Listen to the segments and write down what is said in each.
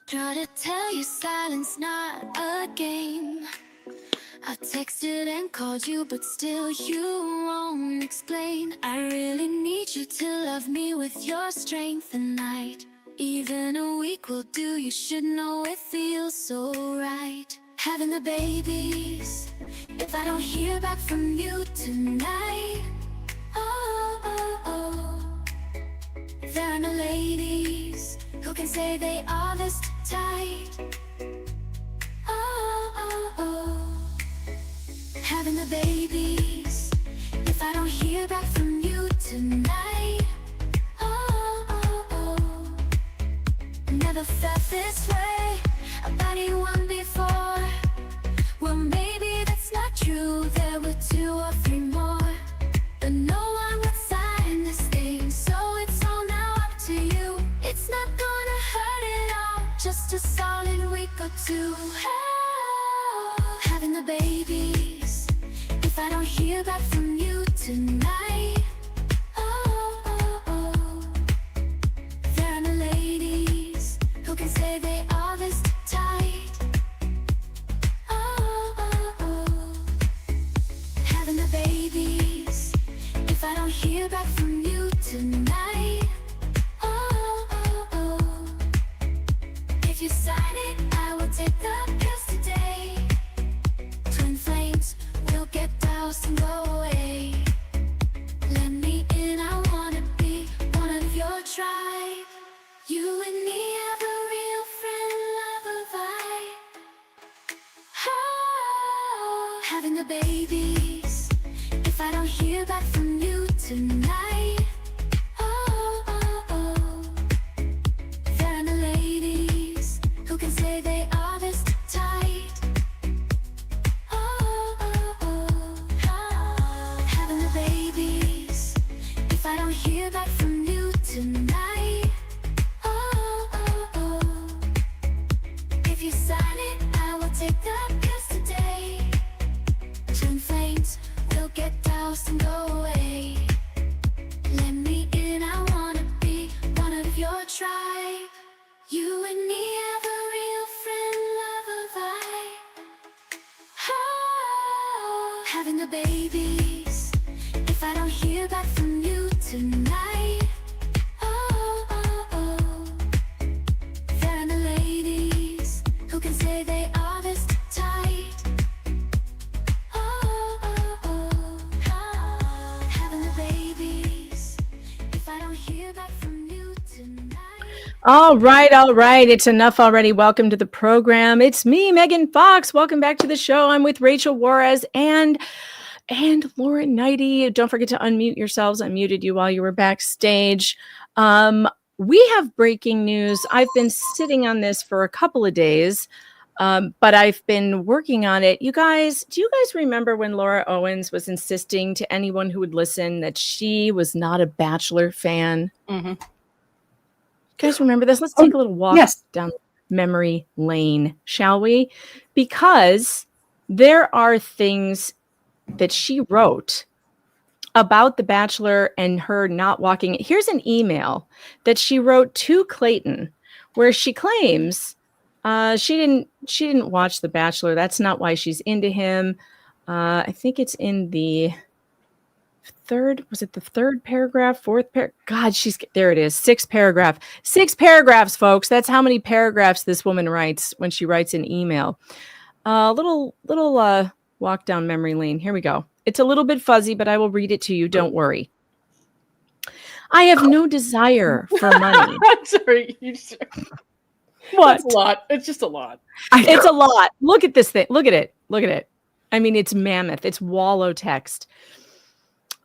Try to tell you silence not a game. I texted and called you, but still you won't explain. I really need you to love me with your strength and light. Even a week will do, you should know it feels so right. Having the babies, if I don't hear back from you tonight. Oh, oh, oh. There are no ladies who can say they are this tight. Oh, oh, oh. Having the babies, if I don't hear back from you tonight. Oh, oh, oh. Never felt this way about anyone before. Well, maybe that's not true, there were 2 or 3 more, but no one would sign this thing, so it's all now up to you. It's not gonna hurt at all, just a solid week or 2. Oh, having the babies, if I don't hear back from you tonight. Oh, oh, oh. There are no ladies who can say they are this tight. Oh, oh, oh. Having the babies, if I don't hear back from you tonight. Oh, oh, oh. If you sign it, I will take the pills today. Twin flames will get doused and go away. Let me in, I wanna be one of your tribe. You and me have a real friend, love of vibe. Oh, having the babies, if I don't hear back from you tonight. Oh, oh, oh. There are no ladies who can say they are this tight. Oh, oh, oh. Having the babies, if I don't hear back from you tonight. Oh, oh, oh. If you sign it, I will take the pills today. Twin flames will get doused and go away. Let me in, I wanna be one of your tribe. You and me have a real friend, love of vibe. Oh, having the babies, if I don't hear back from you tonight. Oh, oh, oh. There are no ladies who can say they are this tight. Oh, oh, oh. Having the babies, if I don't hear back from you tonight. All right. It's enough already. Welcome to the program. It's me, Megan Fox. Welcome back to the show. I'm with Rachel Juarez and Lauren Knighty. Don't forget to unmute yourselves. I muted you while you were backstage. We have breaking news. I've been sitting on this for a couple of days, but I've been working on it. You guys, do you guys remember when Ronn Owens was insisting to anyone who would listen that she was not a Bachelor fan? Mm-hmm. You guys remember this? Let's take a little walk down memory lane, shall we? Because there are things that she wrote about The Bachelor and her not walking. Here's an email that she wrote to Clayton where she claims she didn't watch The Bachelor. That's not why she's into him. I think it's in the third paragraph, fourth paragraph? God, there it is. 6th paragraph. 6 paragraphs, folks. That's how many paragraphs this woman writes when she writes an email. Little walk down memory lane. Here we go. It's a little bit fuzzy, but I will read it to you. Don't worry. I have no desire for money. Sorry. What? It's a lot. It's just a lot. It's a lot. Look at this thing. Look at it. I mean, it's mammoth. It's wallow text.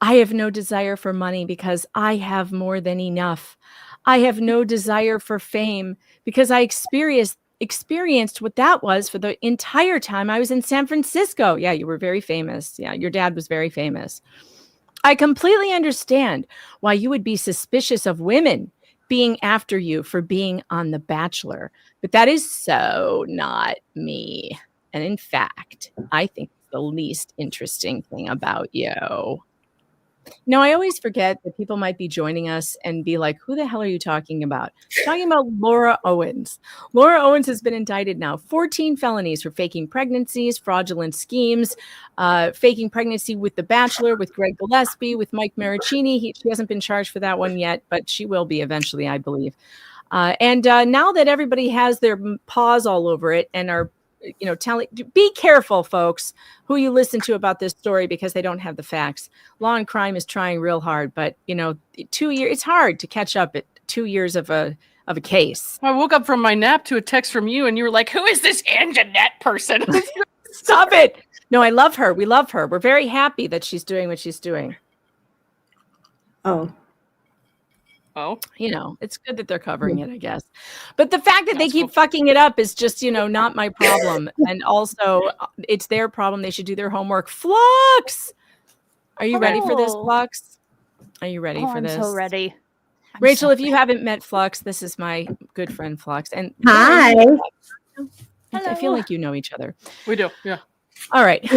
I have no desire for money because I have more than enough. I have no desire for fame because I experienced what that was for the entire time I was in San Francisco. Yeah, you were very famous. Yeah, your dad was very famous. I completely understand why you would be suspicious of women being after you for being on The Bachelor, but that is so not me. And in fact, I think it's the least interesting thing about you. No, I always forget that people might be joining us and be like, who the hell are you talking about? Talking about Laura Owens. Laura Owens has been indicted now, 14 felonies for faking pregnancies, fraudulent schemes, faking pregnancy with The Bachelor, with Greg Gillespie, with Mike Maricini. She hasn't been charged for that one yet, but she will be eventually, I believe. And now that everybody has their paws all over it and are be careful, folks, who you listen to about this story because they don't have the facts. Law and Crime is trying real hard, but 2 years, it's hard to catch up at 2 years of a case. I woke up from my nap to a text from you and you were like, who is this Anjanette person? Stop it. No, I love her. We love her. We're very happy that she's doing what she's doing. Oh, it's good that they're covering it, I guess. But the fact that they keep fucking it up is just, not my problem. And also, it's their problem. They should do their homework. Flux! Are you ready for this, Flux? Are you ready for this? I'm so ready. Rachel, if you haven't met Flux, this is my good friend Flux. And hi. I feel like you know each other. We do, yeah. All right.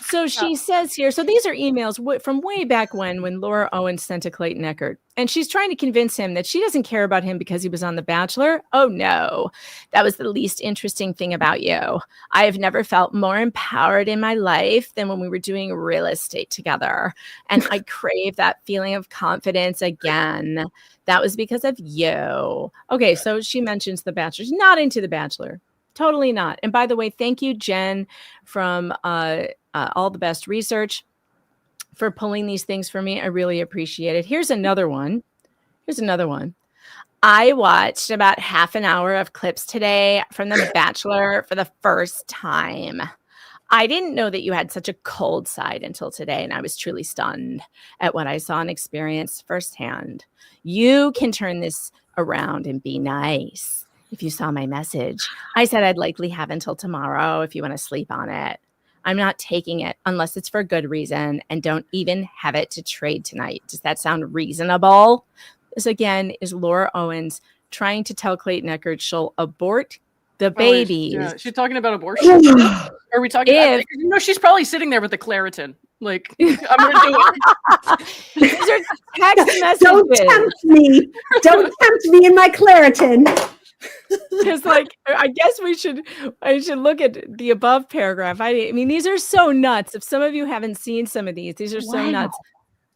So she says here, so these are emails from way back when Laura Owens sent to Clayton Echard. And she's trying to convince him that she doesn't care about him because he was on The Bachelor. Oh, no. That was the least interesting thing about you. I have never felt more empowered in my life than when we were doing real estate together. And I crave that feeling of confidence again. That was because of you. Okay, so she mentions The Bachelor. She's not into The Bachelor. Totally not. And by the way, thank you, Jen, from All the Best Research, for pulling these things for me. I really appreciate it. Here's another one. I watched about half an hour of clips today from The Bachelor for the first time. I didn't know that you had such a cold side until today, and I was truly stunned at what I saw and experienced firsthand. You can turn this around and be nice. If you saw my message, I said I'd likely have until tomorrow if you want to sleep on it. I'm not taking it unless it's for a good reason, and don't even have it to trade tonight. Does that sound reasonable? This again is Laura Owens trying to tell Clayton Echard she'll abort the babies. Yeah. She's talking about abortion. Are we talking about, she's probably sitting there with the Claritin. Like, I'm going to do it. These are text messages. Don't tempt me. Don't tempt me in my Claritin. Because, I guess I should look at the above paragraph. I mean, these are so nuts. If some of you haven't seen some of these are so nuts.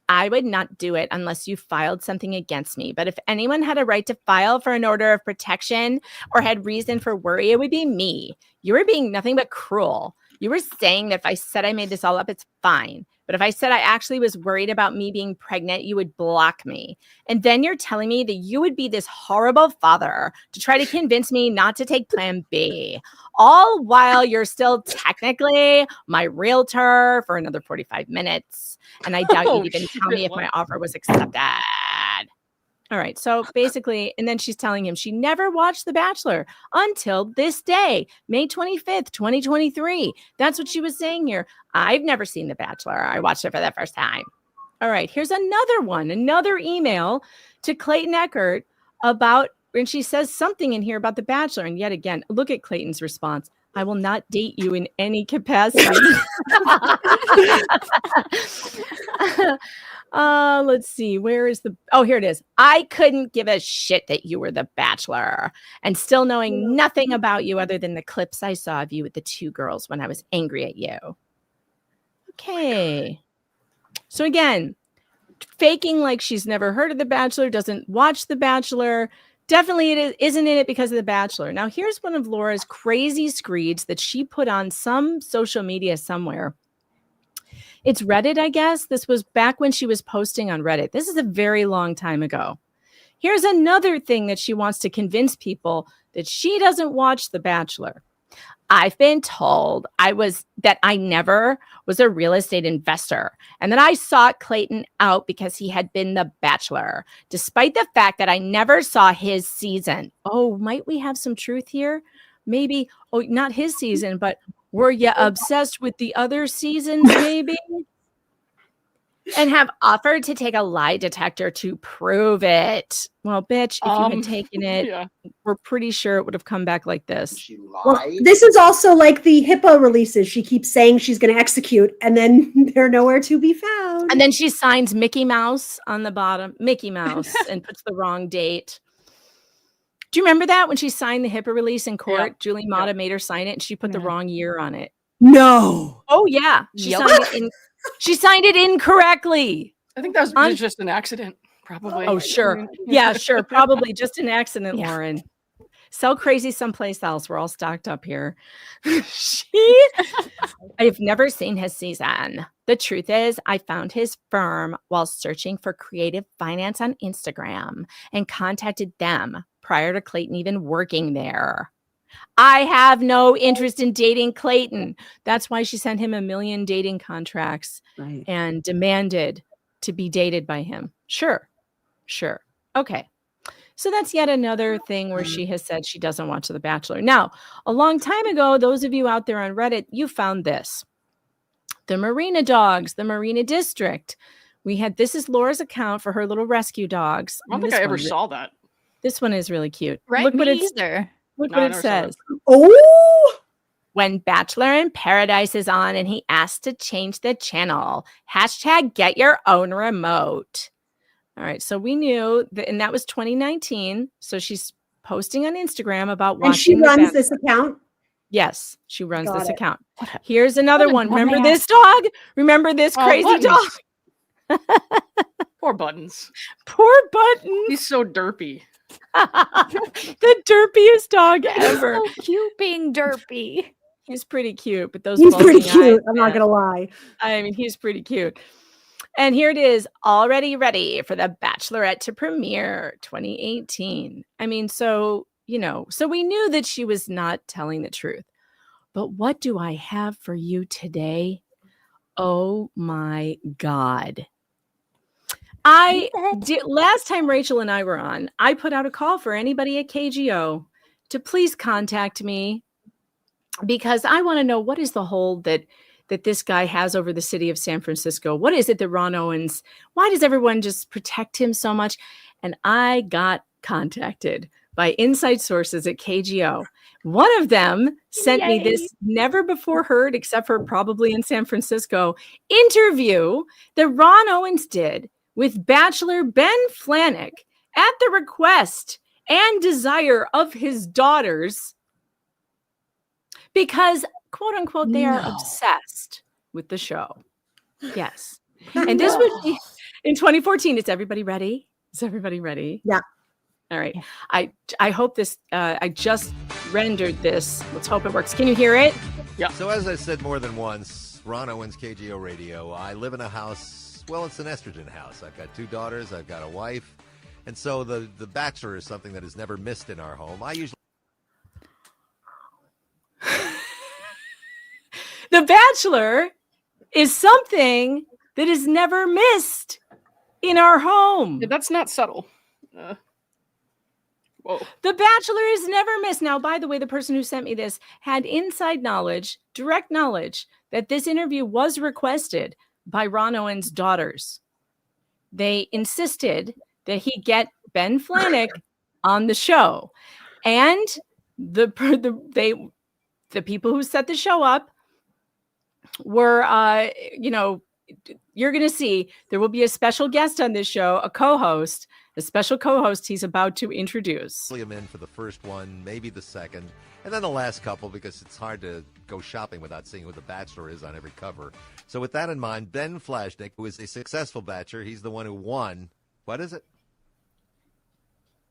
I would not do it unless you filed something against me. But if anyone had a right to file for an order of protection or had reason for worry, it would be me. You were being nothing but cruel. You were saying that if I said I made this all up, it's fine. But if I said I actually was worried about me being pregnant, you would block me. And then you're telling me that you would be this horrible father to try to convince me not to take plan B, all while you're still technically my realtor for another 45 minutes. And I doubt you'd even tell me if my offer was accepted. All right. So basically, and then she's telling him she never watched The Bachelor until this day, May 25th, 2023. That's what she was saying here. I've never seen The Bachelor. I watched it for the first time. All right. Here's another email to Clayton Echard about, and she says something in here about The Bachelor. And yet again, look at Clayton's response. I will not date you in any capacity. Let's see. Where is here it is. I couldn't give a shit that you were The Bachelor, and still knowing nothing about you other than the clips I saw of you with the two girls when I was angry at you. Okay. So again, faking like she's never heard of The Bachelor, doesn't watch The Bachelor. Definitely it isn't in it because of The Bachelor. Now, here's one of Laura's crazy screeds that she put on some social media somewhere. It's Reddit, I guess. This was back when she was posting on Reddit. This is a very long time ago. Here's another thing that she wants to convince people that she doesn't watch The Bachelor. I've been told that I never was a real estate investor and that I sought Clayton out because he had been The Bachelor, despite the fact that I never saw his season. Oh, might we have some truth here? Maybe, not his season, but were you obsessed with the other seasons, maybe? and have offered to take a lie detector to prove it. Well, bitch, if you had taken it, Yeah. we're pretty sure it would have come back like this. She Well, lied. this is also like the HIPAA releases. She keeps saying she's going to execute, and then they're nowhere to be found. And then she signs Mickey Mouse on the bottom, Mickey Mouse, and puts the wrong date. Do you remember that when she signed the HIPAA release in court? Yeah. Julie Mata made her sign it, and she put the wrong year on it. No. Oh yeah, she signed it incorrectly. I think that was just an accident, probably. Oh sure, yeah, sure, probably just an accident, Lauren. Sell crazy someplace else. We're all stocked up here. I've never seen his season. The truth is, I found his firm while searching for creative finance on Instagram and contacted them prior to Clayton even working there. I have no interest in dating Clayton. That's why she sent him 1 million dating contracts and demanded to be dated by him. Sure. Okay. So that's yet another thing where she has said she doesn't watch The Bachelor. Now, a long time ago, those of you out there on Reddit, you found this. The Marina dogs, the Marina District. This is Laura's account for her little rescue dogs. I don't think I ever saw that. This one is really cute. Right, Look what either. Look No, what I it never saw says. Oh. When Bachelor in Paradise is on and he asked to change the channel. # get your own remote. All right. So we knew that, and that was 2019. So she's posting on Instagram about watching. And she runs this account? Yes, she runs Got this it. account. Here's another one. Remember dumbass. this dog? Remember this crazy dog? Poor Buttons. Poor Button. He's so derpy. The derpiest dog ever. So cute being derpy. He's pretty cute, but those He's pretty bulging cute. eyes, I'm not going to lie. I mean, he's pretty cute. And here it is, already ready for The Bachelorette to premiere 2018. I mean, so we knew that she was not telling the truth. But what do I have for you today? Oh my God. Last time Rachel and I were on, I put out a call for anybody at KGO to please contact me because I want to know what is the hold that this guy has over the city of San Francisco. What is it that Ronn Owens, why does everyone just protect him so much? And I got contacted by inside sources at KGO. One of them sent me this never before heard, except for probably in San Francisco, interview that Ronn Owens did with Bachelor Ben Flajnik at the request and desire of his daughters because, quote unquote, they are obsessed with the show. Yes. And this would be in 2014. Is everybody ready? Is everybody ready? Yeah. All right. I hope this, I just rendered this. Let's hope it works. Can you hear it? Yeah. So as I said more than once, Ronn Owens, KGO Radio, I live in a house, well, it's an estrogen house. I've got 2 daughters, I've got a wife. And so the Bachelor is something that is never missed in our home. I usually... The Bachelor is something that is never missed in our home. Yeah, that's not subtle. Whoa. The Bachelor is never missed. Now, by the way, the person who sent me this had inside knowledge, direct knowledge, that this interview was requested by Ronn Owens' daughters. They insisted that he get Ben Flajnik on the show. And the people who set the show up were, you're going to see there will be a special guest on this show, a special co-host he's about to introduce. him in for the first one, maybe the second, and then the last couple because it's hard to go shopping without seeing who the Bachelor is on every cover. So with that in mind, Ben Flajnik, who is a successful Bachelor, he's the one who won. What is it?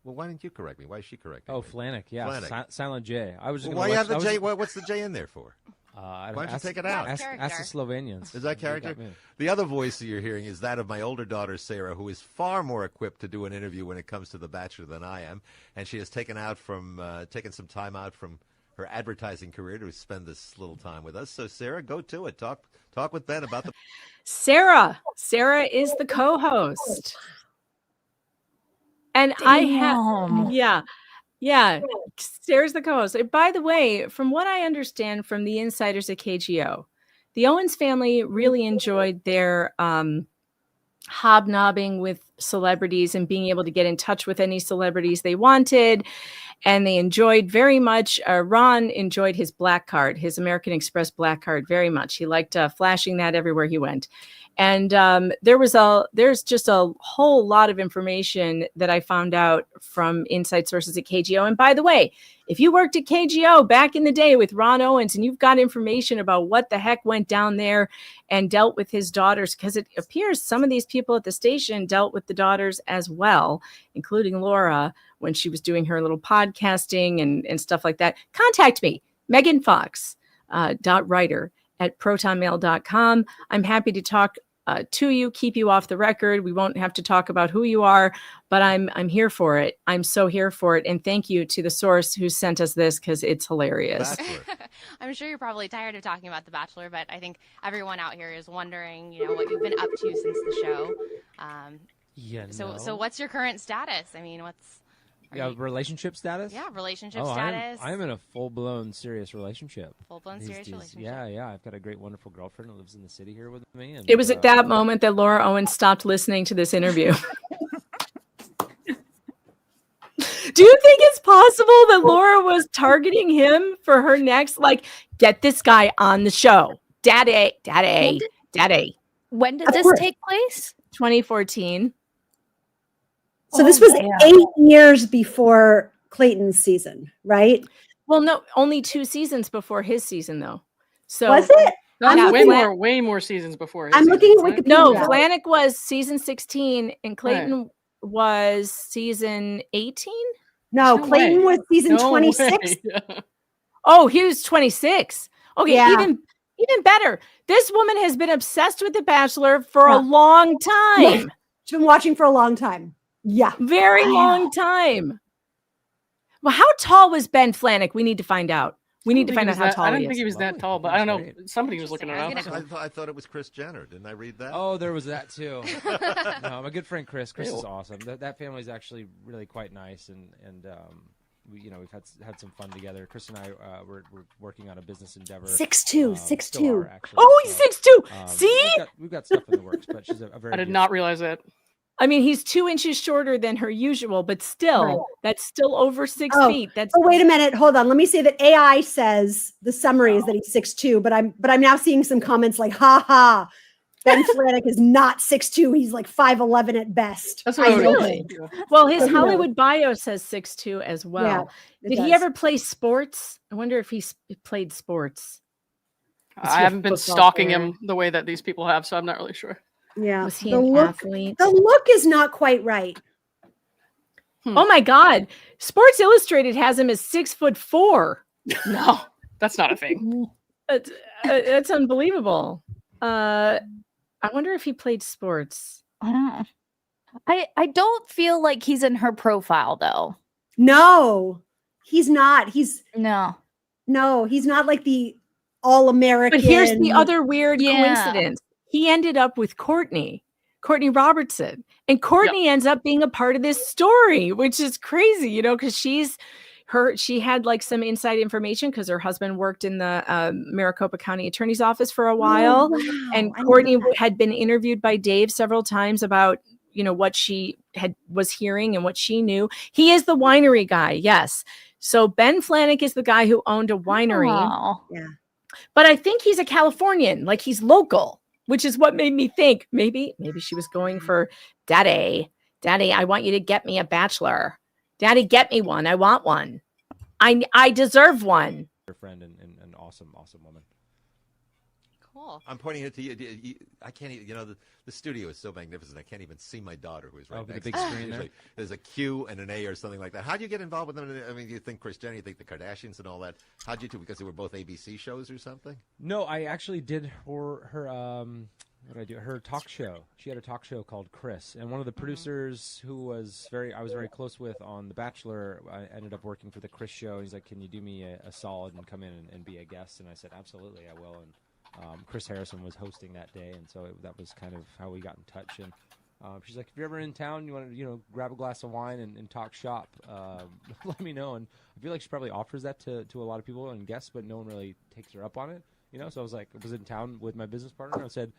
Well, why didn't you correct me? Why is she correcting me? Flajnik, yeah. Flajnik. Silent J. I was just Well, gonna why you have watch- the I J? was- What's the J in there for? I Why don't you ask- take it out? Ask the Slovenians. Is that They got character? me. The other voice that you're hearing is that of my older daughter, Sarah, who is far more equipped to do an interview when it comes to The Bachelor than I am. And she has taken some time out from her advertising career to spend this little time with us. So, Sarah, go to it. Talk with Ben about the... Sarah is the co-host. And Damn. yeah, Sarah's the co-host. By the way, from what I understand from the insiders at KGO, the Owens family really enjoyed their hobnobbing with celebrities and being able to get in touch with any celebrities they wanted. And they enjoyed very much, Ron enjoyed his black card, his American Express black card very much. He liked flashing that everywhere he went. And there's just a whole lot of information that I found out from inside sources at KGO. And by the way, if you worked at KGO back in the day with Ronn Owens and you've got information about what the heck went down there and dealt with his daughters, because it appears some of these people at the station dealt with the daughters as well, including Laura, when she was doing her little podcasting and stuff like that, contact me, Megan Fox, .writer at protonmail.com. I'm happy to talk to you, keep you off the record. We won't have to talk about who you are, but I'm here for it. I'm so here for it. And thank you to the source who sent us this, because it's hilarious. I'm sure you're probably tired of talking about The Bachelor, but I think everyone out here is wondering, what you've been up to since the show. So what's your current status? I mean, relationship status? Yeah, relationship status. I'm in a full-blown serious relationship. Full-blown serious relationship. Yeah. I've got a great, wonderful girlfriend who lives in the city here with me. And, it was at that moment that Laura Owens stopped listening to this interview. Do you think it's possible that Laura was targeting him for her next, get this guy on the show? Daddy. When did this take place? 2014. So this was 8 years before Clayton's season, right? Well, no, only 2 seasons before his season, though. So was it? No, way more seasons before. I'm looking at Wikipedia. No, Flanick was season 16 and Clayton was season 18. No, Clayton was season 26. Oh, he was 26. Okay, Yeah. even better. This woman has been obsessed with The Bachelor for a long time. She's been watching for a long time. Yeah. Very long time. Well, how tall was Ben Flanick? We need to find out. We need to find out how tall he is. I don't think he was that tall, but I don't know. Somebody was looking it up. I thought it was Kris Jenner. Didn't I read that? Oh, there was that too. No, my good friend Chris. Chris is awesome. That family is actually really quite nice, and we've had some fun together. Chris and I we're working on a business endeavor. 6'2", 6'2". Oh, he's 6'2". See, we've got stuff in the works, but she's a very. I did not realize that. I mean, he's 2 inches shorter than her usual, but still, that's still over 6 feet. Wait a minute. Hold on. Let me say that AI says the summary is that he's 6'2", but I'm now seeing some comments like, ha ha, Ben Flanick is not 6'2". He's like 5'11" at best. That's what I really. Well, his Hollywood bio says 6'2" as well. Yeah, Did he ever play sports? I wonder if he played sports. I haven't been stalking him the way that these people have, so I'm not really sure. Yeah. Was he an athlete? The look is not quite right. Oh my God. Sports Illustrated has him as 6'4". No, that's not a thing. It's unbelievable. I wonder if he played sports. I don't know. I don't feel like he's in her profile though. No, he's not. No, he's not like the all-American. But here's the other weird coincidence. He ended up with Courtney Robertson, and Courtney ends up being a part of this story, which is crazy, because she had like some inside information because her husband worked in the Maricopa County Attorney's Office for a while. Oh, wow. And Courtney had been interviewed by Dave several times about, what she was hearing and what she knew. He is the winery guy. Yes. So Ben Flanick is the guy who owned a winery. Oh. Yeah. But I think he's a Californian, like he's local, which is what made me think maybe she was going for Daddy, I want you to get me a Bachelor. Daddy, get me one. I want one. I deserve one. Your friend and an awesome woman. Cool. I'm pointing it to you. I can't even, the studio is so magnificent. I can't even see my daughter who is right next the big to me. screen there. There's a Q and an A or something like that. How do you get involved with them? I mean, you think Kris Jenner, you think the Kardashians and all that. How'd you do? Because they were both ABC shows or something? No, I actually did her what did I do? Her talk show. She had a talk show called Chris, and one of the producers who I was very close with on The Bachelor, I ended up working for the Chris show. He's like, "Can you do me a solid and come in and be a guest?" And I said, "Absolutely, I will." And Chris Harrison was hosting that day, and so that was kind of how we got in touch. And she's like, "If you're ever in town, you want to grab a glass of wine and talk shop, let me know." And I feel like she probably offers that to a lot of people and guests, but no one really takes her up on it. So I was in town with my business partner, and I said,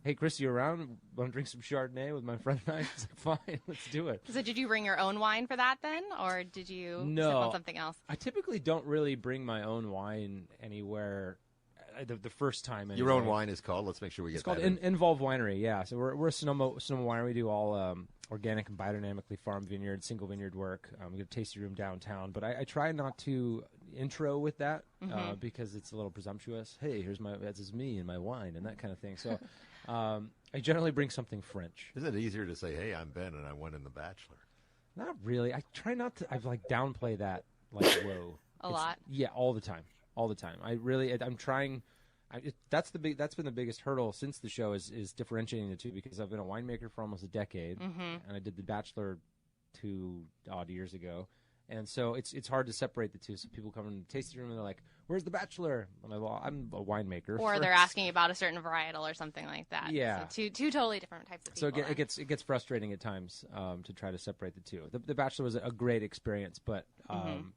hey, Chris, you around? Want to drink some Chardonnay with my friend and I? It's like, fine, let's do it. So did you bring your own wine for that then, or did you sip on something else? I typically don't really bring my own wine anywhere. The first time. Anyway. Your own wine is called. Let's make sure we get it's called that. Involve Winery. Yeah, so we're a Sonoma winery. We do all organic and biodynamically farmed vineyard, single vineyard work. We get a tasty room downtown, but I try not to intro with that because it's a little presumptuous. Hey, this is me and my wine and that kind of thing. So I generally bring something French. Isn't it easier to say, "Hey, I'm Ben and I won in The Bachelor"? Not really. I try not to. I like downplay that like whoa. A lot. Yeah, all the time. I'm trying. That's been the biggest hurdle since the show is differentiating the two, because I've been a winemaker for almost a decade, and I did The Bachelor 2 odd years ago, and so it's hard to separate the two. So people come in the tasting room and they're like, "Where's The Bachelor?" I'm like, "Well, I'm a winemaker." Or they're asking about a certain varietal or something like that. Yeah, so two totally different types of people. So it gets frustrating at times to try to separate the two. The Bachelor was a great experience, but.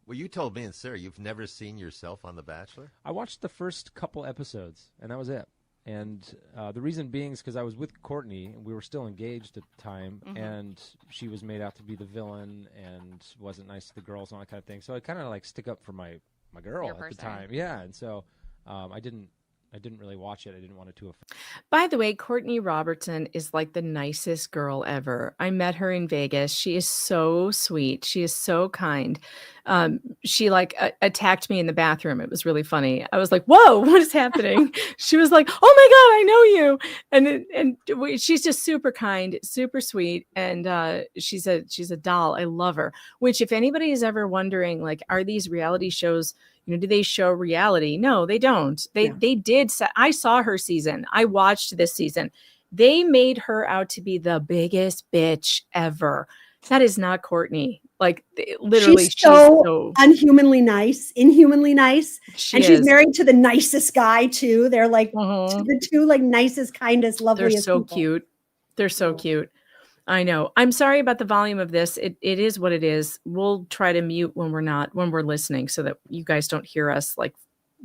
Well, you told me and Sarah you've never seen yourself on The Bachelor? I watched the first couple episodes, and that was it. And the reason being is because I was with Courtney, and we were still engaged at the time, and she was made out to be the villain and wasn't nice to the girls and all that kind of thing. So I kind of like stick up for my girl at the time. Yeah, and so I didn't really watch it. I didn't want it to affect. By the way, Courtney Robertson is like the nicest girl ever. I met her in Vegas. She is so sweet. She is so kind. She like attacked me in the bathroom. It was really funny. I was like, "Whoa, what is happening?" She was like, "Oh my God, I know you." And she's just super kind, super sweet. And she's a doll. I love her. Which, if anybody is ever wondering, like, are these reality shows, do they show reality? No, they don't. They did. I saw her season. I watched this season. They made her out to be the biggest bitch ever. That is not Courtney. Like, literally, she's so inhumanly nice. And she's married to the nicest guy too. They're like the two like nicest, kindest, loveliest. They're so people. cute. They're so cute. I know. I'm sorry about the volume of this. It is what it is. We'll try to mute when we're listening, so that you guys don't hear us like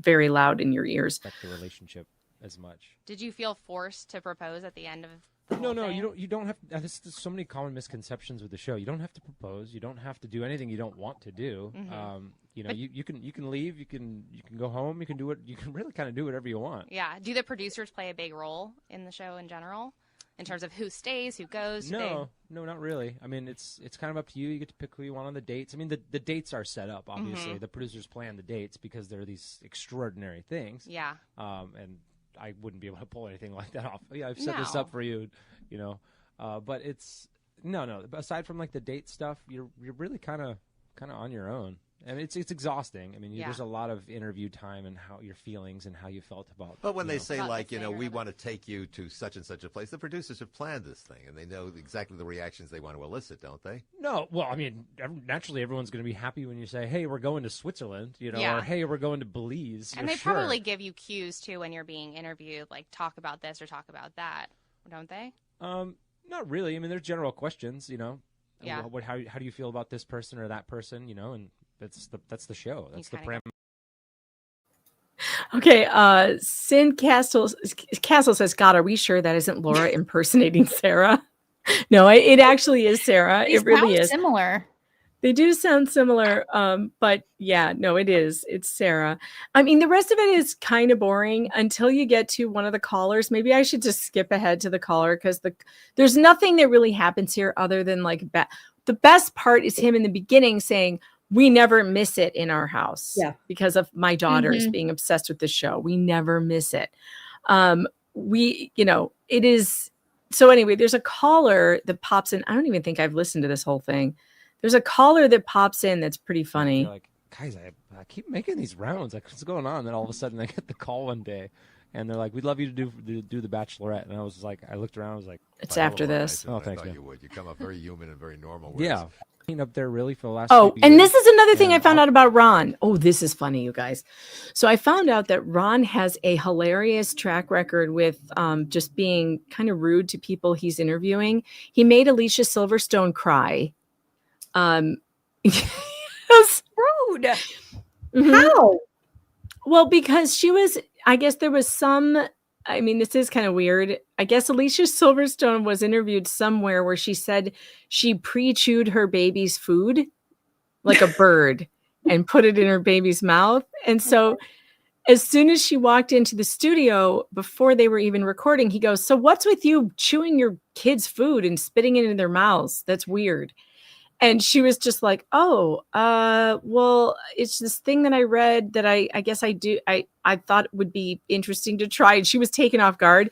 very loud in your ears. Affect the relationship as much. Did you feel forced to propose at the end of the No, whole thing? you don't have. There's so many common misconceptions with the show. You don't have to propose. You don't have to do anything you don't want to do. You can leave. You can go home. You can do it. You can really kind of do whatever you want. Yeah. Do the producers play a big role in the show in general? In terms of who stays, who goes? No, not really. I mean, it's kind of up to you. You get to pick who you want on the dates. I mean, the dates are set up, obviously. The producers plan the dates because they're these extraordinary things. Yeah. And I wouldn't be able to pull anything like that off. Yeah, I've set this up for you, But it's no. Aside from like the date stuff, you're really kind of on your own. I mean, it's exhausting. I mean, there's a lot of interview time and how your feelings and how you felt about. But when they say like, we want to take you to such and such a place, the producers have planned this thing and they know exactly the reactions they want to elicit, don't they? No, well, I mean, naturally everyone's going to be happy when you say, "Hey, we're going to Switzerland," or "Hey, we're going to Belize." And they probably give you cues too when you're being interviewed, like talk about this or talk about that, don't they? Not really. I mean, there's general questions, Yeah. How do you feel about this person or that person, and that's the show. That's the premise. Okay, Sin Castle says, "God, are we sure that isn't Laura impersonating Sarah?" No, it actually is Sarah. It really is similar. They do sound similar, but yeah, no, it is. It's Sarah. I mean, the rest of it is kind of boring until you get to one of the callers. Maybe I should just skip ahead to the caller because there's nothing that really happens here other than like the best part is him in the beginning saying, "We never miss it in our house because of my daughters being obsessed with the show. We never miss it." It is. So anyway, there's a caller that pops in. I don't even think I've listened to this whole thing. There's a caller that pops in that's pretty funny. You're like, "Guys, I keep making these rounds. Like, what's going on?" And then all of a sudden I get the call one day and they're like, "We'd love you to do the Bachelorette." And I was like, I looked around, I was like, "It's after this." Oh, thanks, man. You would. You come up very human and very normal. Yeah. Up there really for the last and this is another thing I found out about Ronn. Oh, this is funny, you guys. So I found out that Ronn has a hilarious track record with just being kind of rude to people he's interviewing. He made Alicia Silverstone cry. That's rude. How? Well, because I guess there was some I mean, this is kind of weird. I guess Alicia Silverstone was interviewed somewhere where she said she pre-chewed her baby's food like a bird and put it in her baby's mouth. And so as soon as she walked into the studio, before they were even recording, he goes, "So what's with you chewing your kids' food and spitting it in their mouths? That's weird." And she was just like, "Oh, well, it's this thing that I read that I guess I do. I thought it would be interesting to try." And she was taken off guard,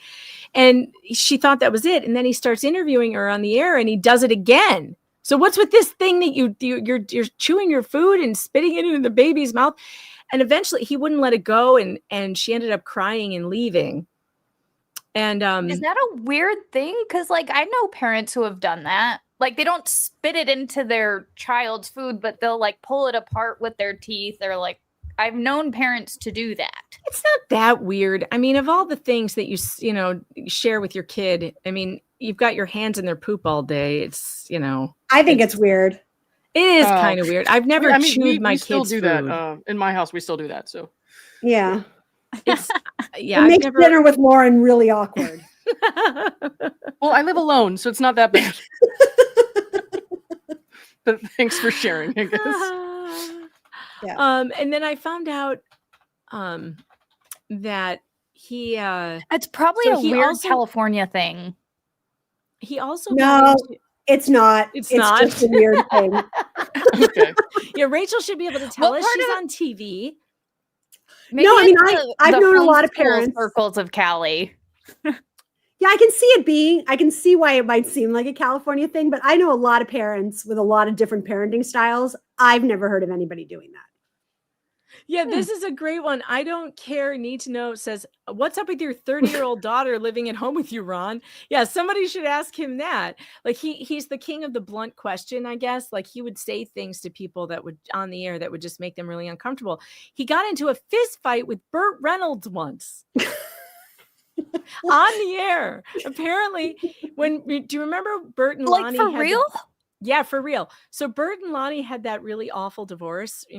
and she thought that was it. And then he starts interviewing her on the air, and he does it again. "So what's with this thing that you're chewing your food and spitting it into the baby's mouth?" And eventually, he wouldn't let it go, and she ended up crying and leaving. And Is that a weird thing? Because like I know parents who have done that. Like they don't spit it into their child's food, but they'll like pull it apart with their teeth. Or like I've known parents to do that. It's not that weird. I mean, of all the things that you share with your kid, I mean, you've got your hands in their poop all day. It's I think it's weird. It is kind of weird. I've never chewed my we still kids' do food. that. In my house, we still do that. So Yeah. It's It makes dinner with Lauren really awkward. Well, I live alone, so it's not that bad. But thanks for sharing, I guess. Yeah. And then I found out that he It's probably So a he weird also- California thing. he also No, got into- it's not. It's not. just a weird thing. Okay. yeah, Rachel should be able to tell What us. part She's of- on TV. Maybe I mean, it's I've the known a lot of homeschool parents- circles of Cali. Yeah, I can see why it might seem like a California thing, but I know a lot of parents with a lot of different parenting styles. I've never heard of anybody doing that. Yeah, this is a great one. I don't care. Need to know says, "What's up with your 30-year-old daughter living at home with you, Ron?" Yeah, somebody should ask him that. Like he's the king of the blunt question, I guess. Like he would say things to people that would on the air that would just make them really uncomfortable. He got into a fist fight with Burt Reynolds once. On the air. Apparently, do you remember Burt and Like Lonnie for had real? Yeah, for real. So Burt and Lonnie had that really awful divorce. It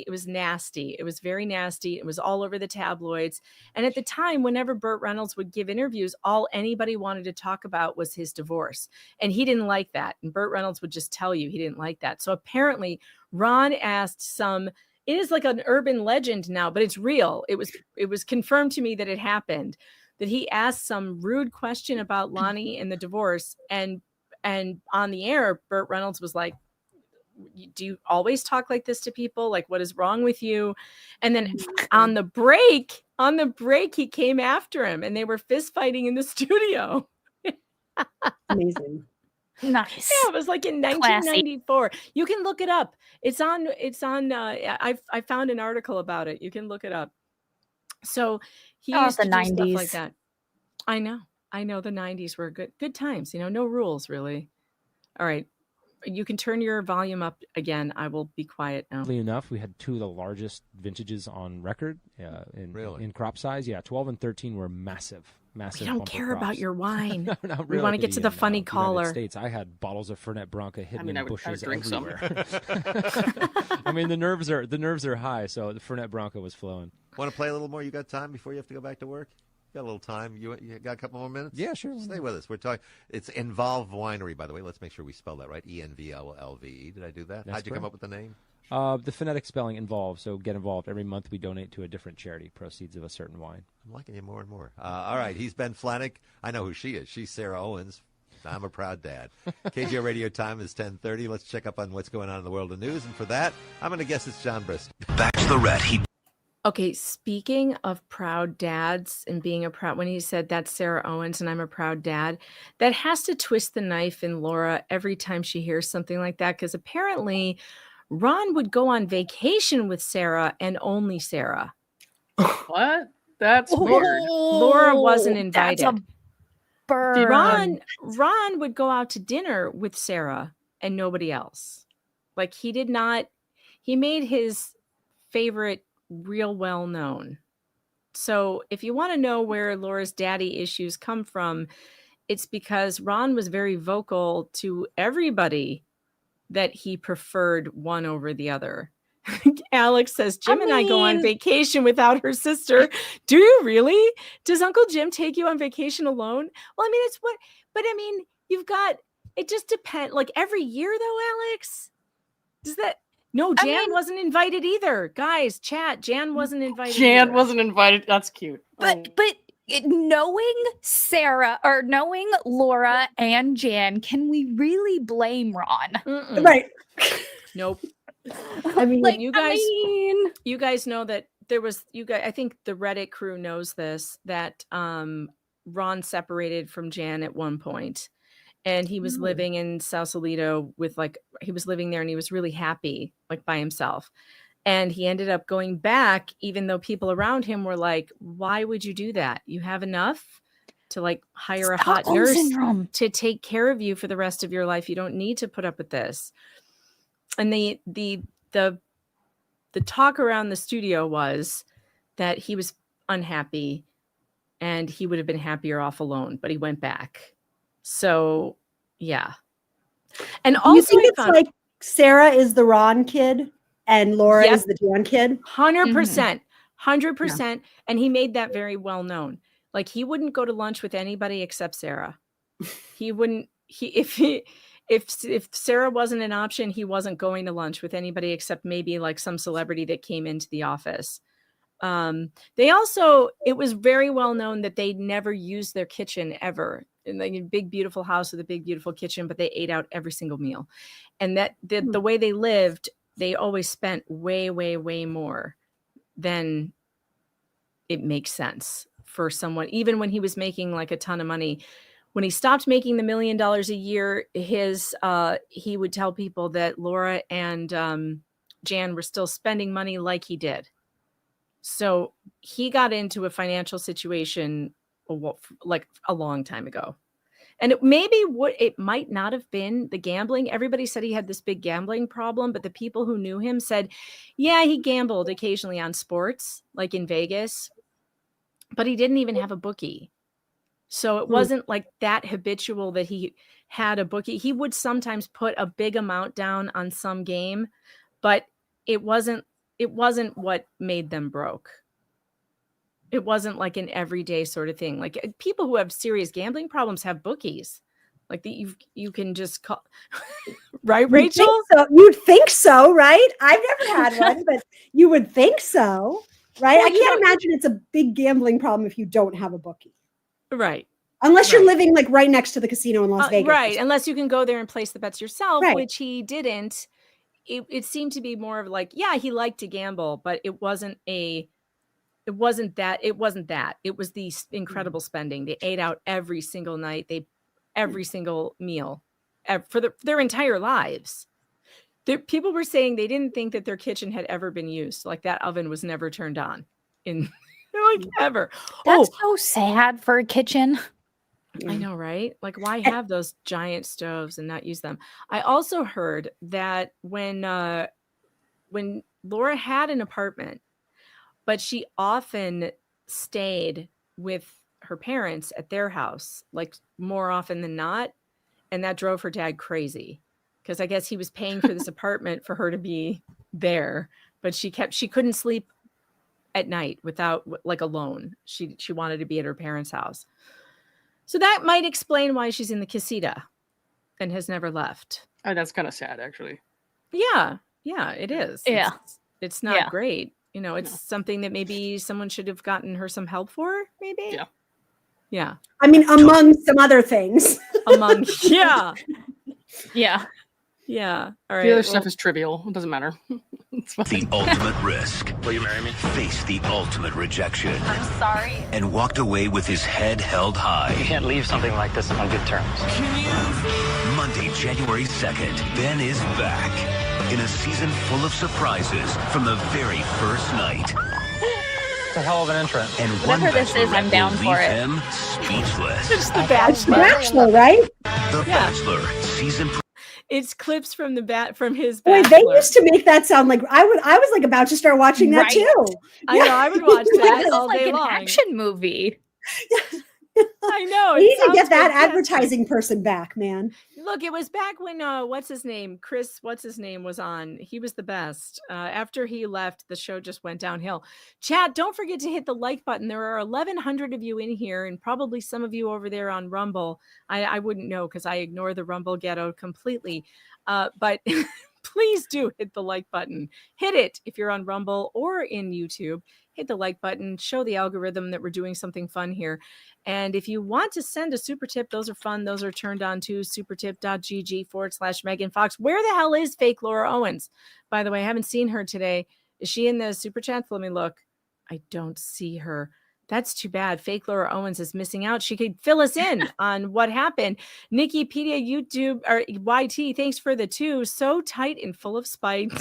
was nasty. It was very nasty. It was all over the tabloids. And at the time, whenever Burt Reynolds would give interviews, all anybody wanted to talk about was his divorce. And he didn't like that. And Burt Reynolds would just tell you he didn't like that. So apparently Ron asked it is like an urban legend now, but it's real. It was confirmed to me that it happened, that he asked some rude question about Lonnie and the divorce, and on the air, Burt Reynolds was like, "Do you always talk like this to people? Like, what is wrong with you?" And then on the break, he came after him, and they were fist fighting in the studio. Amazing. Nice. Yeah, it was like in 1994. You can look it up. It's on. I found an article about it. You can look it up. So he used the to do stuff 90s. like that. I know the 90s were good times. No rules really. All right, you can turn your volume up again. I will be quiet now. Oddly enough, we had two of the largest vintages on record in crop size. Yeah, 12 and 13 were massive. We don't bumper care about crops. your wine. No, not We really. want to get to the funny United caller. States, I had bottles of Fernet Branca hidden I in would bushes drink some. everywhere. I mean, the nerves are high, so the Fernet Branca was flowing. Want to play a little more? You got time before you have to go back to work? Got a little time. You got a couple more minutes? Yeah, sure. Stay with us. We're talking. It's Involve Winery, by the way. Let's make sure we spell that right. ENVLLVE. Did I do that? That's How'd you come correct. up with the name? The phonetic spelling involved, so get involved. Every month we donate to a different charity, proceeds of a certain wine. I'm liking you more and more. All right, he's Ben Flanick. I know who she is. She's Sarah Owens. I'm a proud dad. KGO Radio time is 10:30. Let's check up on what's going on in the world of news. And for that, I'm going to guess it's John Brist. Bachelorette. Okay, speaking of proud dads and being when he said that's Sarah Owens and I'm a proud dad, that has to twist the knife in Laura every time she hears something like that, because apparently Ron would go on vacation with Sarah and only Sarah. What? That's weird. Laura wasn't invited. That's a burn. Ron would go out to dinner with Sarah and nobody else. Like he made his favorite real well known. So if you want to know where Laura's daddy issues come from, it's because Ron was very vocal to everybody that he preferred one over the other. Alex says, Jim and I go on vacation without her sister. Do you really? Does Uncle Jim take you on vacation alone? Well, I mean, but I mean, you've got, it just depends. Like every year though, Alex, does that, no, Jan wasn't invited either. Guys, chat, Jan wasn't invited. Jan wasn't invited. That's cute. But knowing Sarah or knowing Laura and Jan, can we really blame Ron? Right. Nope. I mean, like, you guys know that there was, I think the Reddit crew knows this, that Ron separated from Jan at one point, and he was living in Sausalito with he was living there and he was really happy, like by himself. And he ended up going back, even though people around him were like, why would you do that? You have enough to like hire a hot nurse to take care of you for the rest of your life. You don't need to put up with this. And the talk around the studio was that he was unhappy and he would have been happier off alone, but he went back. So yeah. And also, you think it's like Sarah is the Ron kid and Laura is the Jan kid? 100%. 100%. Yeah. And he made that very well known. Like he wouldn't go to lunch with anybody except Sarah. He wouldn't, if Sarah wasn't an option, he wasn't going to lunch with anybody except maybe like some celebrity that came into the office. They also, it was very well known that they never used their kitchen ever. In like a big, beautiful house with a big, beautiful kitchen, but they ate out every single meal. And that the way they lived, they always spent way, way, way more than it makes sense for someone, even when he was making like a ton of money. When he stopped making the $1 million a year, he would tell people that Laura and Jan were still spending money like he did. So he got into a financial situation like a long time ago. And it might not have been the gambling. Everybody said he had this big gambling problem, but the people who knew him said, yeah, he gambled occasionally on sports, like in Vegas, but he didn't even have a bookie. So it wasn't like that habitual that he had a bookie. He would sometimes put a big amount down on some game, but it wasn't what made them broke. It wasn't like an everyday sort of thing. Like people who have serious gambling problems have bookies. Like you can just call, right, Rachel? You'd think so, right? I've never had one, but you would think so, right? Well, I can't imagine it's a big gambling problem if you don't have a bookie. Right. Unless you're living like right next to the casino in Las Vegas. Right. Unless you can go there and place the bets yourself, which he didn't. It seemed to be more of like, yeah, he liked to gamble, but it wasn't that. It was the incredible spending. They ate out every single night. Every single meal for their entire lives. People were saying they didn't think that their kitchen had ever been used. Like that oven was never turned on in like ever. That's so sad for a kitchen. I know, right? Like why have those giant stoves and not use them? I also heard that when Laura had an apartment, but she often stayed with her parents at their house, like more often than not. And that drove her dad crazy because I guess he was paying for this apartment for her to be there, but she couldn't sleep at night without like alone. She wanted to be at her parents' house. So that might explain why she's in the casita and has never left. Oh, that's kind of sad, actually. Yeah, it is. Yeah. It's not great. You know, it's something that maybe someone should have gotten her some help for, maybe. Yeah. I mean, among some other things. Yeah. All right. The other stuff is trivial. It doesn't matter. The ultimate risk. Will you marry me? Faced the ultimate rejection. I'm sorry. And walked away with his head held high. You can't leave something like this on good terms. Monday, January 2nd, Ben is back in a season full of surprises from the very first night. It's a hell of an entrance. And whatever this is, I'm down for it. Him speechless. It's The Bachelor. Bachelor, right? The Bachelor season. It's clips from his Boy, Bachelor. they used to make that sound like I was like about to start watching that too. I know, I would watch that all like day an long. Action movie. I know. We it need to sounds get that fantastic. advertising person back, man. Look, it was back when what's his name was on. He was the best. After he left, the show just went downhill. Chat, don't forget to hit the like button. There are 1,100 of you in here, and probably some of you over there on Rumble. I wouldn't know because I ignore the Rumble ghetto completely. But please do hit the like button. Hit it if you're on Rumble or in YouTube. Hit the like button. Show the algorithm that we're doing something fun here. And if you want to send a super tip, those are fun. Those are turned on to supertip.gg/Megan Fox. Where the hell is fake Laura Owens? By the way, I haven't seen her today. Is she in the super chats? Let me look. I don't see her. That's too bad. Fake Laura Owens is missing out. She could fill us in on what happened. Nikipedia, YouTube, or YT, thanks for the 2. So tight and full of spite.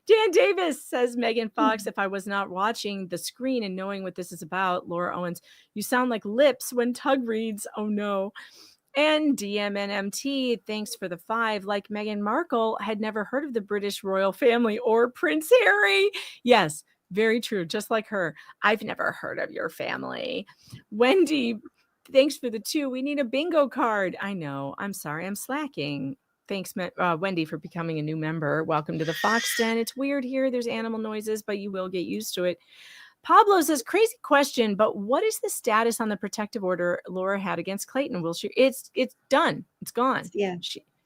Dan Davis says, Megan Fox, if I was not watching the screen and knowing what this is about, Laura Owens, you sound like lips when Tug reads. Oh, no. And DMNMT, thanks for the 5. Like Meghan Markle, had never heard of the British royal family or Prince Harry. Yes, very true. Just like her. I've never heard of your family. Wendy, thanks for the 2. We need a bingo card. I know. I'm sorry. I'm slacking. Thanks, Wendy, for becoming a new member. Welcome to the Fox Den. It's weird here. There's animal noises, but you will get used to it. Pablo says, crazy question, but what is the status on the protective order Laura had against Clayton? Will she? It's done. It's gone. Yeah.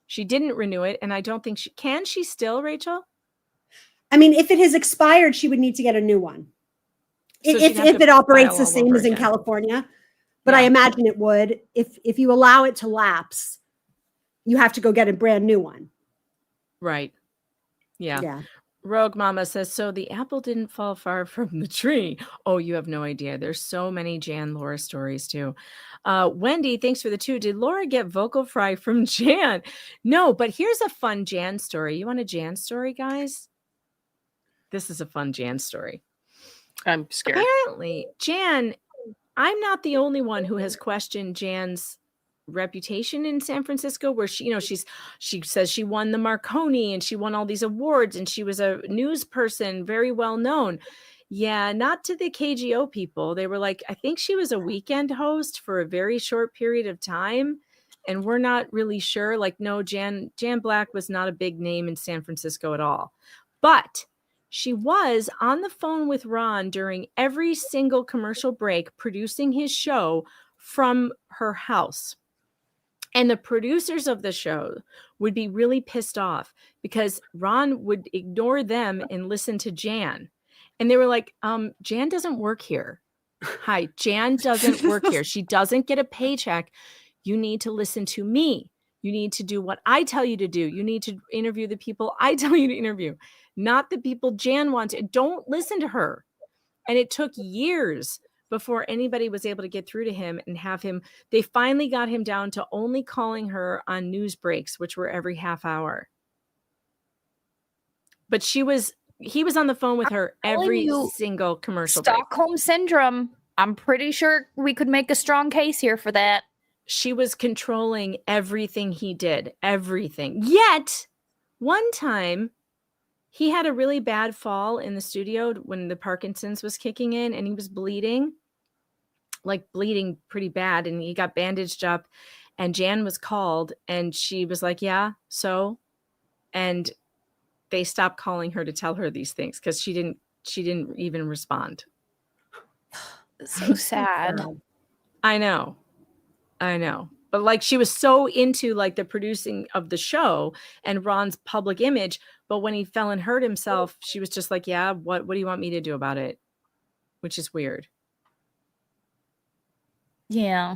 She didn't renew it, and I don't think can she still, Rachel? I mean, if it has expired, she would need to get a new one. So if it operates file the all same over as in again. California. But I imagine it would. If you allow it to lapse, you have to go get a brand new one. Right. Yeah. Yeah. Rogue Mama says, so the apple didn't fall far from the tree. Oh, you have no idea. There's so many Jan Laura stories too. Wendy, thanks for the 2. Did Laura get vocal fry from Jan? No, but here's a fun Jan story. You want a Jan story, guys? This is a fun Jan story. I'm scared. Apparently, Jan, I'm not the only one who has questioned Jan's reputation in San Francisco, where she says she won the Marconi and she won all these awards and she was a news person, very well known. Yeah, not to the KGO people. They were like, I think she was a weekend host for a very short period of time, and we're not really sure. Like, no, Jan Black was not a big name in San Francisco at all, but she was on the phone with Ron during every single commercial break, producing his show from her house. And the producers of the show would be really pissed off because Ron would ignore them and listen to Jan. And they were like, Jan doesn't work here. Hi, Jan doesn't work here. She doesn't get a paycheck. You need to listen to me. You need to do what I tell you to do. You need to interview the people I tell you to interview, not the people Jan wants. Don't listen to her. And it took years before anybody was able to get through to him and have him. They finally got him down to only calling her on news breaks, which were every half hour. But he was on the phone with her every single commercial break. Stockholm syndrome. I'm pretty sure we could make a strong case here for that. She was controlling everything he did, everything. Yet, one time, he had a really bad fall in the studio when the Parkinson's was kicking in and he was bleeding pretty bad, and he got bandaged up, and Jan was called and she was like, yeah, so, and they stopped calling her to tell her these things because she didn't even respond. So sad. I know. But like, she was so into like the producing of the show and Ron's public image. But when he fell and hurt himself, she was just like, yeah, what do you want me to do about it? Which is weird. Yeah.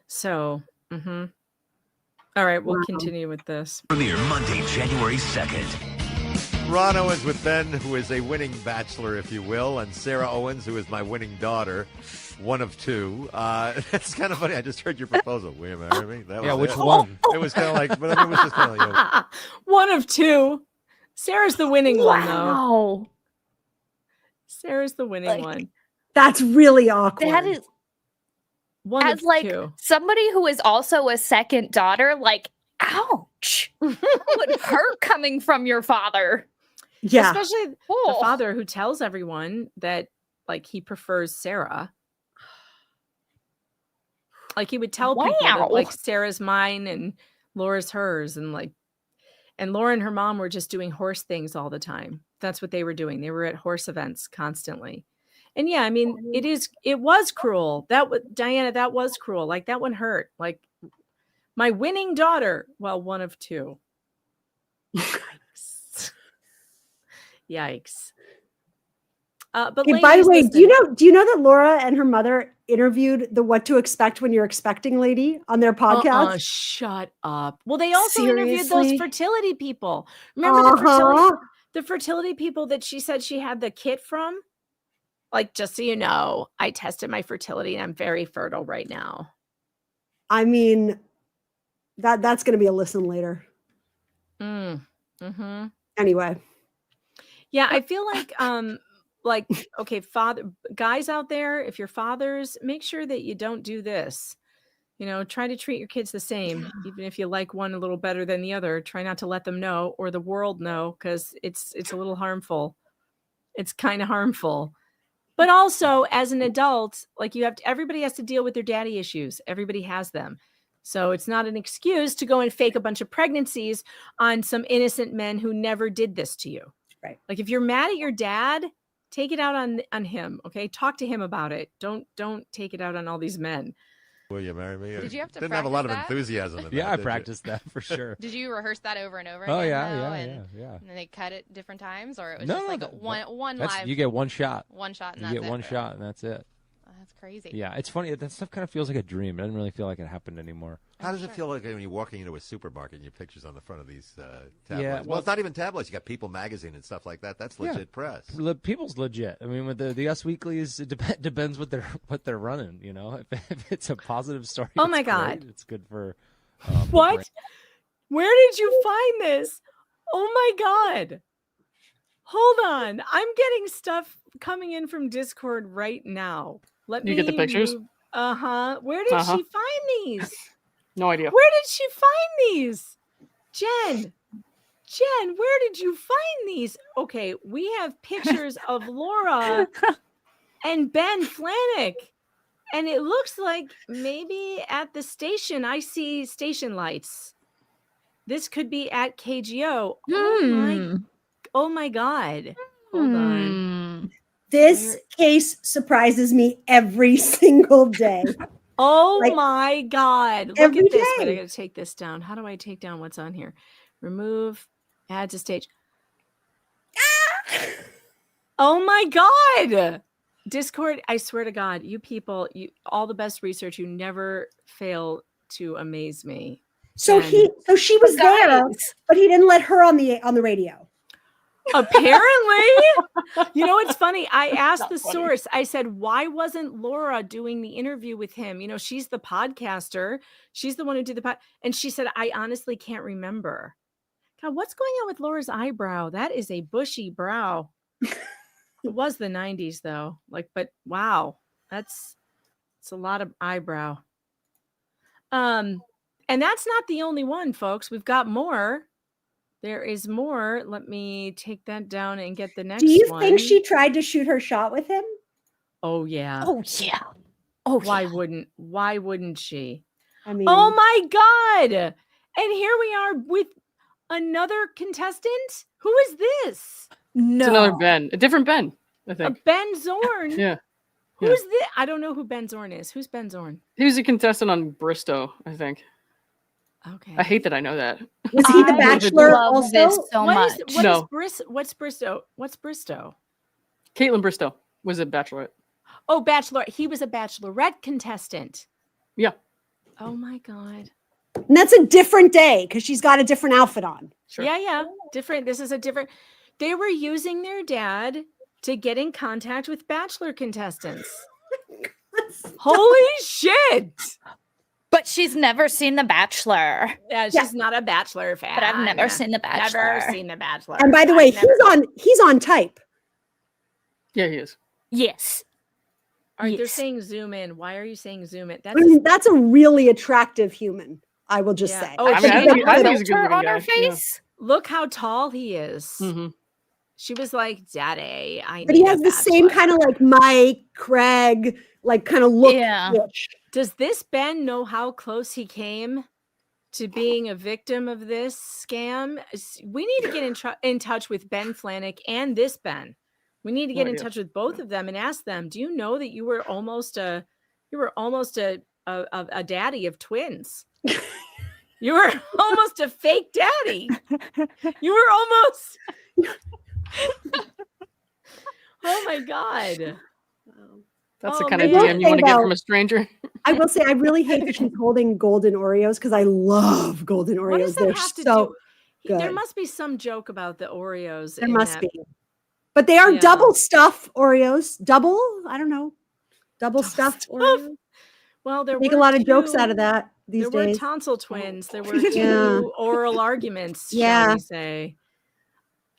So, all right, we'll continue with this. Premiere Monday, January 2nd. Ronn Owens with Ben, who is a winning bachelor, if you will, and Sarah Owens, who is my winning daughter, one of 2. That's kind of funny. I just heard your proposal. Will you marry me? That was which it. one? It was kind of like, but I mean, it was just kind of like, one of 2. Sarah's the winning one, though. Wow. Sarah's the winning one. That's really awkward. That is one as of like 2. somebody who is also a second daughter, like, ouch. That would hurt coming from your father. Yeah. Especially the father who tells everyone that like he prefers Sarah. Like he would tell people that, like, Sarah's mine and Laura's hers, and Laura and her mom were just doing horse things all the time. That's what they were doing. They were at horse events constantly. And yeah, I mean, it was cruel. Diana, that was cruel. Like, that one hurt. Like, my winning daughter, well, one of two. Yikes. Yikes. But hey, by the way, do you know that Laura and her mother interviewed the What to Expect When You're Expecting lady on their podcast? Shut up. Well, they also interviewed those fertility people. Remember the fertility people that she said she had the kit from? Like, just so you know, I tested my fertility and I'm very fertile right now. I mean, that's going to be a listen later. Mm-hmm. Anyway. Yeah, I feel like, okay, guys out there, if you're fathers, make sure that you don't do this. You know, try to treat your kids the same, even if you like one a little better than the other. Try not to let them know or the world know, because it's a little harmful. It's kind of harmful. But also, as an adult, like, everybody has to deal with their daddy issues. Everybody has them. So it's not an excuse to go and fake a bunch of pregnancies on some innocent men who never did this to you. Right. Like, if you're mad at your dad, take it out on him. Okay. Talk to him about it. Don't take it out on all these men. Will you marry me? Did you have to Didn't have a lot of practice that? enthusiasm in that. Yeah, I practiced that for sure. Did you rehearse that over and over Oh, again? yeah. And then they cut it different times, or it was just like one live. You get one shot. One shot, and you that's get one shot, and that's it. Oh, that's crazy. Yeah, it's funny. That stuff kind of feels like a dream. It doesn't really feel like it happened anymore. How does it feel like when you're walking into a supermarket and your picture's on the front of these tabloids? Yeah, well, it's not even tabloids. You got People Magazine and stuff like that. That's legit press. People's legit. I mean, with the Us Weeklies, it depends what they're running. You know, if it's a positive story. Oh my God, great. It's good for. What? Where did you find this? Oh my God. Hold on. I'm getting stuff coming in from Discord right now. Let me get the pictures? Where did she find these? No idea. Where did she find these? Jen, where did you find these? Okay, we have pictures of Laura and Ben Flanick. And it looks like maybe at the station, I see station lights. This could be at KGO. Oh my God. Hold on. This case surprises me every single day. Oh my God. Look at this. But I got to take this down. How do I take down what's on here? Remove, add to stage. Oh my God. Discord, I swear to God, you people, all the best research, you never fail to amaze me. So she was there, but he didn't let her on the radio. Apparently. You know, it's funny. I asked the source, I said, why wasn't Laura doing the interview with him? You know, she's the podcaster. She's the one who did the pod. And she said, I honestly can't remember. God, what's going on with Laura's eyebrow? That is a bushy brow. It was the 90s though. But wow, it's a lot of eyebrow. And that's not the only one, folks. We've got more. There is more. Let me take that down and get the next one. Do you think she tried to shoot her shot with him? Oh yeah. Oh yeah. Why wouldn't she? I mean, oh my God. And here we are with another contestant. Who is this? No. It's another Ben. A different Ben, I think. A Ben Zorn. Yeah. Who's this? I don't know who Ben Zorn is. Who's Ben Zorn? He was a contestant on Bristow, I think. Okay. I hate that I know that. Was he the Bachelor also? What's Bristow? What's Bristow? Caitlin Bristow was a Bachelorette. Oh, Bachelor. He was a Bachelorette contestant. Yeah. Oh my God. And that's a different day because she's got a different outfit on. Sure. Yeah. Different. This is a different. They were using their dad to get in contact with Bachelor contestants. Holy shit. But she's never seen The Bachelor. Yeah, she's not a Bachelor fan. But I've never seen The Bachelor. Never seen The Bachelor. And by the way, he's on type. Yeah, he is. Yes. They're saying zoom in. Why are you saying zoom in? That's a really attractive human, I will just say. Oh, I think he's a good looking on guy. her face. Look how tall he is. Mm-hmm. She was like, "Daddy, I." But he need a has the same bachelor." kind of like Mike, Craig, like kind of look. Yeah. Does this Ben know how close he came to being a victim of this scam? We need to get in touch with Ben Flanick and this Ben. We need to get in touch with both of them and ask them, do you know that you were almost a daddy of twins? You were almost a fake daddy. You were almost. Oh my God. That's the kind of DM you want to get from a stranger. I will say, I really hate that she's holding golden Oreos because I love golden Oreos. What does that They're have to so do? good. There must be some joke about the Oreos. There must be. But they are double stuff Oreos. Double? I don't know. Double stuffed Oreos. Well, there make were a lot of jokes out of that these days. There were tonsil twins. There were two oral arguments, shall we say.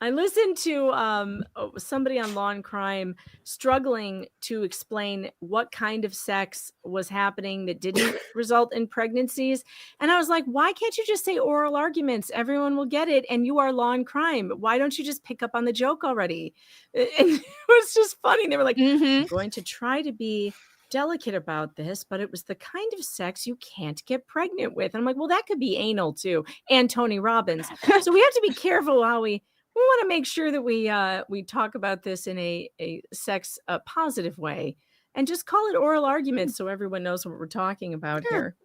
I listened to somebody on Law and Crime struggling to explain what kind of sex was happening that didn't result in pregnancies. And I was like, why can't you just say oral arguments? Everyone will get it. And you are Law and Crime. Why don't you just pick up on the joke already? And it was just funny. They were like, I'm going to try to be delicate about this, but it was the kind of sex you can't get pregnant with. And I'm like, well, that could be anal too. And Tony Robbins. So we have to be careful how we want to make sure that we talk about this in a sex positive way and just call it oral arguments so everyone knows what we're talking about here.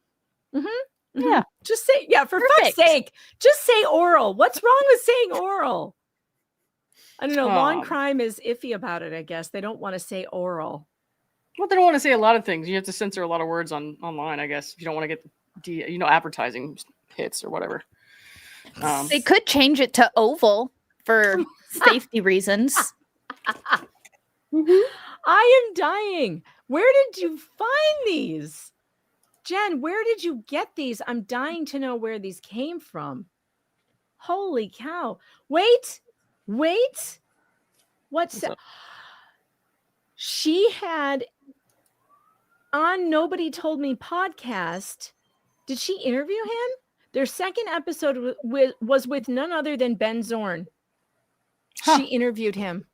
Yeah. Just say, for fuck's sake, just say oral. What's wrong with saying oral? I don't know. Law and Crime is iffy about it, I guess. They don't want to say oral. Well, they don't want to say a lot of things. You have to censor a lot of words online, I guess, if you don't want to get advertising hits or whatever. They could change it to oval for safety reasons. I am dying. Where did you find these? Jen, where did you get these? I'm dying to know where these came from. Holy cow. Wait. What's that? She had on Nobody Told Me podcast. Did she interview him? Their second episode was with none other than Ben Zorn. She interviewed him.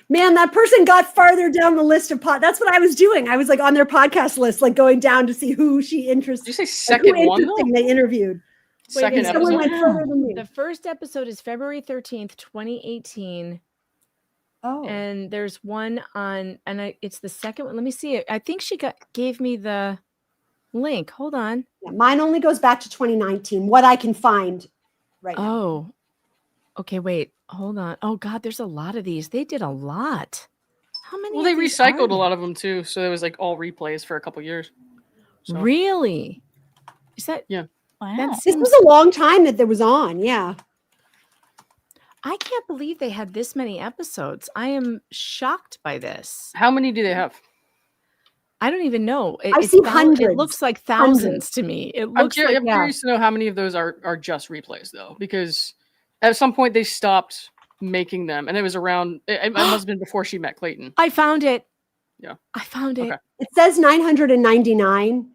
Man, that person got farther down the list of That's what I was doing. I was like on their podcast list, like going down to see who she interested. Did you say second one? They interviewed. Second episode. Went further than me. The first episode is February 13th, 2018. Oh. And there's one on, and it's the second one. Let me see it. I think she gave me the link. Hold on. Yeah, mine only goes back to 2019. What I can find right now. Oh. Okay, wait. Hold on. Oh God, there's a lot of these. They did a lot. How many? Well, they recycled a lot of them too, so it was like all replays for a couple years. So. Really? Is that? Yeah. Wow. This was a long time that there was on. Yeah. I can't believe they had this many episodes. I am shocked by this. How many do they have? I don't even know. I see hundreds. It looks like thousands to me. It looks I'm curious to know how many of those are just replays though, because at some point they stopped making them, and it was around. It must have been before she met Clayton. I found it. Yeah, I found it. Okay. It says 999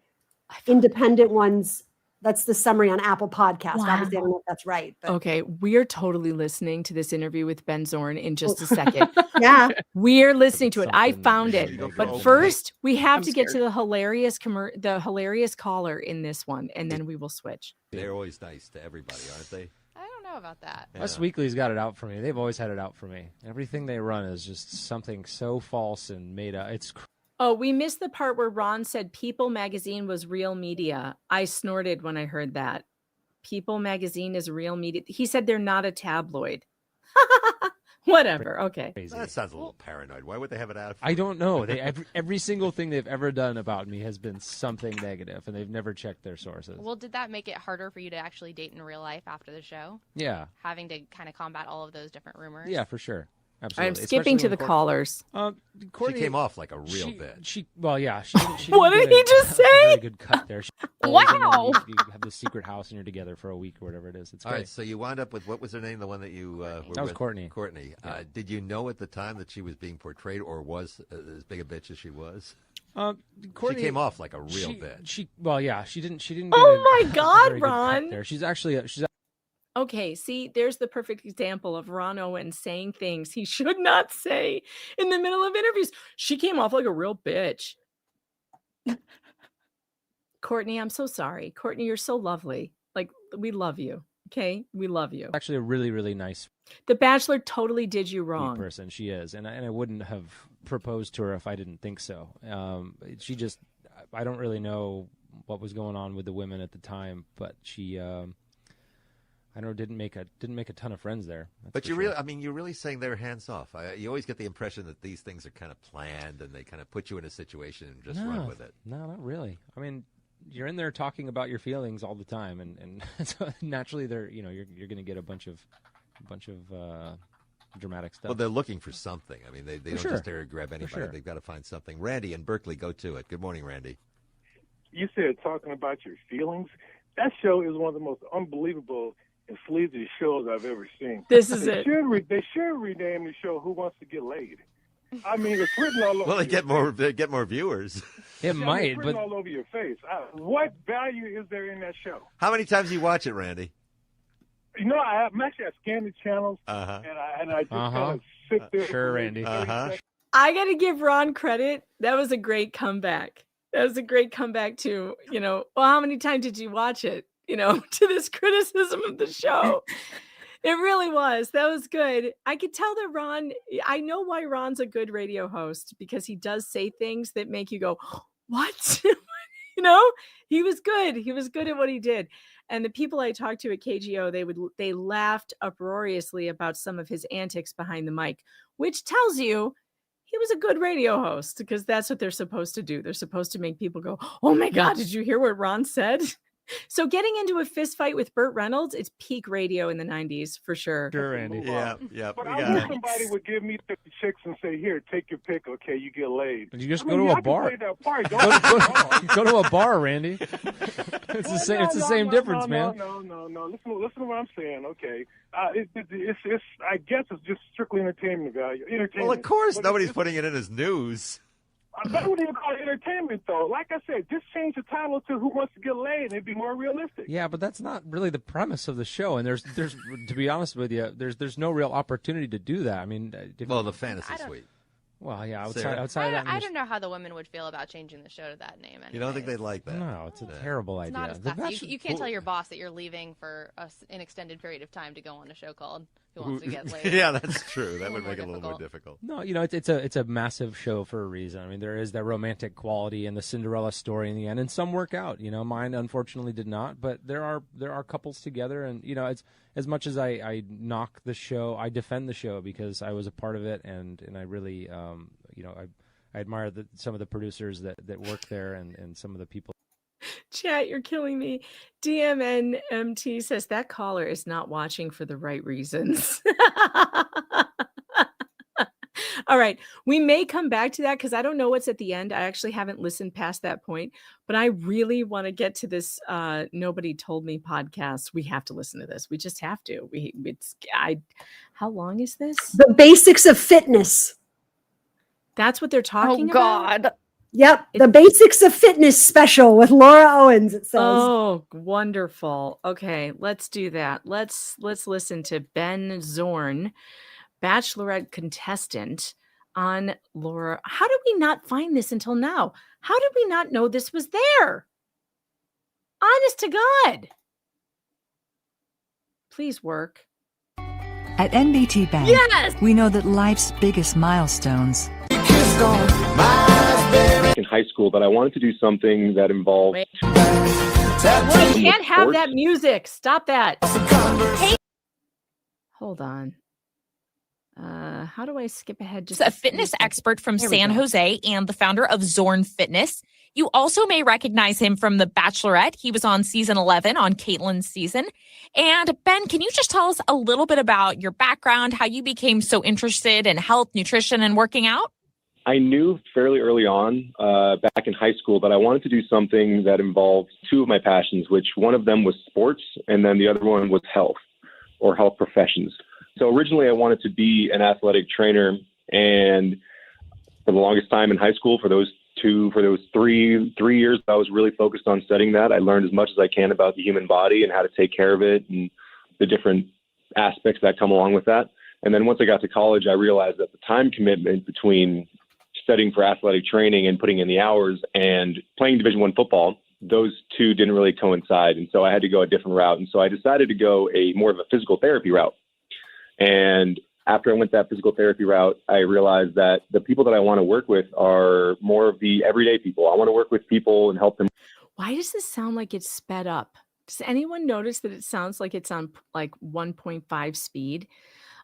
independent ones. That's the summary on Apple Podcast. Wow. Obviously, I don't know if that's right. But. Okay, we're totally listening to this interview with Ben Zorn in just a second. Yeah, we're listening to it. I found it, Maybe but go first we have I'm to get to scared. the hilarious caller in this one, and then we will switch. They're always nice to everybody, aren't they? I don't know about that. Us Weekly's got it out for me. They've always had it out for me. Everything they run is just something so false and made up. It's Oh, we missed the part where Ron said People magazine was real media. I snorted when I heard that. People magazine is real media. He said they're not a tabloid. Whatever. Okay. crazy. That sounds a little paranoid. Why would they have it out? I don't know. They every single thing they've ever done about me has been something negative, and they've never checked their sources. Well, did that make it harder for you to actually date in real life after the show? Yeah. Having to kind of combat all of those different rumors? Yeah, for sure. Absolutely. I'm skipping to the callers. Courtney, She came off like a real bitch. She didn't What did he just have a very say? good cut there. Wow. You have this secret house and you're together for a week or whatever it is. It's All great. right, so you wound up with, what was her name, the one that you were That was with? Courtney. Courtney. Did you know at the time that she was being portrayed, or was as big a bitch as she was? Courtney She came off like a real bitch. She didn't. Oh get my a God, very good cut Ron. there. She's actually Okay, see, there's the perfect example of Ronn Owens saying things he should not say in the middle of interviews. She came off like a real bitch. Courtney, I'm so sorry. Courtney, you're so lovely. Like, we love you. Okay, we love you. Actually, a really, really nice The Bachelor totally did you wrong. person. She is, and I wouldn't have proposed to her if I didn't think so. She just, I don't really know what was going on with the women at the time, but she, I don't know, didn't make a ton of friends there. But you're really saying they're hands off. You always get the impression that these things are kind of planned and they kind of put you in a situation and just run with it. No, not really. I mean, you're in there talking about your feelings all the time, and so naturally, you're going to get a bunch of dramatic stuff. Well, they're looking for something. I mean, they don't just dare grab anybody. Sure. They've got to find something. Randy in Berkeley, go to it. Good morning, Randy. You said talking about your feelings. That show is one of the most unbelievable and sleazy shows I've ever seen. This is it. They should rename the show "Who Wants to Get Laid." I mean, it's written all over. Well, they get more viewers. It might, it's written all over your face. What value is there in that show? How many times do you watch it, Randy? You know, I scan the channels, and I just kind of sit there. Sure, Randy. I got to give Ron credit. That was a great comeback. That was a great comeback to, well, how many times did you watch it? To this criticism of the show. It really was. That was good. I could tell that Ron, I know why Ron's a good radio host, because he does say things that make you go, what? He was good. He was good at what he did. And the people I talked to at KGO, they laughed uproariously about some of his antics behind the mic, which tells you he was a good radio host, because that's what they're supposed to do. They're supposed to make people go, oh my God, did you hear what Ron said? So getting into a fist fight with Burt Reynolds, it's peak radio in the 90s for sure. Sure, Randy. Yeah. But I wish somebody would give me 50 chicks and say, here, take your pick, okay, you get laid. You just go to a bar. Go to a bar, Randy. It's the same difference, man. No. Listen to what I'm saying, okay. It's I guess it's just strictly entertainment value. Well, of course, nobody's putting it in as news. I wouldn't even call it entertainment, though. Like I said, just change the title to "Who Wants to Get Laid" and it'd be more realistic. Yeah, but that's not really the premise of the show. And there's to be honest with you, there's no real opportunity to do that. I mean, the fantasy suite. Well, yeah, I outside that. I don't know how the women would feel about changing the show to that name. You don't think they'd like that? No, it's a terrible idea. Not as classy. You can't tell your boss that you're leaving for an extended period of time to go on a show called Who Wants to Get Laid. Yeah, that's true. That would make it a little more difficult. No, it's a massive show for a reason. I mean, there is that romantic quality and the Cinderella story in the end, and some work out. Mine unfortunately did not, but there are couples together, and it's as much as I knock the show, I defend the show because I was a part of it, and I really I admire some of the producers that work there and some of the people. Chat, you're killing me. DMNMT says that caller is not watching for the right reasons. All right. We may come back to that because I don't know what's at the end. I actually haven't listened past that point, but I really want to get to this Nobody Told Me podcast. We have to listen to this. We just have to. How long is this? The basics of fitness. That's what they're talking about? God. Yep. The basics of fitness special with Laura Owens, it says. Oh, wonderful. Okay, let's do that. Let's listen to Ben Zorn, Bachelorette contestant, on Laura. How did we not find this until now? How did we not know this was there? Honest to God. Please work. At NBT Bank, yes! We know that life's biggest milestones in high school, but I wanted to do something that involved. Well, you can't have that music. Stop that. Hey. Hold on. How do I skip ahead? Just a fitness expert from San Jose and the founder of Zorn Fitness. You also may recognize him from The Bachelorette. He was on season 11 on Caitlin's season. And Ben, can you just tell us a little bit about your background, how you became so interested in health, nutrition, and working out? I knew fairly early on, back in high school, that I wanted to do something that involved two of my passions, which one of them was sports, and then the other one was health or health professions. So originally I wanted to be an athletic trainer, and for the longest time in high school, for those 3 years, I was really focused on studying that. I learned as much as I can about the human body and how to take care of it and the different aspects that come along with that. And then once I got to college, I realized that the time commitment between studying for athletic training and putting in the hours and playing Division I football, those two didn't really coincide. And so I had to go a different route. And so I decided to go more of a physical therapy route. And after I went that physical therapy route, I realized that the people that I want to work with are more of the everyday people. I want to work with people and help them. Why does this sound like it's sped up? Does anyone notice that it sounds like it's on like 1.5 speed?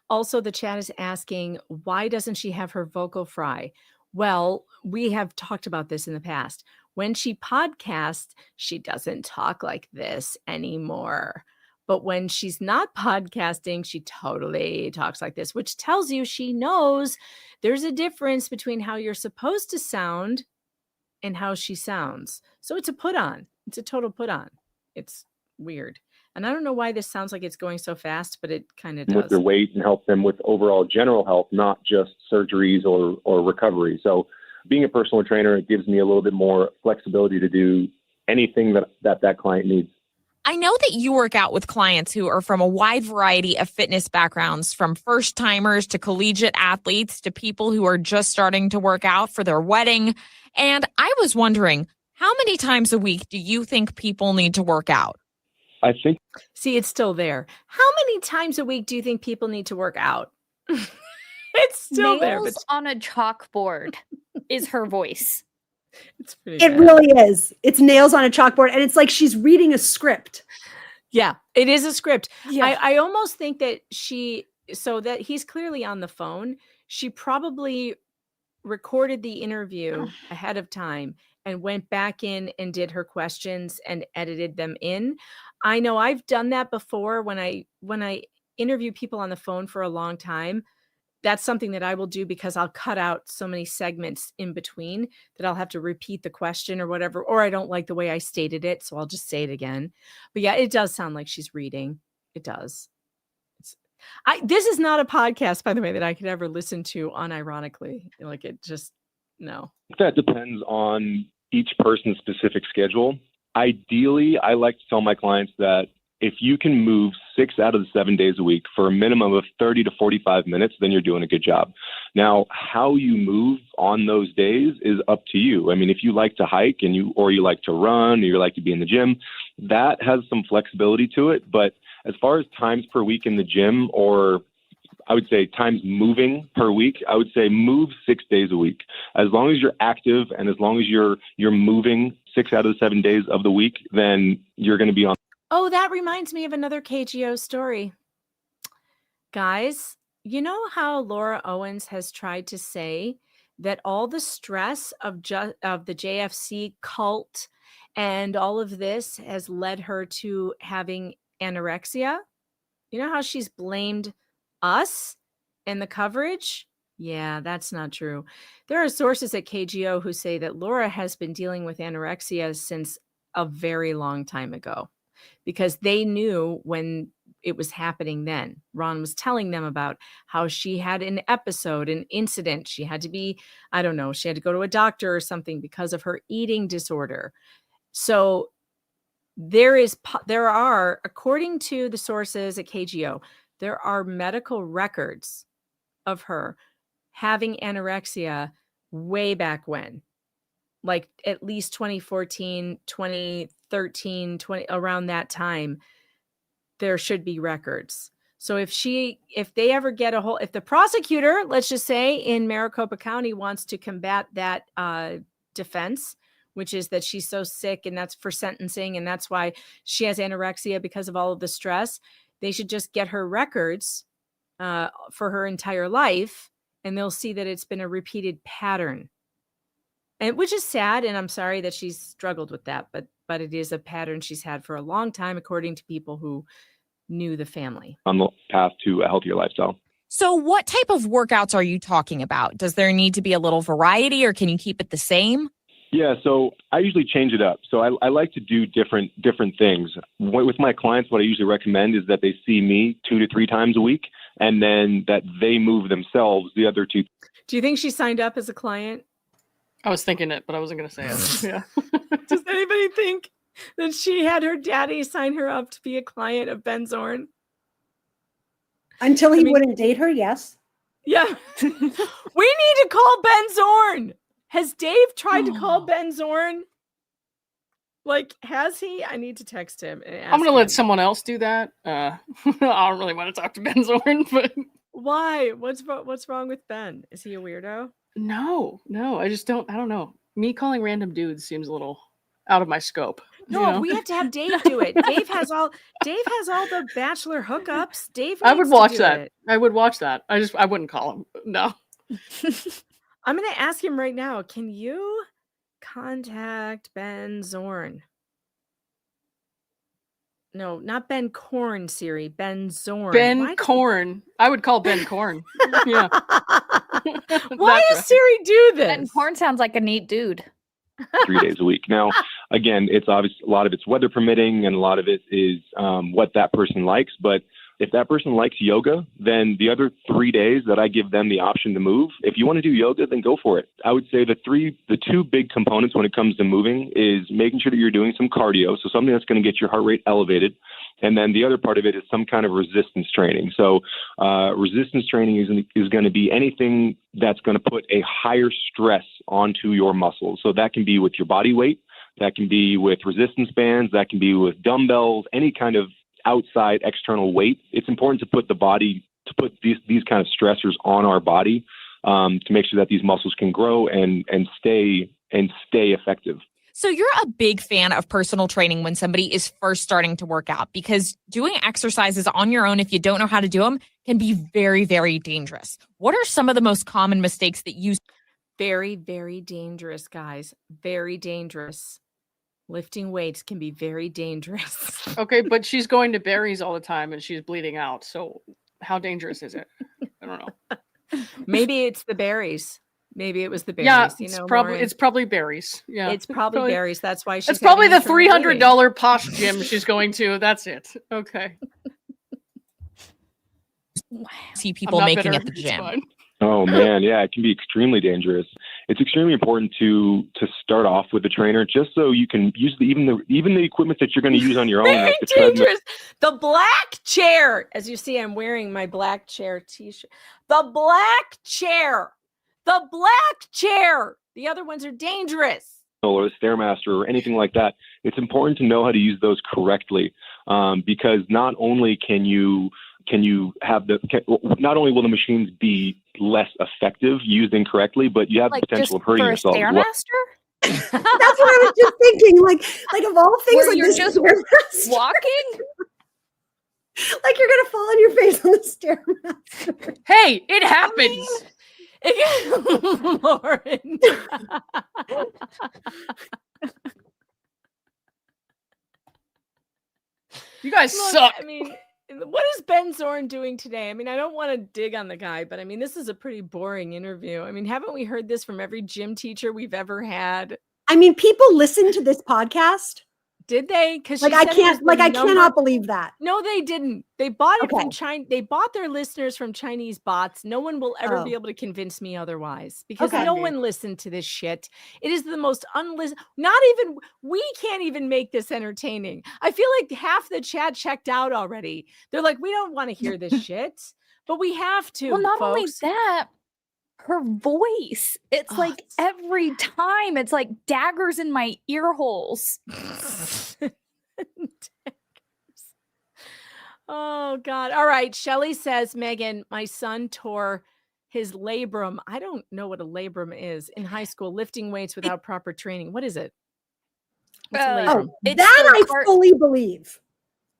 Also, the chat is asking, why doesn't she have her vocal fry? Well, we have talked about this in the past. When she podcasts, she doesn't talk like this anymore. But when she's not podcasting, she totally talks like this, which tells you she knows there's a difference between how you're supposed to sound and how she sounds. So it's a put on. It's a total put on. It's weird. And I don't know why this sounds like it's going so fast, but it kind of does. With their weight and help them with overall general health, not just surgeries or recovery. So being a personal trainer, it gives me a little bit more flexibility to do anything that client needs. I know that you work out with clients who are from a wide variety of fitness backgrounds, from first timers to collegiate athletes to people who are just starting to work out for their wedding. And I was wondering, how many times a week do you think people need to work out? I think. See, it's still there. How many times a week do you think people need to work out? It's still Nails there. But on a chalkboard is her voice. It's pretty It bad. really is. It's nails on a chalkboard. And it's like she's reading a script. Yeah, it is a script. Yeah. I almost think that so that he's clearly on the phone. She probably recorded the interview ahead of time and went back in and did her questions and edited them in. I know I've done that before when I interview people on the phone for a long time. That's something that I will do because I'll cut out so many segments in between that I'll have to repeat the question or whatever, or I don't like the way I stated it, so I'll just say it again. But yeah, it does sound like she's reading. It does. This is not a podcast, by the way, that I could ever listen to unironically. Like it just, no. That depends on each person's specific schedule. Ideally, I like to tell my clients that if you can move 6 out of the 7 days a week for a minimum of 30 to 45 minutes, then you're doing a good job. Now, how you move on those days is up to you. I mean, if you like to hike or you like to run or you like to be in the gym, that has some flexibility to it. But as far as times per week in the gym, or I would say times moving per week, I would say move 6 days a week. As long as you're active and as long as you're moving 6 out of the 7 days of the week, then you're going to be on. Oh, that reminds me of another KGO story. Guys, you know how Laura Owens has tried to say that all the stress of the JFC cult and all of this has led her to having anorexia? You know how she's blamed us and the coverage? Yeah, that's not true. There are sources at KGO who say that Laura has been dealing with anorexia since a very long time ago, because they knew when it was happening then. Ron was telling them about how she had an episode, an incident. She had to be, I don't know, she had to go to a doctor or something because of her eating disorder. So there are, according to the sources at KGO, there are medical records of her having anorexia way back when, like at least 2014, 2013, around that time. There should be records. So if they ever get if the prosecutor, let's just say in Maricopa County, wants to combat that defense, which is that she's so sick and that's for sentencing and that's why she has anorexia because of all of the stress, they should just get her records for her entire life, and they'll see that it's been a repeated pattern. And which is sad, and I'm sorry that she's struggled with that, but it is a pattern she's had for a long time, according to people who knew the family. On the path to a healthier lifestyle. So what type of workouts are you talking about? Does there need to be a little variety, or can you keep it the same? Yeah, so I usually change it up. So I like to do different things. With my clients, what I usually recommend is that they see me 2 to 3 times a week, and then that they move themselves the other 2. Do you think she signed up as a client? I was thinking it, but I wasn't going to say it. Yeah. Does anybody think that she had her daddy sign her up to be a client of Ben Zorn? Until he wouldn't date her, yes. Yeah. We need to call Ben Zorn. Has Dave tried to call Ben Zorn? Like, has he? I need to text him. And ask I'm gonna him. let someone else do that. I don't really want to talk to Ben Zorn, but Why? What's wrong with Ben? Is he a weirdo? no, I just don't. I don't know. Me calling random dudes seems a little out of my scope. No, you know? we have to have Dave do it. Dave has all the Bachelor hookups. Dave, I would needs to watch do that. it. I would watch that. I wouldn't call him. No. I'm gonna ask him right now. Can you contact Ben Zorn? No, not Ben Korn, Siri. Ben Zorn. Ben Korn. I would call Ben Korn. Yeah. Why does Siri do this? Ben Korn sounds like a neat dude. 3 days a week. Now, again, it's obvious a lot of it's weather permitting and a lot of it is what that person likes. But if that person likes yoga, then the other 3 days that I give them the option to move, if you want to do yoga, then go for it. I would say the two big components when it comes to moving is making sure that you're doing some cardio, so something that's going to get your heart rate elevated. And then the other part of it is some kind of resistance training. So resistance training is going to be anything that's going to put a higher stress onto your muscles. So that can be with your body weight, that can be with resistance bands, that can be with dumbbells, any kind of outside external weight. It's important to put these kind of stressors on our body to make sure that these muscles can grow and stay effective. So you're a big fan of personal training when somebody is first starting to work out, because doing exercises on your own, if you don't know how to do them, can be very, very dangerous. What are some of the most common mistakes that you... Very, very dangerous, guys. Very dangerous. Lifting weights can be very dangerous. Okay, but she's going to Barry's all the time and she's bleeding out. So how dangerous is it? I don't know. Maybe it's the berries. Maybe it was the berries. Yeah, Lauren. it's probably berries. Yeah, it's probably berries. That's why she's. It's probably the having $300 posh gym she's going to. That's it. Okay. See people making at the It's gym. fine. Oh man, yeah, it can be extremely dangerous. It's extremely important to start off with a trainer, just so you can use even the equipment that you're going to use on your own. Very like the treadmill. dangerous. The black chair, as you see, I'm wearing my black chair T-shirt. The black chair. The black chair. The other ones are dangerous. Or the Stairmaster or anything like that. It's important to know how to use those correctly, because not only not ononly will the machines be less effective used incorrectly, but you have the potential of hurting yourself. Stairmaster? That's what I was just thinking. Like of all things, Where like you're this just Stairmaster. walking? Like you're gonna fall on your face on the Stairmaster. Hey, it happens. Lauren. You guys Look, suck. I mean, what is Ben Zorn doing today? I mean, I don't want to dig on the guy, but I mean, this is a pretty boring interview. I mean, haven't we heard this from every gym teacher we've ever had? I mean, people listen to this podcast. Did they? Because I cannot believe that. No, they didn't. They bought it Okay. from China. They bought their listeners from Chinese bots. No one will ever be Oh. able to convince me otherwise, because Okay. no one listened to this shit. It is the most we can't even make this entertaining. I feel like half the chat checked out already. They're like, we don't want to hear this shit, but we have to. Well, not only folks. that, her voice. It's like every time, it's like daggers in my ear holes. Oh God. All right. Shelly says, Megan, my son tore his labrum. I don't know what a labrum is in high school, lifting weights without proper training. What is it? What's a labrum? That I fully believe.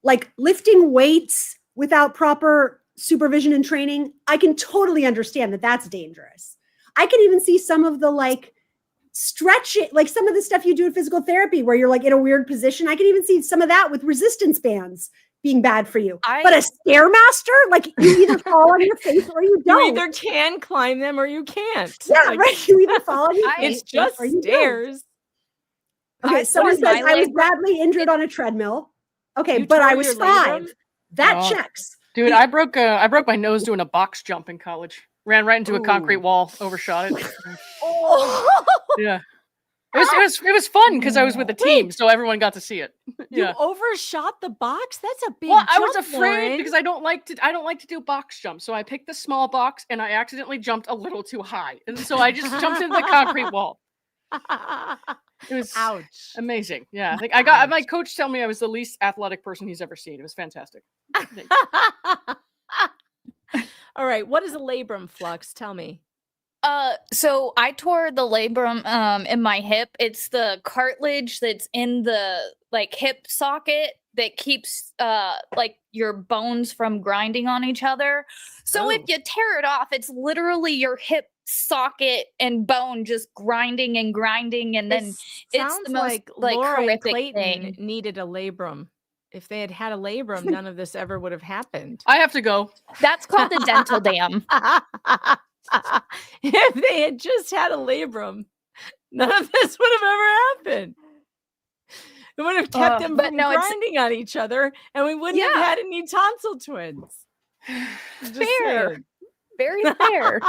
Like lifting weights without proper supervision and training, I can totally understand that that's dangerous. I can even see some of the like stretch it, like some of the stuff you do in physical therapy where you're like in a weird position. I can even see some of that with resistance bands being bad for you. But a Stairmaster, like you either fall on your face or you don't. You either can climb them or you can't. Yeah, Like, right. You either fall on your face. It's just or you don't. stairs. Okay, someone says I was badly injured on a treadmill. Okay, but I was 5. That Oh. checks. Dude, I broke my nose doing a box jump in college. Ran right into a concrete wall, overshot it. Oh. Yeah. It was fun because I was with the team, so everyone got to see it. You Yeah. overshot the box. That's a big. Well, I jump, was afraid Lauren. because I don't like to do box jumps. So I picked the small box and I accidentally jumped a little too high, and so I just jumped into the concrete wall. It was Ouch. amazing. Yeah, like I got my coach tell me I was the least athletic person he's ever seen. It was fantastic. All right, what is a labrum, Flux? Tell me. So I tore the labrum in my hip. It's the cartilage that's in the like hip socket that keeps like your bones from grinding on each other. So if you tear it off, it's literally your hip socket and bone just grinding and grinding, and then it's the most like Laura and horrific Clayton thing. needed a labrum. If they had had a labrum, none of this ever would have happened. I have to go. That's called a dental dam. If they had just had a labrum, none of this would have ever happened. It would have kept them from grinding on each other, and we wouldn't have had any tonsil twins. Just Fair. saying. Very fair.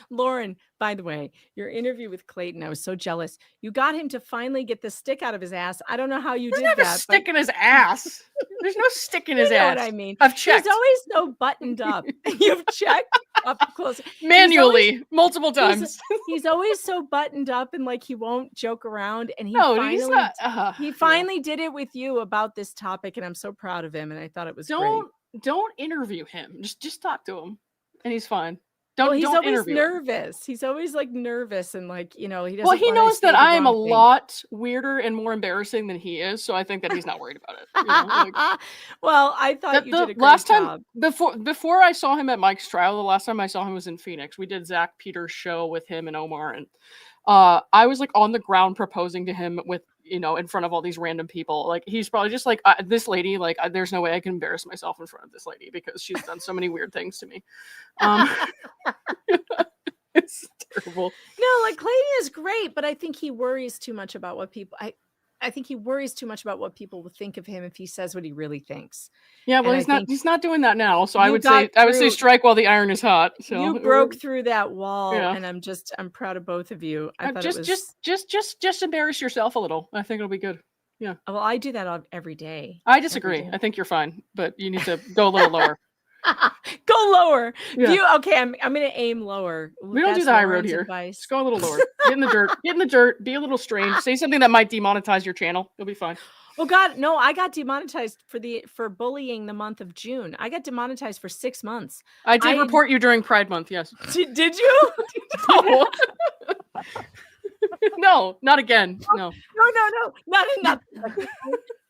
Lauren, by the way, your interview with Clayton, I was so jealous. You got him to finally get the stick out of his ass. I don't know how you There's did not a that. stick in his ass. There's no stick in his You know ass. what I mean? I've checked. He's always so buttoned up. You've checked up close. Manually, multiple times. He's always so buttoned up and like he won't joke around. And he No, finally, he's not. he finally did it with you about this topic, and I'm so proud of him. And I thought it was great. Don't interview him. Just talk to him, and he's fine. He's Don't always interview him. nervous. He's always like nervous and like, he doesn't. Well, he wanna knows say that the I am a wrong thing. lot weirder and more embarrassing than he is, so I think that he's not worried about it. Well, I thought you did a great last job. time before I saw him at Mike's trial, the last time I saw him was in Phoenix. We did Zach Peters' show with him and Omar, and I was like on the ground proposing to him with in front of all these random people. Like he's probably just like this lady. Like there's no way I can embarrass myself in front of this lady because she's done so many weird things to me. It's terrible. No, like Clayton is great, but I think he worries too much about what people. I think he worries too much about what people will think of him if he says what he really thinks. Yeah, well, And he's not doing that now. So I You would got say through- strike while the iron is hot. So You broke through that wall, Yeah. and I'm proud of both of you. I thought just it was just embarrass yourself a little. I think it'll be good. Yeah. well. I do that every day. I disagree. I think you're fine, but you need to go a little lower. Go lower. Yeah. Okay, I'm gonna aim lower. We don't do That's the high road Lauren's here. advice. Just go a little lower. Get in the dirt. Get in the dirt. Be a little strange. Say something that might demonetize your channel. You'll be fine. Oh God, no! I got demonetized for bullying the month of June. I got demonetized for 6 months. I did report you during Pride Month. Yes. Did you? No. No, not again. No. No, not enough.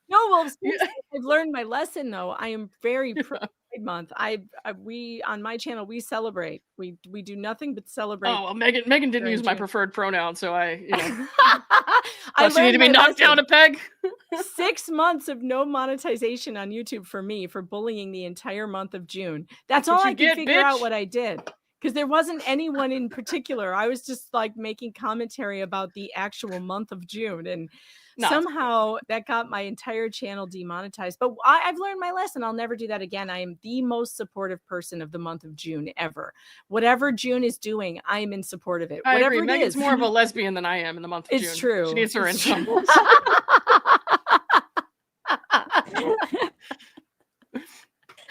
No, well, since I've learned my lesson though. I am very pro Pride Month. We on my channel we celebrate. We do nothing but celebrate. Oh well, Megan didn't during use my June. preferred pronoun, so I I you need to be learned my knocked down a peg. 6 months of no monetization on YouTube for me for bullying the entire month of June. That's all what I you could get, figure out bitch. what I did. Because there wasn't anyone in particular. I was just like making commentary about the actual month of June. And No, it's somehow that got my entire channel demonetized. But I've learned my lesson. I'll never do that again. I am the most supportive person of the month of June ever. Whatever June is doing, I am in support of it. I Whatever agree. it Megan's is. more of a lesbian than I am in the month of June. It's true. She needs her It's income. true.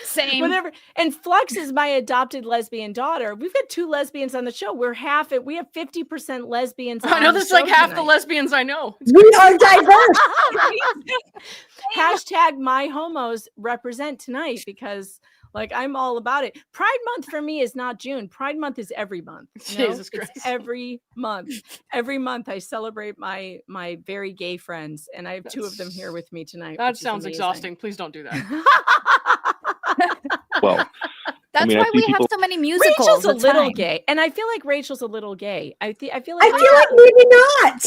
Same. Whatever. And Flux is my adopted lesbian daughter. We've got 2 lesbians on the show. We're half it. We have 50% lesbians. I know on the this is like show half the tonight. lesbians I know. We are diverse. Hashtag my homos represent tonight because like I'm all about it. Pride Month for me is not June. Pride Month is every month. you know? Jesus It's Christ. every month. Every month I celebrate my very gay friends, and I have 2 of them here with me tonight. That which is sounds amazing. exhausting. Please don't do that. Well, That's I why see we have people- so many musicals. Rachel's a It's little fine. gay, and I feel like Rachel's a little gay. I feel like I feel like maybe not.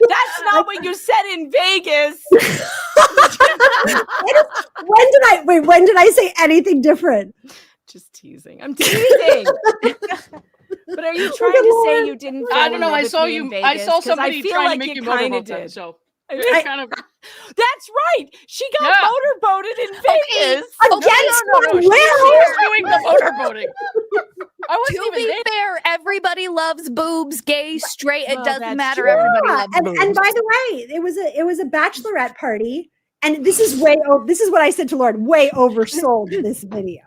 that's not what you said in Vegas. When did I say anything different? Just teasing. I'm teasing. But are you trying to say you didn't? I don't know. I saw you. I saw somebody I feel trying like to make you kind motorboat of that. did. So I- it's kind of. That's right. She got Yeah. motorboated in Vegas. Against my She will. was doing the motorboating. I wasn't To even be there. fair, everybody loves boobs, gay, straight. It Well, doesn't that's matter. true. Everybody Yeah, loves boobs. and by the way, it was a bachelorette party, and this is this is what I said to Lord. Way oversold this video.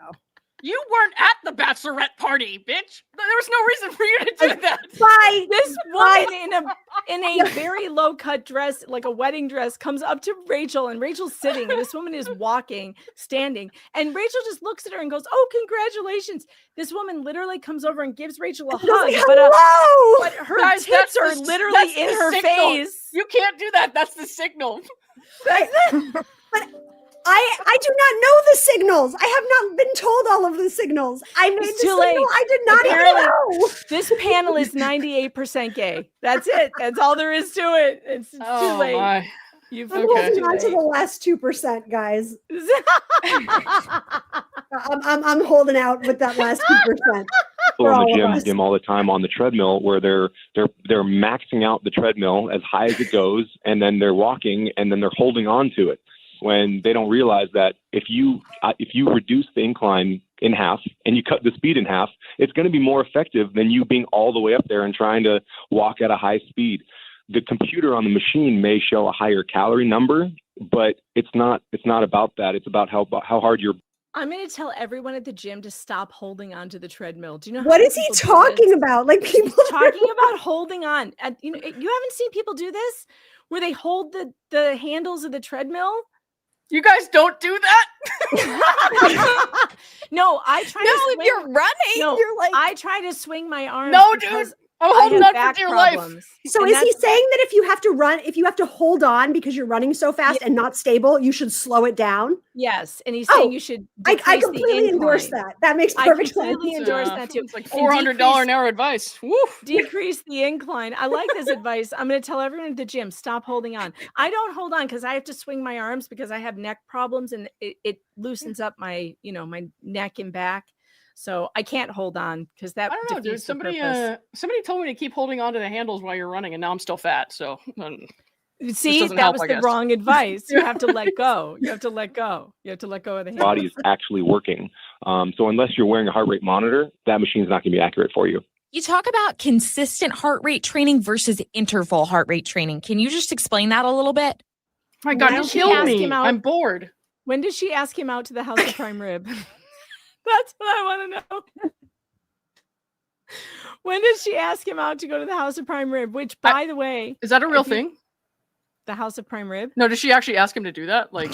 You weren't at the bachelorette party, bitch. There was no reason for you to do that. By This woman in a very low cut dress, like a wedding dress, comes up to Rachel, and Rachel's sitting. And this woman is walking, standing, and Rachel just looks at her and goes, "Oh, congratulations!" This woman literally comes over and gives Rachel a hug, but her Guys, tits are literally in her face. You can't do that. That's the signal. But I do not know the signals. I have not been told all of the signals. I made It's the too signal. late. I did not even Apparently, know. This panel is 98% gay. That's it. That's all there is to it. It's too late. My. You've I'm holding on to the last 2%, guys. I'm holding out with that last 2%. People in the gym all the time on the treadmill where they're maxing out the treadmill as high as it goes, and then they're walking, and then they're holding on to it when they don't realize that if you reduce the incline in half and you cut the speed in half, it's going to be more effective than you being all the way up there and trying to walk at a high speed. The computer on the machine may show a higher calorie number, but it's not about that. It's about how hard you're. I'm going to tell everyone at the gym to stop holding on to the treadmill. Do you know What how is he people do talking this? about? Like people talking about holding on. You know, you haven't seen people do this where they hold the handles of the treadmill. You guys don't do that? No, I try to swing. If you're running, you're like, I try to swing my arms. No, because dude. I'm I holding have on back for dear life. problems. So And is he that's- saying that if you have to run, if you have to hold on because you're running so fast and not stable, you should slow it down? Yes, and he's saying you should. I decrease the completely endorse incline. that. That makes I perfect sense. completely endorse that too. It's like And $400 an hour advice. Woo. Decrease the incline. I like this advice. I'm going to tell everyone at the gym, stop holding on. I don't hold on because I have to swing my arms because I have neck problems, and it loosens up my neck and back. So I can't hold on because that I don't know, dude. defeats the Somebody purpose. told me to keep holding on to the handles while you're running, and now I'm still fat. So See, doesn't that help, was I the guess. wrong advice. You have to let go. You have to let go. You have to let go of the handles. Body is actually working. So unless you're wearing a heart rate monitor, that machine's not going to be accurate for you. You talk about consistent heart rate training versus interval heart rate training. Can you just explain that a little bit? My God, When you did she killed ask me. him out? I'm bored. When did she ask him out to the House of Prime Rib? That's what I want to know. When did she ask him out to go to the House of Prime Rib? Which, by the way, Is that a real thing? The House of Prime Rib? No, did she actually ask him to do that? Like,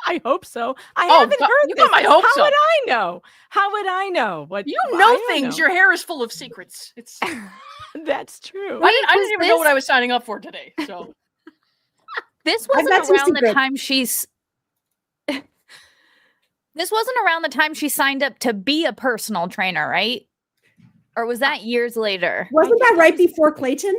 I hope so. I Oh, haven't God, heard you this. got my hopes How up. would I know? How would I know? What you I know don't things. know. Your hair is full of secrets. It's. That's true. I didn't even know what I was signing up for today. So This I've got wasn't some around the secrets. time she's. This wasn't around the time she signed up to be a personal trainer, right? Or was that years later? Wasn't that right before Clayton?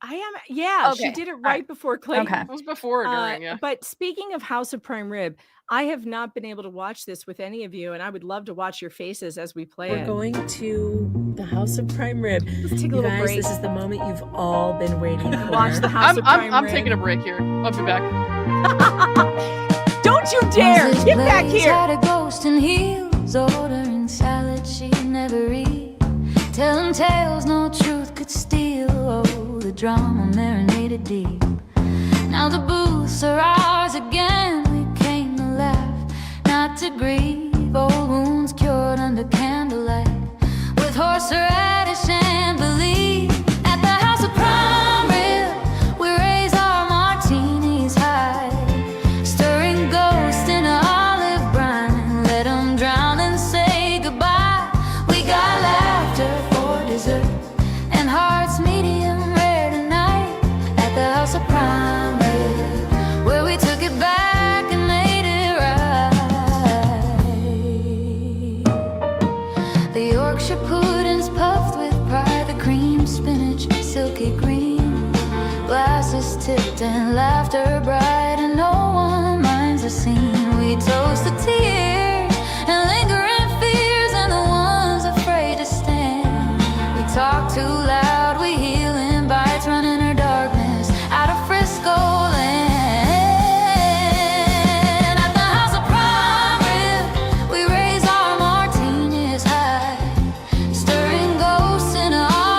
I am. Yeah, she Okay. did it All right before Clayton. Okay. it was before or during. Yeah. But speaking of House of Prime Rib, I have not been able to watch this with any of you, and I would love to watch your faces as we play We're it. going to the House of Prime Rib. Let's take a You little guys, break. this is the moment you've all been waiting for. Watch the House of Prime I'm Rib. taking a break here. I'll be back. Don't you dare! Get back here! Had a ghost in heels, ordering salad she'd never eat, telling tales no truth could steal. Oh, the drama marinated deep. Now the booths are ours again. We came to laugh, not to grieve. Old wounds cured under candlelight, with horseradish and belief. At the House of Prime Rib, we raise our martinis high, stirring ghosts in olive brine. Let them drown and say goodbye. We got laughter for dessert and hearts medium rare tonight. At the House of Prime Rib, where we took it back and made it right. The Yorkshire pudding's puffed with pride, the cream spinach silky green, glasses tipped and laughter bright, and no one minds the scene. We toast the tears and lingering fears and the ones afraid to stand. We talk too loud, we heal in bites, running our darkness out of Frisco land. At the House of Prime Rib, we raise our martinis high, stirring ghosts in our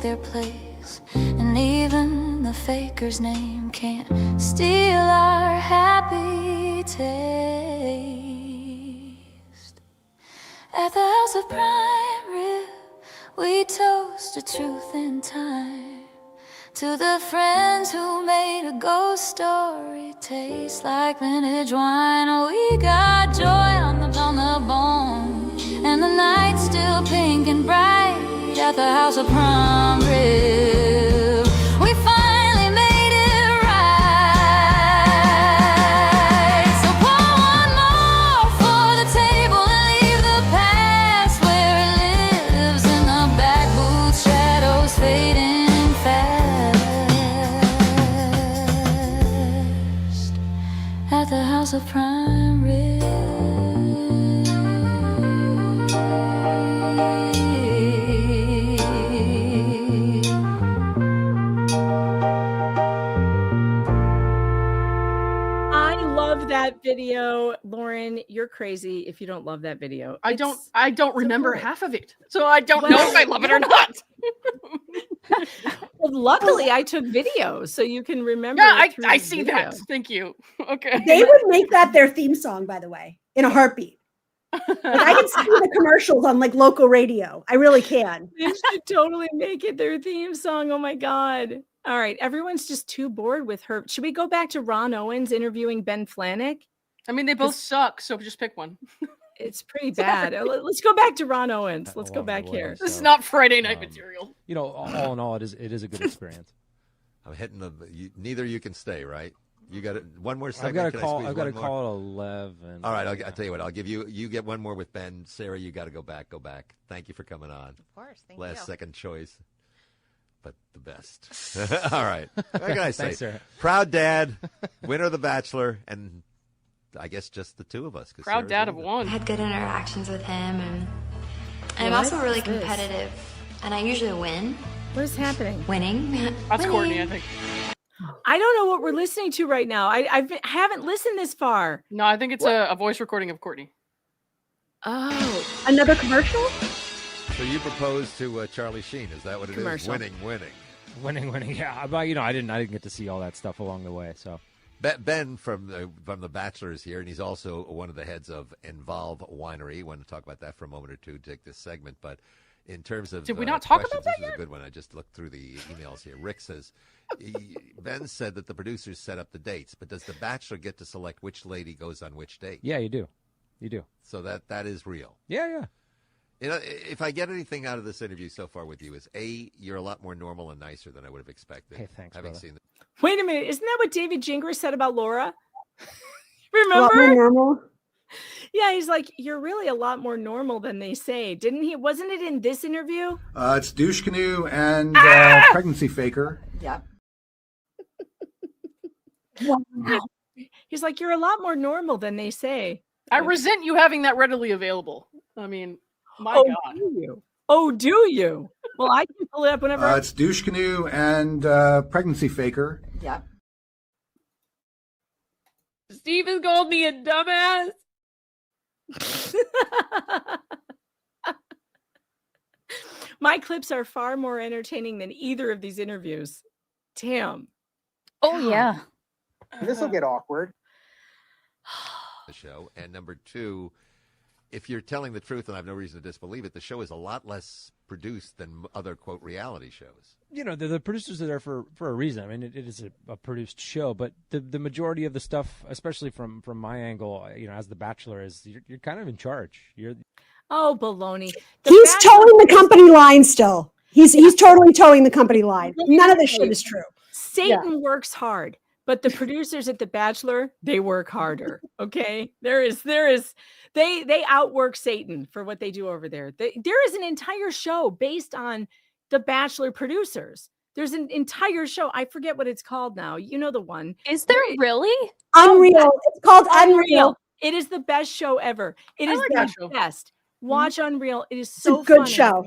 their place, and even the faker's name can't steal our happy taste. At the house of prime rib, we toast to truth and time, to the friends who made a ghost story taste like vintage wine. We got joy on the bone, and the night's still pink and bright at the house of prime rib. We finally made it right. So pour one more for the table and leave the past where it lives in the back booth, shadows fading fast at the house of prime rib. That video, Lauren, you're crazy if you don't love that video. I don't remember half of it, so I don't know if I love it or not. Well, luckily I took videos so you can remember. Yeah, it through I the see video. that. Thank you. Okay. They would make that their theme song, by the way, in a heartbeat. Like, I can see the commercials on like local radio. I really can. They should totally make it their theme song. Oh my God. All right. Everyone's just too bored with her. Should we go back to Ronn Owens interviewing Ben Flanick? I mean, they both suck, so just pick one. It's pretty bad. Let's go back to Ron Owens. Let's go back here. This is not Friday night material. You know, all in all, it is a good experience. I'm hitting neither you can stay, right? You got one more second. I've got to call at 11. All right, I'll tell you what. I'll give you get one more with Ben. Sarah, you got to go back. Thank you for coming on. Of course, thank you. Last second choice, but the best. All right. What can I say? Thanks, Sarah. Proud dad, winner of The Bachelor, and I guess just the two of us. Proud dad of one. I had good interactions with him, and I'm also really competitive, and I usually win. What is happening? Winning. That's Courtney, I think. I don't know what we're listening to right now. I haven't listened this far. No, I think it's a voice recording of Courtney. Oh, another commercial? So you proposed to Charlie Sheen? Is that what it is? Winning. Yeah, but I didn't get to see all that stuff along the way. So Ben from The Bachelor is here, and he's also one of the heads of Involve Winery. I want to talk about that for a moment or two to take this segment, but. In terms of did we not talk about that this yet? is a good one. I just looked through the emails here. Rick says, Ben said that the producers set up the dates, but does the Bachelor get to select which lady goes on which date? Yeah, you do. So that is real. Yeah. You know, if I get anything out of this interview so far with you is you're a lot more normal and nicer than I would have expected. Hey, thanks, having brother. seen the- wait a minute. Isn't that what David Ginger said about Laura? A lot more Remember? normal. Yeah, he's like, you're really a lot more normal than they say. Didn't he? Wasn't it in this interview? It's douche canoe and pregnancy faker. Yeah. Wow. He's like, you're a lot more normal than they say. I resent you having that readily available. I mean, my God. Do you? Oh, do you? Well, I can pull it up whenever. It's douche canoe and pregnancy faker. Yeah. Steve has called me a dumbass. My clips are far more entertaining than either of these interviews. Damn. Oh, yeah. This will get awkward. The show. And number two, if you're telling the truth, and I have no reason to disbelieve it, the show is a lot less produced than other, quote, reality shows. You know, the producers are there for a reason. I mean, it is a produced show, but the majority of the stuff, especially from my angle, you know, as The Bachelor, is you're kind of in charge. Oh, baloney. He's towing the company line still. He's totally towing the company line. None of this shit is true. Satan works hard, but the producers at The Bachelor, they work harder. Okay, they outwork Satan for what they do over there. There is an entire show based on The Bachelor producers. There's an entire show. I forget what it's called now. You know the one. Is there really? Unreal. It's called Unreal. It is the best show ever. It is the best. Watch Unreal. It is It's so a good funny. show.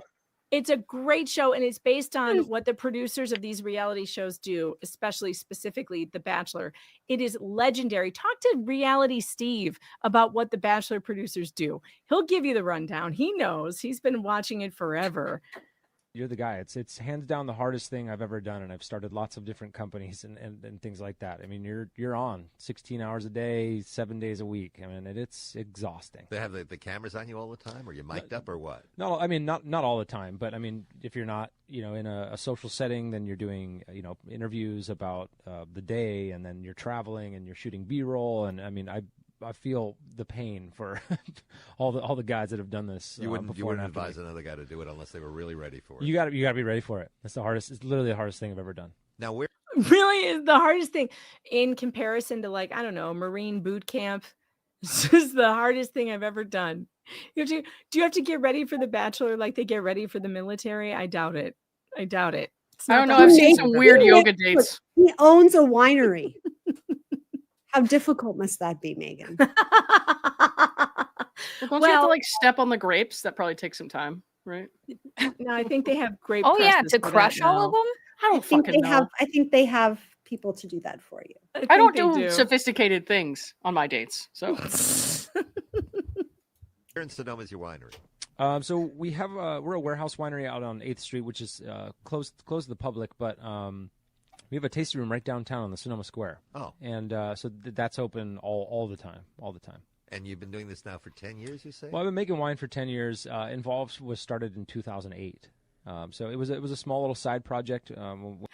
It's a great show, and it's based on what the producers of these reality shows do, especially specifically The Bachelor. It is legendary. Talk to Reality Steve about what The Bachelor producers do. He'll give you the rundown. He knows. He's been watching it forever. You're the guy. It's hands down the hardest thing I've ever done, and I've started lots of different companies and things like that. I mean, you're on 16 hours a day, 7 days a week. I mean, it's exhausting. They have the cameras on you all the time? Are you mic'd up or what? No, I mean, not all the time, but I mean, if you're not, in a social setting, then you're doing, interviews about the day, and then you're traveling and you're shooting B-roll, and I mean, I feel the pain for all the guys that have done this. You wouldn't advise another guy to do it unless they were really ready for it. You got to be ready for it. That's the hardest. It's literally the hardest thing I've ever done. Now, where really is the hardest thing in comparison to, like, I don't know, Marine boot camp. This is the hardest thing I've ever done. Do you have to get ready for The Bachelor like they get ready for the military? I doubt it. I don't know. I've seen some weird yoga dates. He owns a winery. How difficult must that be, Megan? Don't you have to like step on the grapes? That probably takes some time, right? No, I think they have grape. Oh yeah, presses to for crush that all now. of them. I don't fucking know. I think they have people to do that for you. I don't do sophisticated things on my dates. So in Sonoma's your winery? So we have we're a warehouse winery out on 8th Street, which is closed to the public, but we have a tasting room right downtown on the Sonoma Square. Oh, and so that's open all the time. And you've been doing this now for 10 years, you say? Well, I've been making wine for 10 years. Involved was started in 2008. So it was a small little side project. I wonder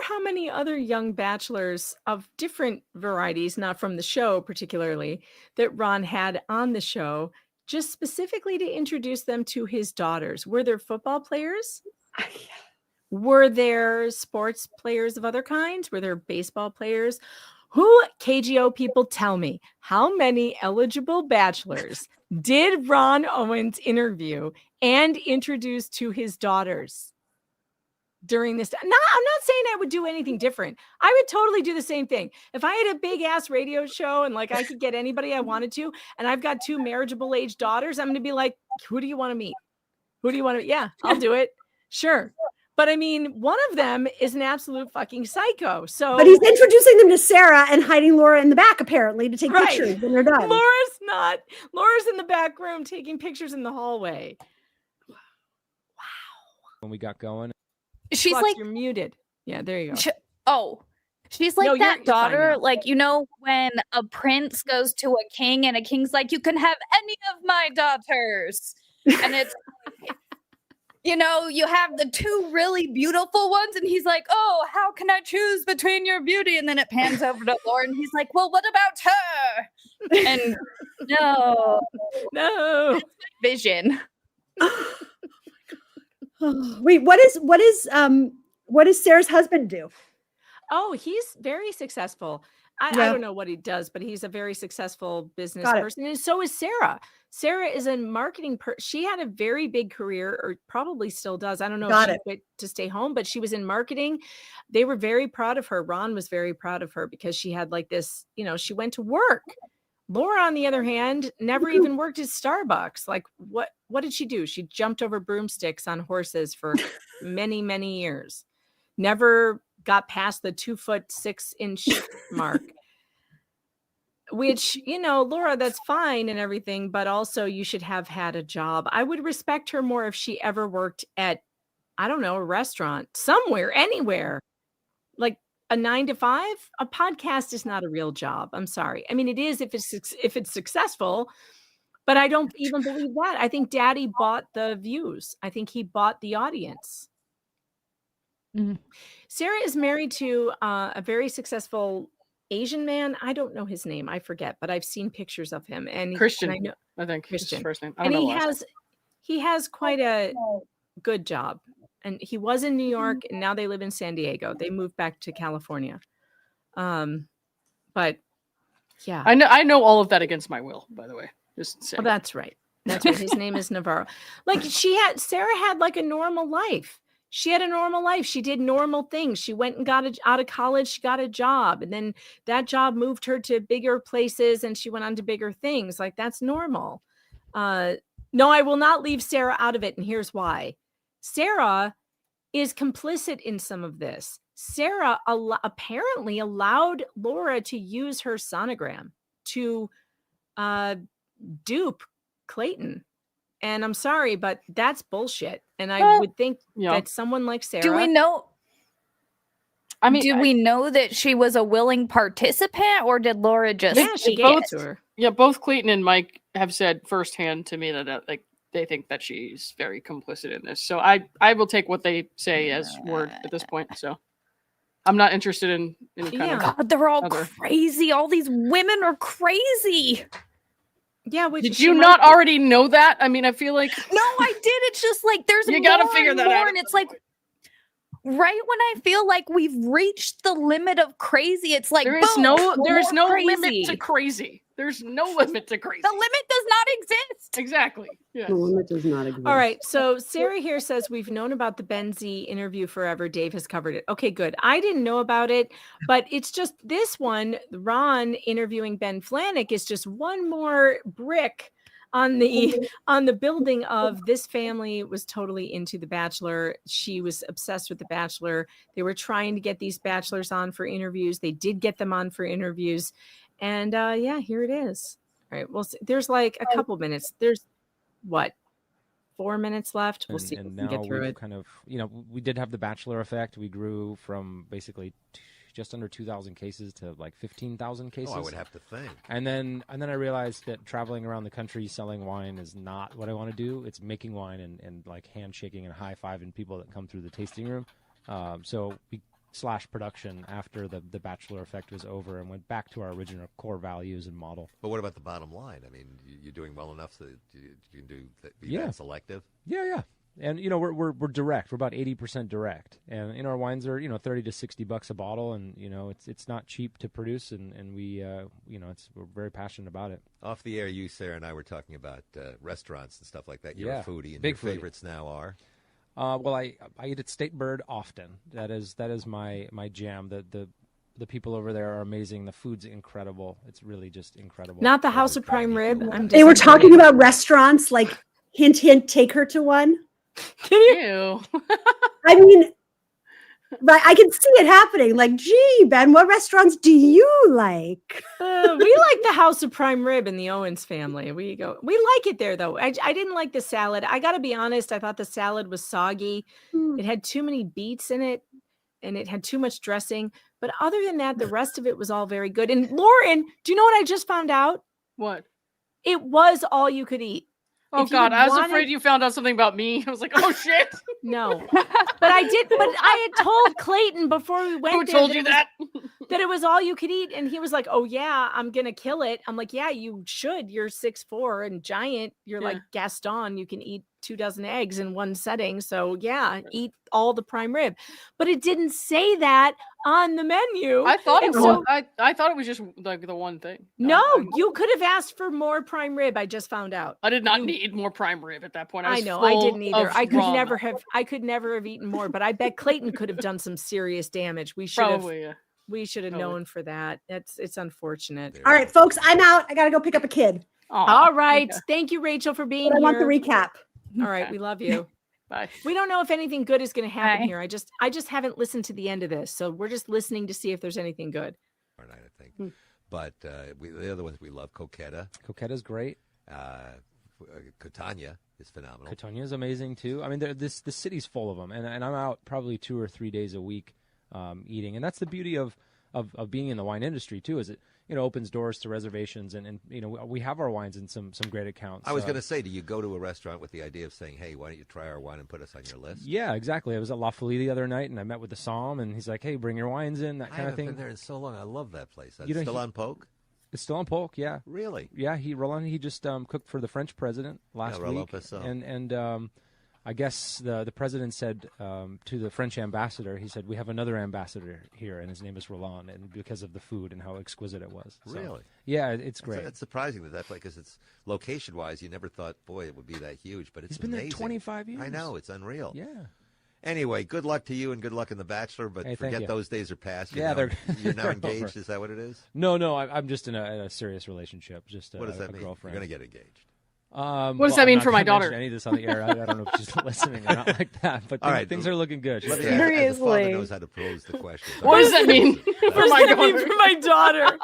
how many other young bachelors of different varieties, not from the show particularly, that Ron had on the show, just specifically to introduce them to his daughters. Were there football players? Were there sports players of other kinds? Were there baseball players? Who, KGO people, tell me, how many eligible bachelors did Ronn Owens interview and introduce to his daughters during this? No, I'm not saying I would do anything different. I would totally do the same thing. If I had a big ass radio show and like I could get anybody I wanted to, and I've got 2 marriageable age daughters, I'm going to be like, who do you want to meet? Who do you want to? Yeah, I'll do it. Sure. But I mean, one of them is an absolute fucking psycho. So, but he's introducing them to Sarah and hiding Laura in the back, apparently, to take pictures when they're done. Laura's not. Laura's in the back room taking pictures in the hallway. Wow. When we got going, she's Flux, like, you're muted. Yeah, there you go. She's like No, that you're fine daughter, now. like, when a prince goes to a king and a king's like, you can have any of my daughters. And it's, you have the 2 really beautiful ones, and he's like, oh, how can I choose between your beauty? And then it pans over to Laura, and he's like, well, what about her? And no vision. Wait, what does Sarah's husband do? Oh, he's very successful. I don't know what he does, but he's a very successful business person. And so is Sarah. Sarah is a marketing she had a very big career, or probably still does. I don't know if she quit to stay home, but she was in marketing. They were very proud of her. Ron was very proud of her because she had like this, she went to work. Laura, on the other hand, never even worked at Starbucks. Like what did she do? She jumped over broomsticks on horses for many, many years. Never got past the 2'6" mark. Which, Laura, that's fine and everything, but also you should have had a job. I would respect her more if she ever worked at, I don't know, a restaurant, somewhere, anywhere. Like a 9 to 5. A podcast is not a real job. I'm sorry. I mean, it is if it's successful, but I don't even believe that. I think Daddy bought the views. I think he bought the audience. Mm-hmm. Sarah is married to a very successful Asian man. I don't know his name. I forget, but I've seen pictures of him. And Christian, and I know I think Christian. his first name. I And don't know he has quite a good job. And he was in New York, and now they live in San Diego. They moved back to California. But yeah, I know all of that against my will, by the way. Just saying. Oh, that's right. That's right. His name is Navarro. Like Sarah had like a normal life. She had a normal life. She did normal things. She went and got out of college. She got a job. And then that job moved her to bigger places, and she went on to bigger things. Like, that's normal. No, I will not leave Sarah out of it. And here's why. Sarah is complicit in some of this. Sarah apparently allowed Laura to use her sonogram to dupe Clayton And I'm sorry, but that's bullshit. And I would think that someone like Sarah. Do we know? I mean, do we know that she was a willing participant, or did Laura just she gave gave it to her? Yeah, both Clayton and Mike have said firsthand to me that like they think that she's very complicit in this. So I will take what they say as word at this point. So I'm not interested in any kind of. God, they're all other. crazy. All these women are crazy. Yeah, which Did you not already know that? I mean, I feel like no, I did. It's just like there's you gotta more figure and that more, out. and it's like right when I feel like we've reached the limit of crazy, it's like there is boom, no crazy. limit to crazy. There's no limit to crazy. The limit does not exist. Exactly. Yes. The limit does not exist. All right. So Sarah here says we've known about the Benzie interview forever. Dave has covered it. Okay, good. I didn't know about it, but it's just this one. Ron interviewing Ben Flanick is just one more brick on the building of this family was totally into The Bachelor. She was obsessed with The Bachelor. They were trying to get these bachelors on for interviews. They did get them on for interviews. And yeah, here it is. All right. Well, there's like a couple minutes. There's what? 4 minutes left. We'll see if we can get through it. Kind of, we did have the Bachelor effect. We grew from basically just under 2,000 cases to like 15,000 cases. Oh, I would have to think. And then I realized that traveling around the country selling wine is not what I want to do. It's making wine and like handshaking and high-fiving people that come through the tasting room. So we slashed production after the Bachelor effect was over and went back to our original core values and model. But what about the bottom line? I mean, you're doing well enough so that you can be that selective? Yeah. And we're direct. We're about 80% direct, and our wines are $30 to $60 a bottle, and it's not cheap to produce, and we we're very passionate about it. Off the air, you, Sarah, and I were talking about restaurants and stuff like that. You're a foodie, and big your foodie. favorites now are. Well, I eat at State Bird often. That is my jam. The people over there are amazing. The food's incredible. It's really just incredible. Not the House of Prime Rib. They were talking about restaurants, like hint, hint, take her to one. Ew. I mean, but I can see it happening. Like, gee, Ben, what restaurants do you like? We like the House of Prime Rib in the Owens family. We like it there, though. I didn't like the salad. I got to be honest. I thought the salad was soggy. It had too many beets in it, and it had too much dressing. But other than that, the rest of it was all very good. And Lauren, do you know what I just found out? What? It was all you could eat. Oh God, I was afraid you found out something about me. I was like, oh shit. No, but I had told Clayton before we went. Who told you that? That it was all you could eat, and he was like, "Oh yeah, I'm gonna kill it." I'm like, "Yeah, you should. You're 6'4" and giant. You're like Gaston. You can eat 24 eggs in one setting. So yeah, eat all the prime rib." But it didn't say that on the menu. I thought it was. I thought it was just like the one thing. No, you could have asked for more prime rib. I just found out. I did not need more prime rib at that point. I know, I didn't either. I could never have eaten more, but I bet Clayton could have done some serious damage. We should have. We should have known for that. It's unfortunate. All right, folks, I'm out. I got to go pick up a kid. All right. Okay. Thank you, Rachel, for being here. I want the recap. All right. We love you. Bye. We don't know if anything good is going to happen here. I just haven't listened to the end of this. So we're just listening to see if there's anything good. All right, I think. But the other ones we love, Coquetta. Coquetta's great. Catania is phenomenal. Catania is amazing too. I mean, the city's full of them, and I'm out probably 2 or 3 days a week eating, and that's the beauty of being in the wine industry too. Is it opens doors to reservations, and we have our wines in some great accounts. I was going to say, do you go to a restaurant with the idea of saying, hey, why don't you try our wine and put us on your list? Yeah, exactly. I was at La Folie the other night, and I met with the Somm, and he's like, hey, bring your wines in, that kind of thing. I haven't been there in so long. I love that place. It's still on Polk? It's still on Polk, yeah. Really? Yeah, Roland, he just cooked for the French president last week. And I guess the president said to the French ambassador, he said, we have another ambassador here, and his name is Roland, and because of the food and how exquisite it was. So, really? Yeah, it's great. It's surprising that place, because it's location-wise, you never thought, boy, it would be that huge, but it's been amazing. There 25 years. I know, it's unreal. Yeah. Anyway, good luck to you and good luck in The Bachelor, but forget those days are past. You're now engaged, over. Is that what it is? No, I'm just in a serious relationship. Just what does that mean? Girlfriend. You're going to get engaged. What does that mean for my daughter? Any of this on the air. I don't know if she's listening or not like that, but things are looking good. Seriously, as a father knows how to pose the question. What does that mean for my daughter?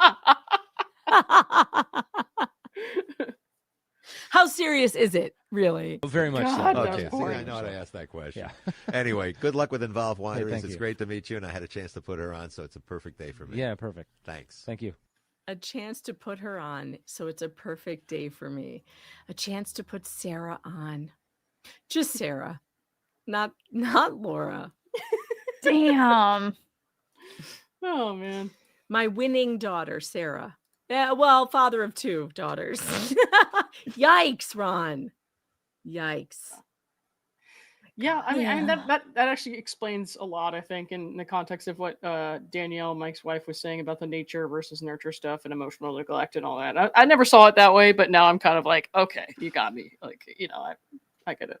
How serious is it, really? Very much God, so. that Okay, was see, I boring. know how to ask that question. Yeah. Anyway, good luck with Involved Wineries. thank It's you. great to meet you, and I had a chance to put her on, so it's a perfect day for me. Yeah, perfect. Thanks. Thank you. A chance to put her on, so it's a perfect day for me. A chance to put Sarah on. Just Sarah. Not Laura. Damn. Oh man. My winning daughter, Sarah. Yeah, well, father of 2 daughters. Yikes, Ron. Yikes. Yeah, I mean, Yeah. that actually explains a lot, I think, in the context of what Danielle, Mike's wife, was saying about the nature versus nurture stuff and emotional neglect and all that. I never saw it that way, but now I'm kind of like, okay, you got me. Like, I get it.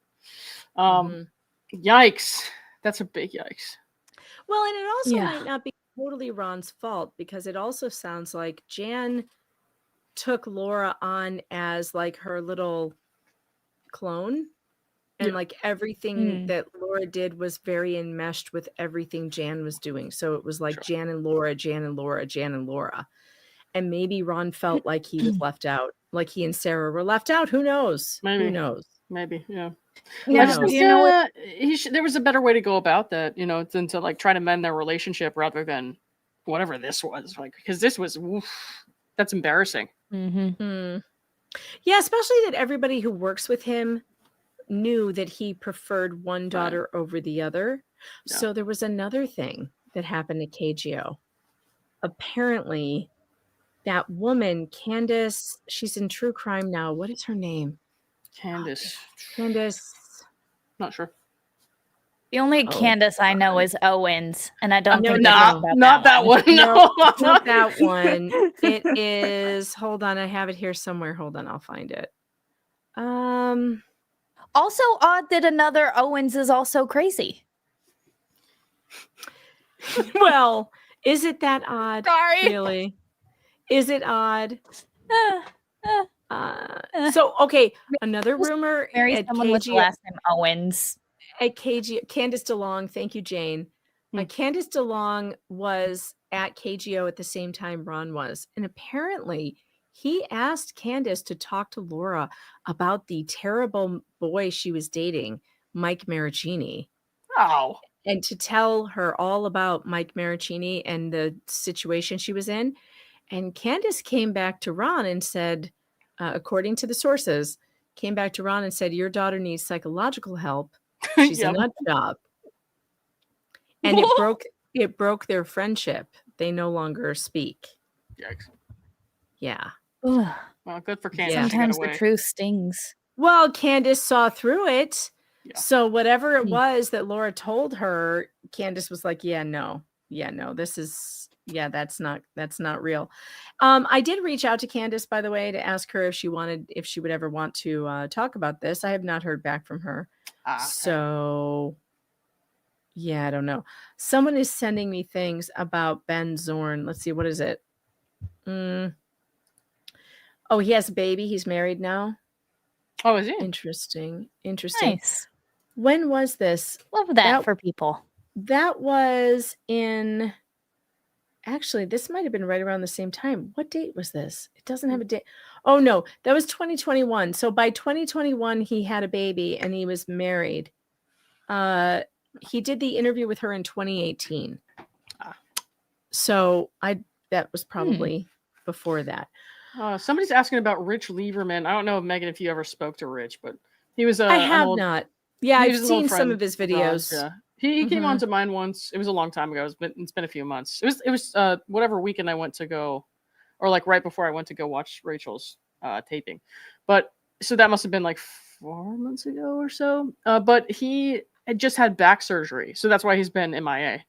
Yikes. That's a big yikes. Well, and it also might not be totally Ron's fault, because it also sounds like Jan took Laura on as like her little clone. And like everything that Laura did was very enmeshed with everything Jan was doing. So it was like Jan and Laura, Jan and Laura, Jan and Laura. And maybe Ron felt like he was left out, like he and Sarah were left out. Who knows? Maybe. Who knows? Maybe, yeah. Yeah, I just think you know what? there was a better way to go about that, than to like try to mend their relationship rather than whatever this was. Like, because this was, that's embarrassing. Yeah, especially that everybody who works with him knew that he preferred one daughter over the other. Yeah. So there was another thing that happened to KGO. Apparently, that woman, Candace, she's in true crime now. What is her name? Candace. Not sure. The only Candace I know is Owens, and I don't think not that one. No, not that one. It is. Hold on, I have it here somewhere. Hold on, I'll find it. Also odd that another Owens is also crazy. Well, is it that odd? Sorry. Really? Is it odd? So okay, another rumor Marry at someone with the KGO last name Owens. At KGO, Candace DeLong. Thank you, Jane. Candace DeLong was at KGO at the same time Ron was, and apparently he asked Candace to talk to Laura about the terrible boy she was dating, Mike Maricini. Oh. And to tell her all about Mike Maricini and the situation she was in. And Candace came back to Ron and said, according to the sources, came back to Ron and said, your daughter needs psychological help. She's a nut job. And it broke their friendship. They no longer speak. Yikes. Yeah. Ugh. Well, good for Candace. Sometimes the truth stings. Well, Candace saw through it. Yeah. So whatever it was that Laura told her, Candace was like, that's not real. I did reach out to Candace, by the way, to ask her if she would ever want to talk about this. I have not heard back from her. So yeah, I don't know. Someone is sending me things about Ben Zorn. Let's see, what is it? Oh, he has a baby. He's married now. Oh, is he? Interesting. Nice. When was this? Love that for people. That was in. Actually, this might have been right around the same time. What date was this? It doesn't have a date. Oh, no, that was 2021. So by 2021, he had a baby and he was married. He did the interview with her in 2018. So that was probably before that. Somebody's asking about Rich Lieberman. I don't know, Megan, if you ever spoke to Rich, but he was I have not. Yeah, I've seen some of his Ron, videos. yeah. He came on to mine once. It was a long time ago. It's been a few months. It was whatever weekend I went to go, or like right before I went to go watch Rachel's taping. But so that must have been like 4 months ago or so. But he had just had back surgery, so that's why he's been MIA.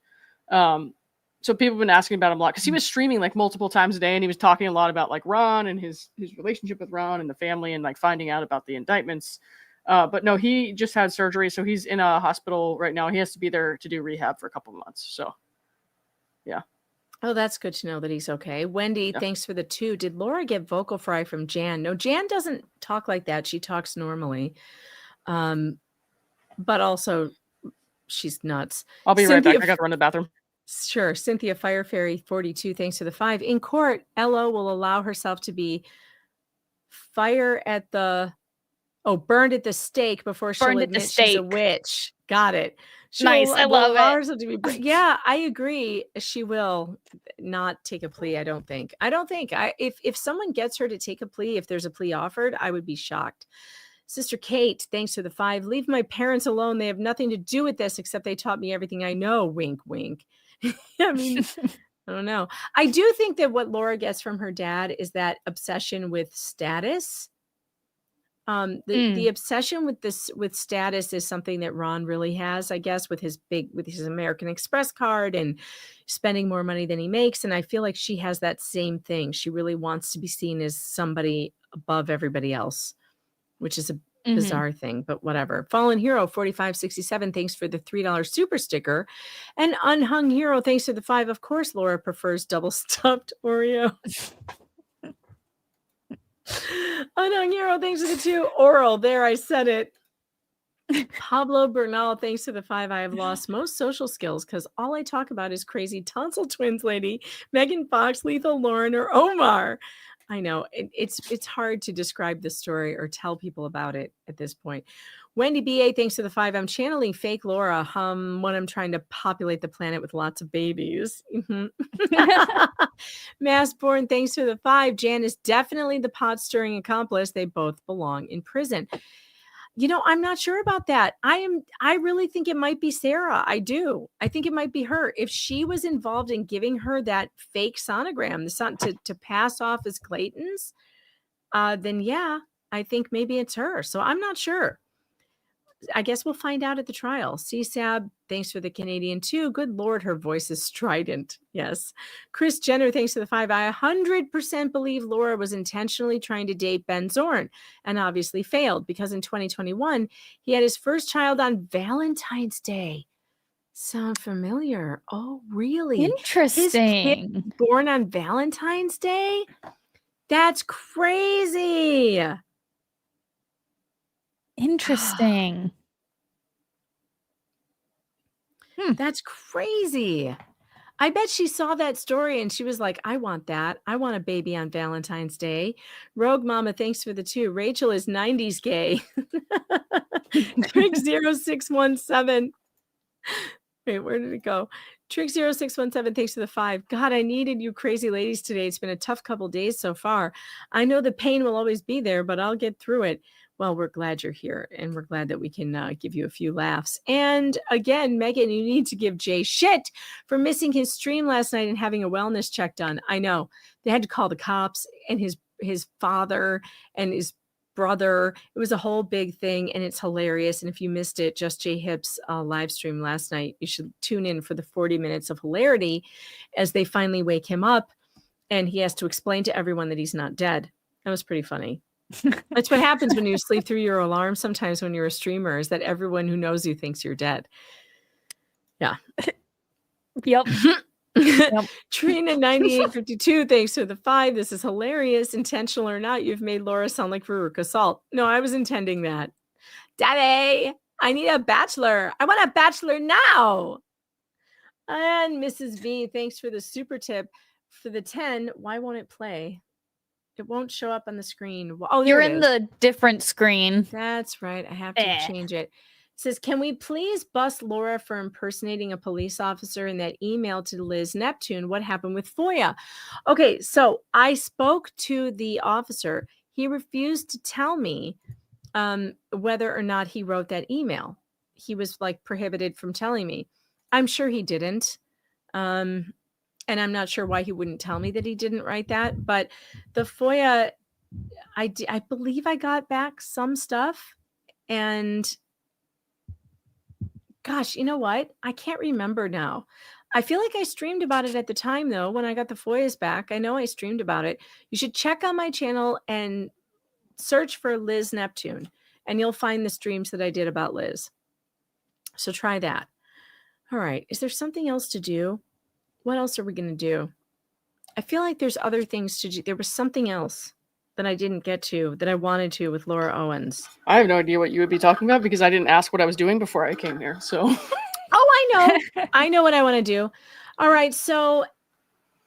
So people have been asking about him a lot because he was streaming like multiple times a day, and he was talking a lot about like Ron and his relationship with Ron and the family, and like finding out about the indictments. But no, he just had surgery, so he's in a hospital right now. He has to be there to do rehab for a couple of months. So, yeah. Oh, that's good to know that he's okay. Wendy, thanks for the 2. Did Laura get vocal fry from Jan? No, Jan doesn't talk like that. She talks normally. But also, she's nuts. I'll be right back. I got to run to the bathroom. Sure. Cynthia Fire Fairy 42, thanks for the 5. In court, LO will allow herself to be fire at the Oh, burned at the stake before she'll Burned at the admit she's a stake. witch. Got it. Nice, I love it. Ours will be yeah, I agree. She will not take a plea. I don't think. If someone gets her to take a plea, if there's a plea offered, I would be shocked. Sister Kate, thanks for the 5. Leave my parents alone. They have nothing to do with this except they taught me everything I know. Wink, wink. I mean, I don't know. I do think that what Laura gets from her dad is that obsession with status. The obsession with status is something that Ron really has, I guess, with his American Express card and spending more money than he makes. And I feel like she has that same thing. She really wants to be seen as somebody above everybody else, which is a bizarre thing, but whatever. Fallen Hero 4567, thanks for the $3 super sticker. And Unhung Hero, thanks for the 5. Of course, Laura prefers double stuffed Oreo. Unhung Hero, thanks for the 2. Oral, there, I said it. Pablo Bernal, thanks to the 5. I have lost most social skills because all I talk about is crazy tonsil twins lady, Megan Fox, Lethal Lauren, or Omar. I know it's hard to describe this story or tell people about it at this point. Wendy BA, thanks to the 5. I'm channeling fake Laura when I'm trying to populate the planet with lots of babies. Massborn, thanks to the 5. Jan is definitely the pot stirring accomplice. They both belong in prison. You know, I'm not sure about that. I really think it might be Sarah. I do. I think it might be her. If she was involved in giving her that fake sonogram, to pass off as Clayton's, then yeah, I think maybe it's her. So I'm not sure. I guess we'll find out at the trial. CSAB, thanks for the Canadian 2. Good Lord, her voice is strident. Yes. Chris Jenner, thanks for the 5. I 100% believe Laura was intentionally trying to date Ben Zorn and obviously failed because in 2021, he had his first child on Valentine's Day. Sound familiar? Oh, really? Interesting. His kid born on Valentine's Day? That's crazy. Interesting. That's crazy. I bet she saw that story and she was like, I want that. I want a baby on Valentine's Day. Rogue Mama, thanks for the 2. Rachel is 90s gay. Trick 0617. Wait, where did it go? Trick 0617, thanks for the 5. God, I needed you crazy ladies today. It's been a tough couple days so far. I know the pain will always be there, but I'll get through it. Well, we're glad you're here, and we're glad that we can give you a few laughs. And again, Megan, you need to give Jay shit for missing his stream last night and having a wellness check done. I know. They had to call the cops and his father and his brother. It was a whole big thing, and it's hilarious. And if you missed it, Just Jay Hip's live stream last night, you should tune in for the 40 minutes of hilarity as they finally wake him up, and he has to explain to everyone that he's not dead. That was pretty funny. That's what happens when you sleep through your alarm sometimes when you're a streamer, is that everyone who knows you thinks you're dead. Yeah. Yep. Trina 9852, thanks for the 5. This is hilarious. Intentional or not, you've made Laura sound like Veruca Salt. No, I was intending that. Daddy, I need a bachelor. I want a bachelor now. And Mrs. V, thanks for the super tip. For the 10, why won't it play? It won't show up on the screen. Oh, you're in the different screen. That's right. I have to change it. It says, can we please bust Laura for impersonating a police officer in that email to Liz Neptune? What happened with FOIA? Okay, so I spoke to the officer. He refused to tell me whether or not he wrote that email. He was like prohibited from telling me. I'm sure he didn't. And I'm not sure why he wouldn't tell me that he didn't write that. But the FOIA, I believe I got back some stuff. And gosh, you know what? I can't remember now. I feel like I streamed about it at the time, though, when I got the FOIAs back. I know I streamed about it. You should check on my channel and search for Liz Neptune, and you'll find the streams that I did about Liz. So try that. All right. Is there something else to do? What else are we going to do? I feel like there's other things to do. There was something else that I didn't get to that I wanted to with Laura Owens. I have no idea what you would be talking about because I didn't ask what I was doing before I came here. So, I know. I know what I want to do. All right. So,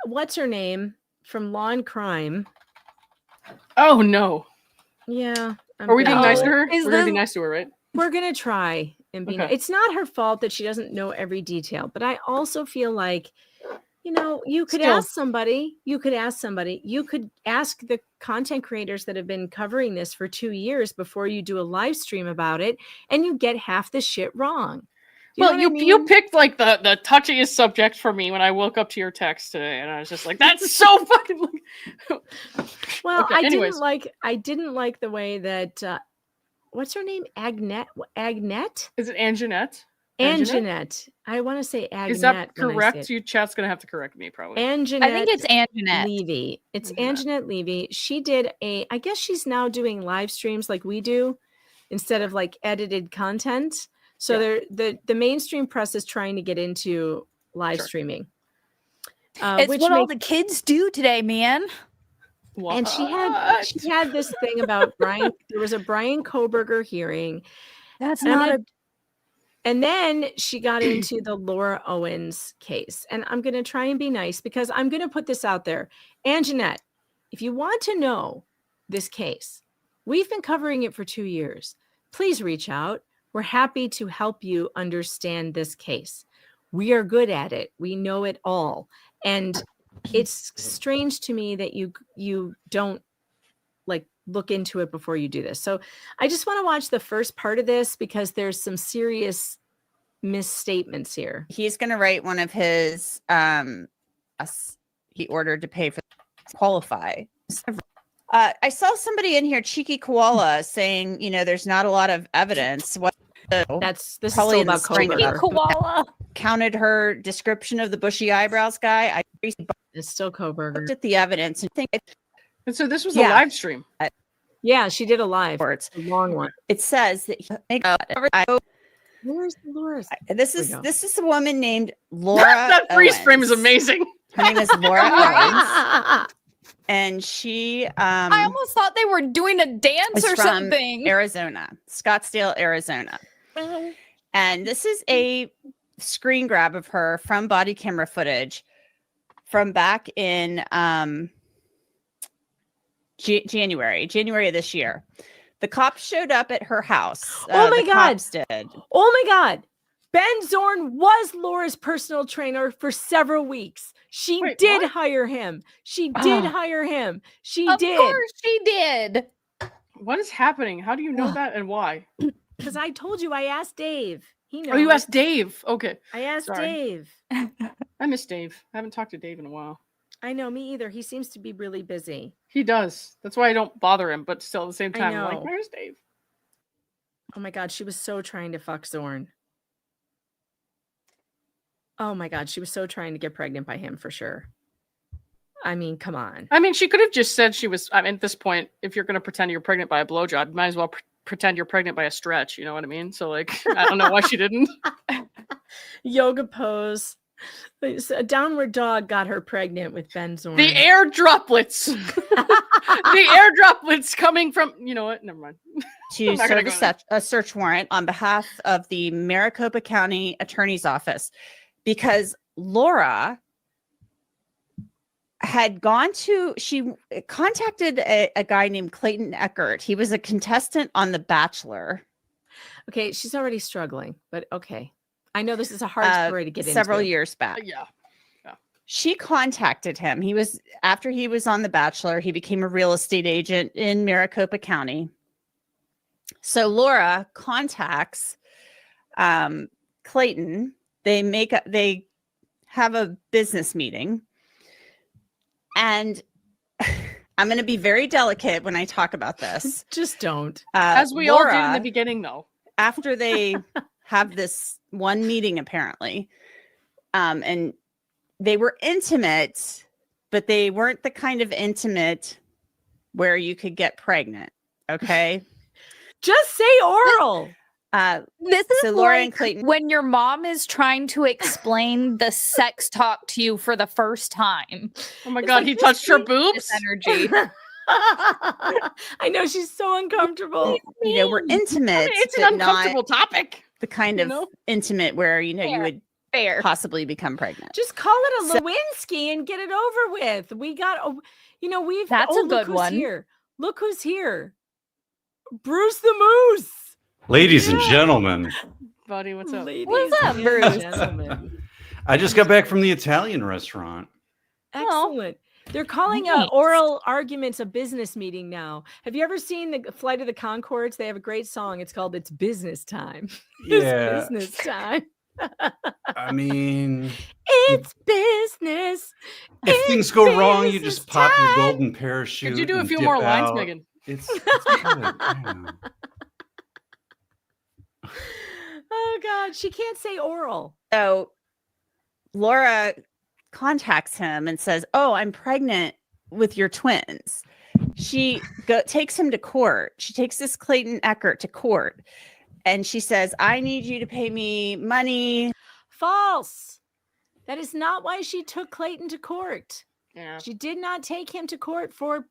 what's her name from Law and Crime? Oh, no. Yeah. Are we being nice to her? Is We're gonna be this- nice to her, right? We're gonna try and be. Okay. It's not her fault that she doesn't know every detail, but I also feel like, you could Still. ask somebody. You could ask somebody. You could ask the content creators that have been covering this for 2 years before you do a live stream about it, and you get half the shit wrong. Do Well, know you what I you mean? picked like the touchiest subject for me when I woke up to your text today, and I was just like, "That's so fucking." Well, Okay, I anyways. didn't like the way that what's her name? Agnette? Is it Anjanette? Anjanette. I want to say Agnette. Is that when I say correct? it. You chat's gonna have to correct me probably. Anjanette. I think it's Anjanette. Levy. It's Anjanette Levy. She did I guess she's now doing live streams like we do instead of like edited content. So the mainstream press is trying to get into live streaming. It's which what all makes- the kids do today, man. And she had this thing about Brian. There was a Brian Koberger hearing. That's And I'm not gonna- And then she got into the Laura Owens case. And I'm going to try and be nice because I'm going to put this out there. Anjanette, if you want to know this case, we've been covering it for 2 years. Please reach out. We're happy to help you understand this case. We are good at it. We know it all. And it's strange to me that you don't like look into it before you do this. So I just want to watch the first part of this because there's some serious misstatements here. He's going to write one of his he ordered to pay for qualify. I saw somebody in here, Cheeky Koala, saying, there's not a lot of evidence. This is probably still in the about spring Koberger. about Koala. Counted her description of the bushy eyebrows guy. It's still Koberger. Looked at the evidence and think. And so this was a live stream. Yeah, she did a live. A long one. It says that Where's Laura's? This Here we is a woman named Laura. That freeze Owens. frame is amazing. Her name is Laura Owens, and she. I almost thought they were doing a dance is or from something. Arizona, Scottsdale, Arizona. And this is a screen grab of her from body camera footage from back in January of this year. The cops showed up at her house. Oh my the God. cops did. Oh my God. Ben Zorn was Laura's personal trainer for several weeks. She did hire him. She did hire him. She did. Of course she did. What is happening? How do you know that and why? Because I told you, I asked Dave. He knows. Oh, you asked Dave. Okay. I asked Sorry. Dave. I miss Dave. I haven't talked to Dave in a while. I know, me either. He seems to be really busy. He does. That's why I don't bother him. But still, at the same I time, I'm like, know. where's Dave? Oh my God, she was so trying to fuck Zorn. Oh my God, she was so trying to get pregnant by him for sure. I mean, come on. I mean, she could have just said she was. I mean, at this point, if you're going to pretend you're pregnant by a blowjob, you might as well pretend you're pregnant by a stretch. You know what I mean? So, like, I don't know why she didn't. Yoga pose. A downward dog got her pregnant with Ben Zorn. The air droplets. The air droplets coming from. You know what? Never mind. To I'm not gonna serve go there. a search warrant on behalf of the Maricopa County Attorney's Office because Laura had she contacted a guy named Clayton Echard. He was a contestant on The Bachelor. Okay, she's already struggling, but okay. I know this is a hard story to get into. Several years back. Yeah. She contacted him. After he was on The Bachelor, he became a real estate agent in Maricopa County. So Laura contacts Clayton. They have a business meeting. And I'm going to be very delicate when I talk about this. Just don't. As we all did in the beginning, though. After they have this one meeting, apparently, and they were intimate, but they weren't the kind of intimate where you could get pregnant. Okay. Just say oral. This is so Laura like and Clayton. when your mom is trying to explain the sex talk to you for the first time. Oh my God, he touched her boobs. Energy. I know, she's so uncomfortable. We're intimate. It's but an uncomfortable topic. the kind of intimate where you would possibly become pregnant. Just call it a Lewinsky and get it over with. We got, we've. That's a look good who's one. Here. Look who's here. Bruce the Moose. Ladies and gentlemen, Buddy, what's up? What's up, Bruce? I just got back from the Italian restaurant. Excellent. They're calling Nice. oral arguments a business meeting now. Have you ever seen the Flight of the Conchords? They have a great song. It's called "It's Business Time." Yeah. It's business time. I mean, It's business. if things go wrong, you just pop your golden parachute. Could you do a and few dip more lines, out. Megan? It's good. Yeah. Oh God, she can't say oral. So Laura contacts him and says, "Oh, I'm pregnant with your twins." She takes him to court. She takes this Clayton Echard to court, and she says, "I need you to pay me money." False. That is not why she took Clayton to court. Yeah. She did not take him to court for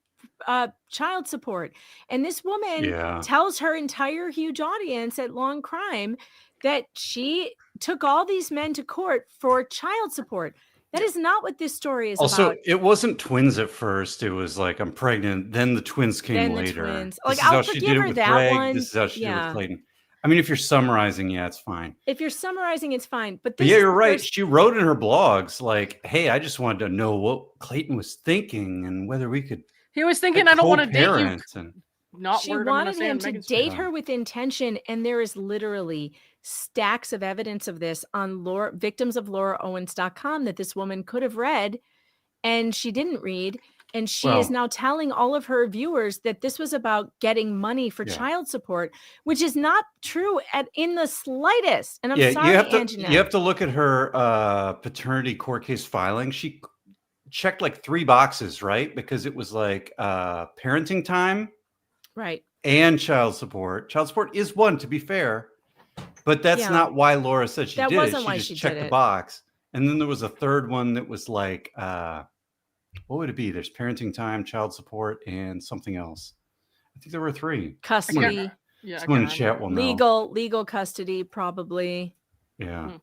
child support. And this woman tells her entire huge audience at Long Crime that she took all these men to court for child support. That is not what this story is Also, about. it wasn't twins at first. It was like, I'm pregnant. Then the twins came Then the later. twins. This Like, is I'll how she forgive did it her with that Greg. one. This is how she did it Yeah. with Clayton. I mean, if you're summarizing, yeah, it's fine. If you're summarizing, it's fine. But But this yeah, is you're the right. first- She wrote in her blogs, like, hey, I just wanted to know what Clayton was thinking and whether we could. He was thinking, I don't want to date you. co-parent and- Not she word I'm gonna wanted say him on to Megan's date show. her with intention, and there is literally stacks of evidence of this on victimsoflauraowens.com that this woman could have read and she didn't read, and she is Well- now telling all of her viewers that this was about getting money for child support, which is not true in the slightest. And I'm sorry, you have to Anjanette. you have to look at her paternity court case filing. She checked like 3 boxes, right? Because it was like parenting time, Right. and child support. Child support is one, to be fair, but that's Yeah. not why Laura said she That did wasn't it. She why just she checked did the it. box. And then there was a third one that was like, what would it be? There's parenting time, child support, and something else. I think there were 3. Custody. Someone in chat will know. Legal custody, probably. Yeah.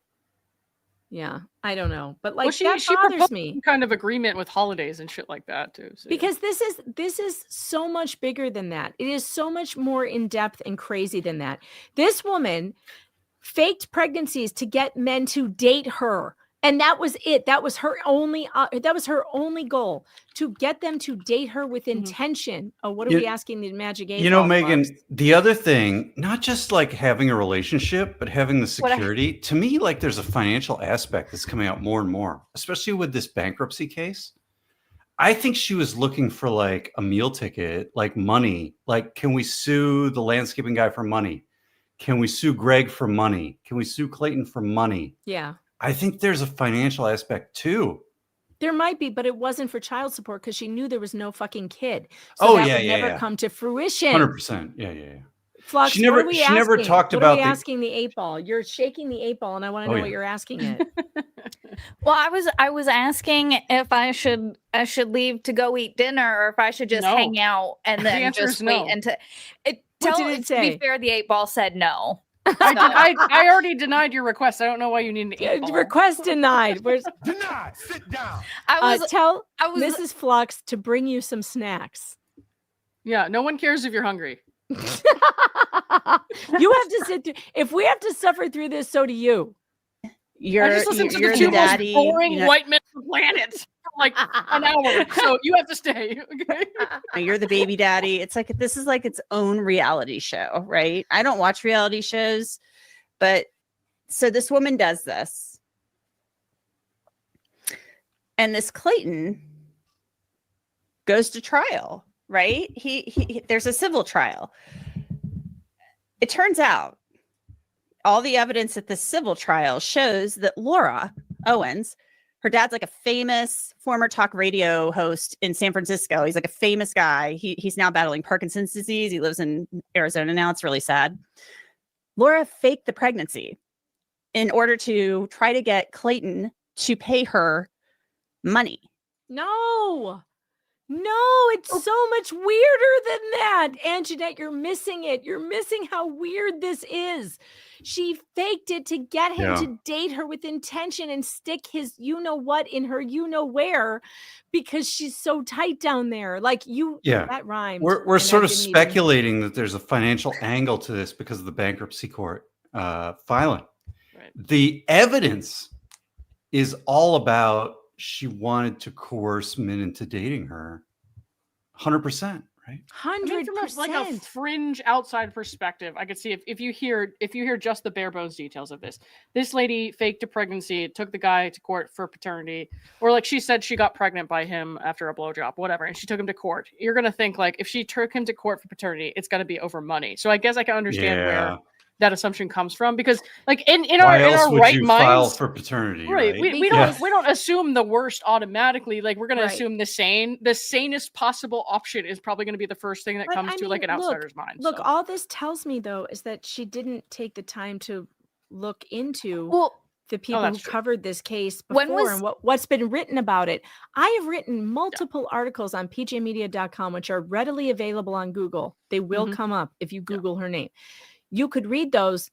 Yeah, I don't know, but like Well, she that bothers proposed me. some kind of agreement with holidays and shit like that too. So, yeah. Because this is so much bigger than that. It is so much more in depth and crazy than that. This woman faked pregnancies to get men to date her, and that was it. That was her only goal, to get them to date her with intention. Oh, what are we asking the magic eight? You know, ball Megan, box? the other thing, not just like having a relationship, but having the security, to me, like there's a financial aspect that's coming out more and more, especially with this bankruptcy case. I think she was looking for like a meal ticket, like money. Like, can we sue the landscaping guy for money? Can we sue Greg for money? Can we sue Clayton for money? Yeah. I think there's a financial aspect too. There might be, but it wasn't for child support because she knew there was no fucking kid. So that would never come to fruition. 100%. Yeah. Flux, She never- what are we she never asking? talked What about are we the- asking the 8-ball? You're shaking the 8-ball, and I want to Oh, know yeah. what you're asking it. Well, I was asking if I should leave to go eat dinner, or if I should just No. hang out and The then answer just is wait no. until What did it to say? be fair, the 8-ball said no. I already denied your request. I don't know why you need an 8-ball. Request denied. Where's Denied. Sit down. tell I was- Mrs. Flux to bring you some snacks. Yeah, no one cares if you're hungry. You have to sit through. If we have to suffer through this, so do you. I You're just listened to you're the the two daddy. most boring you know, white men on the planet for like an hour. So you have to stay. Okay. you're the baby daddy. It's like this is like its own reality show, right? I don't watch reality shows, but so this woman does this. And this Clayton goes to trial, right? He there's a civil trial. It turns out all the evidence at the civil trial shows that Laura Owens, her dad's like a famous former talk radio host in San Francisco. He's like a famous guy. He's now battling Parkinson's disease. He lives in Arizona now. It's really sad. Laura faked the pregnancy in order to try to get Clayton to pay her money. No. No, it's so much weirder than that. Anjanette, you're missing it. You're missing how weird this is. She faked it to get him to date her with intention and stick his you-know-what in her you-know-where because she's so tight down there. Like that rhymed. We're sort of speculating that there's a financial angle to this because of the bankruptcy court filing. Right. The evidence is all about she wanted to coerce men into dating her 100%, right? 100%. From like a fringe outside perspective, I could see if you hear just the bare bones details of this lady faked a pregnancy, took the guy to court for paternity, or like she said she got pregnant by him after a blowjob, whatever, and she took him to court. You're gonna think like if she took him to court for paternity, it's gonna be over money. So I guess I can understand where that assumption comes from, because like in our right minds, file for paternity, right? We don't assume the worst automatically. Like we're going to assume the sanest possible option is probably going to be the first thing that comes to like an outsider's mind. Look, all this tells me though is that she didn't take the time to look into the people who covered this case before and what's been written about it. I have written multiple articles on pjmedia.com which are readily available on Google. They will come up if you Google her name. You could read those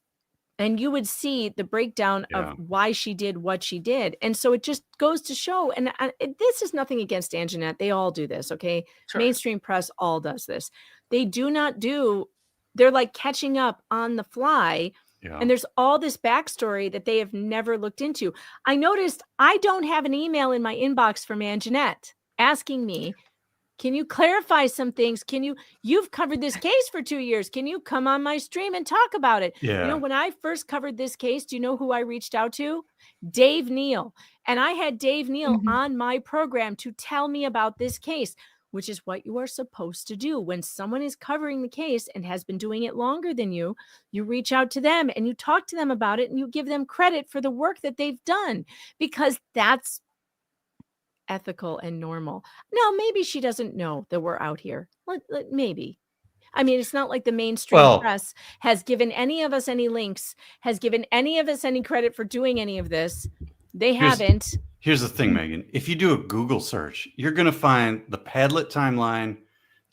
and you would see the breakdown of why she did what she did. And so it just goes to show, and this is nothing against Anjanette. They all do this, okay? Sure. Mainstream press all does this. They do not they're like catching up on the fly. Yeah. And there's all this backstory that they have never looked into. I noticed I don't have an email in my inbox from Anjanette asking me, can you clarify some things? You've covered this case for 2 years. Can you come on my stream and talk about it? Yeah. You know, when I first covered this case, do you know who I reached out to? Dave Neal. And I had Dave Neal on my program to tell me about this case, which is what you are supposed to do. When someone is covering the case and has been doing it longer than you, you reach out to them and you talk to them about it and you give them credit for the work that they've done, because that's ethical and normal. Now, maybe she doesn't know that we're out here. Maybe. I mean, it's not like the mainstream press has given any of us any links, has given any of us any credit for doing any of this. They haven't. Here's the thing, Megan. If you do a Google search, you're going to find the Padlet timeline,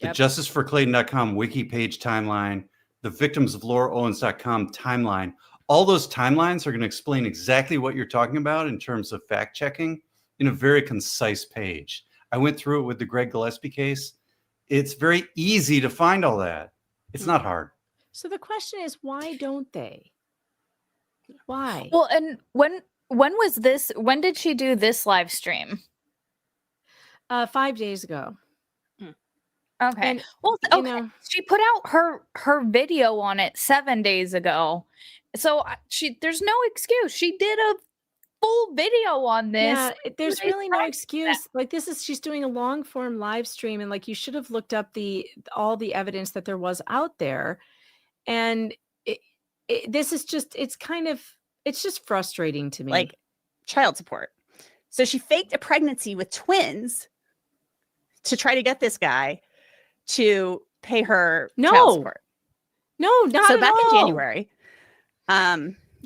the justiceforclayton.com wiki page timeline, the victimsoflauraowens.com timeline. All those timelines are going to explain exactly what you're talking about in terms of fact checking in a very concise page. I went through it with the Greg Gillespie case. It's very easy to find all that. It's not hard. So the question is, why don't they? Why? Well, and when was this? When did she do this live stream? 5 days ago. Okay. And, well, okay. She put out her video on it 7 days ago. So there's no excuse. She did a full video on this. Yeah, there's really no excuse. Like she's doing a long form live stream, and like you should have looked up all the evidence that there was out there. And this is just, it's just frustrating to me. Like child support. So she faked a pregnancy with twins to try to get this guy to pay her child support. No, not so at back all. in January.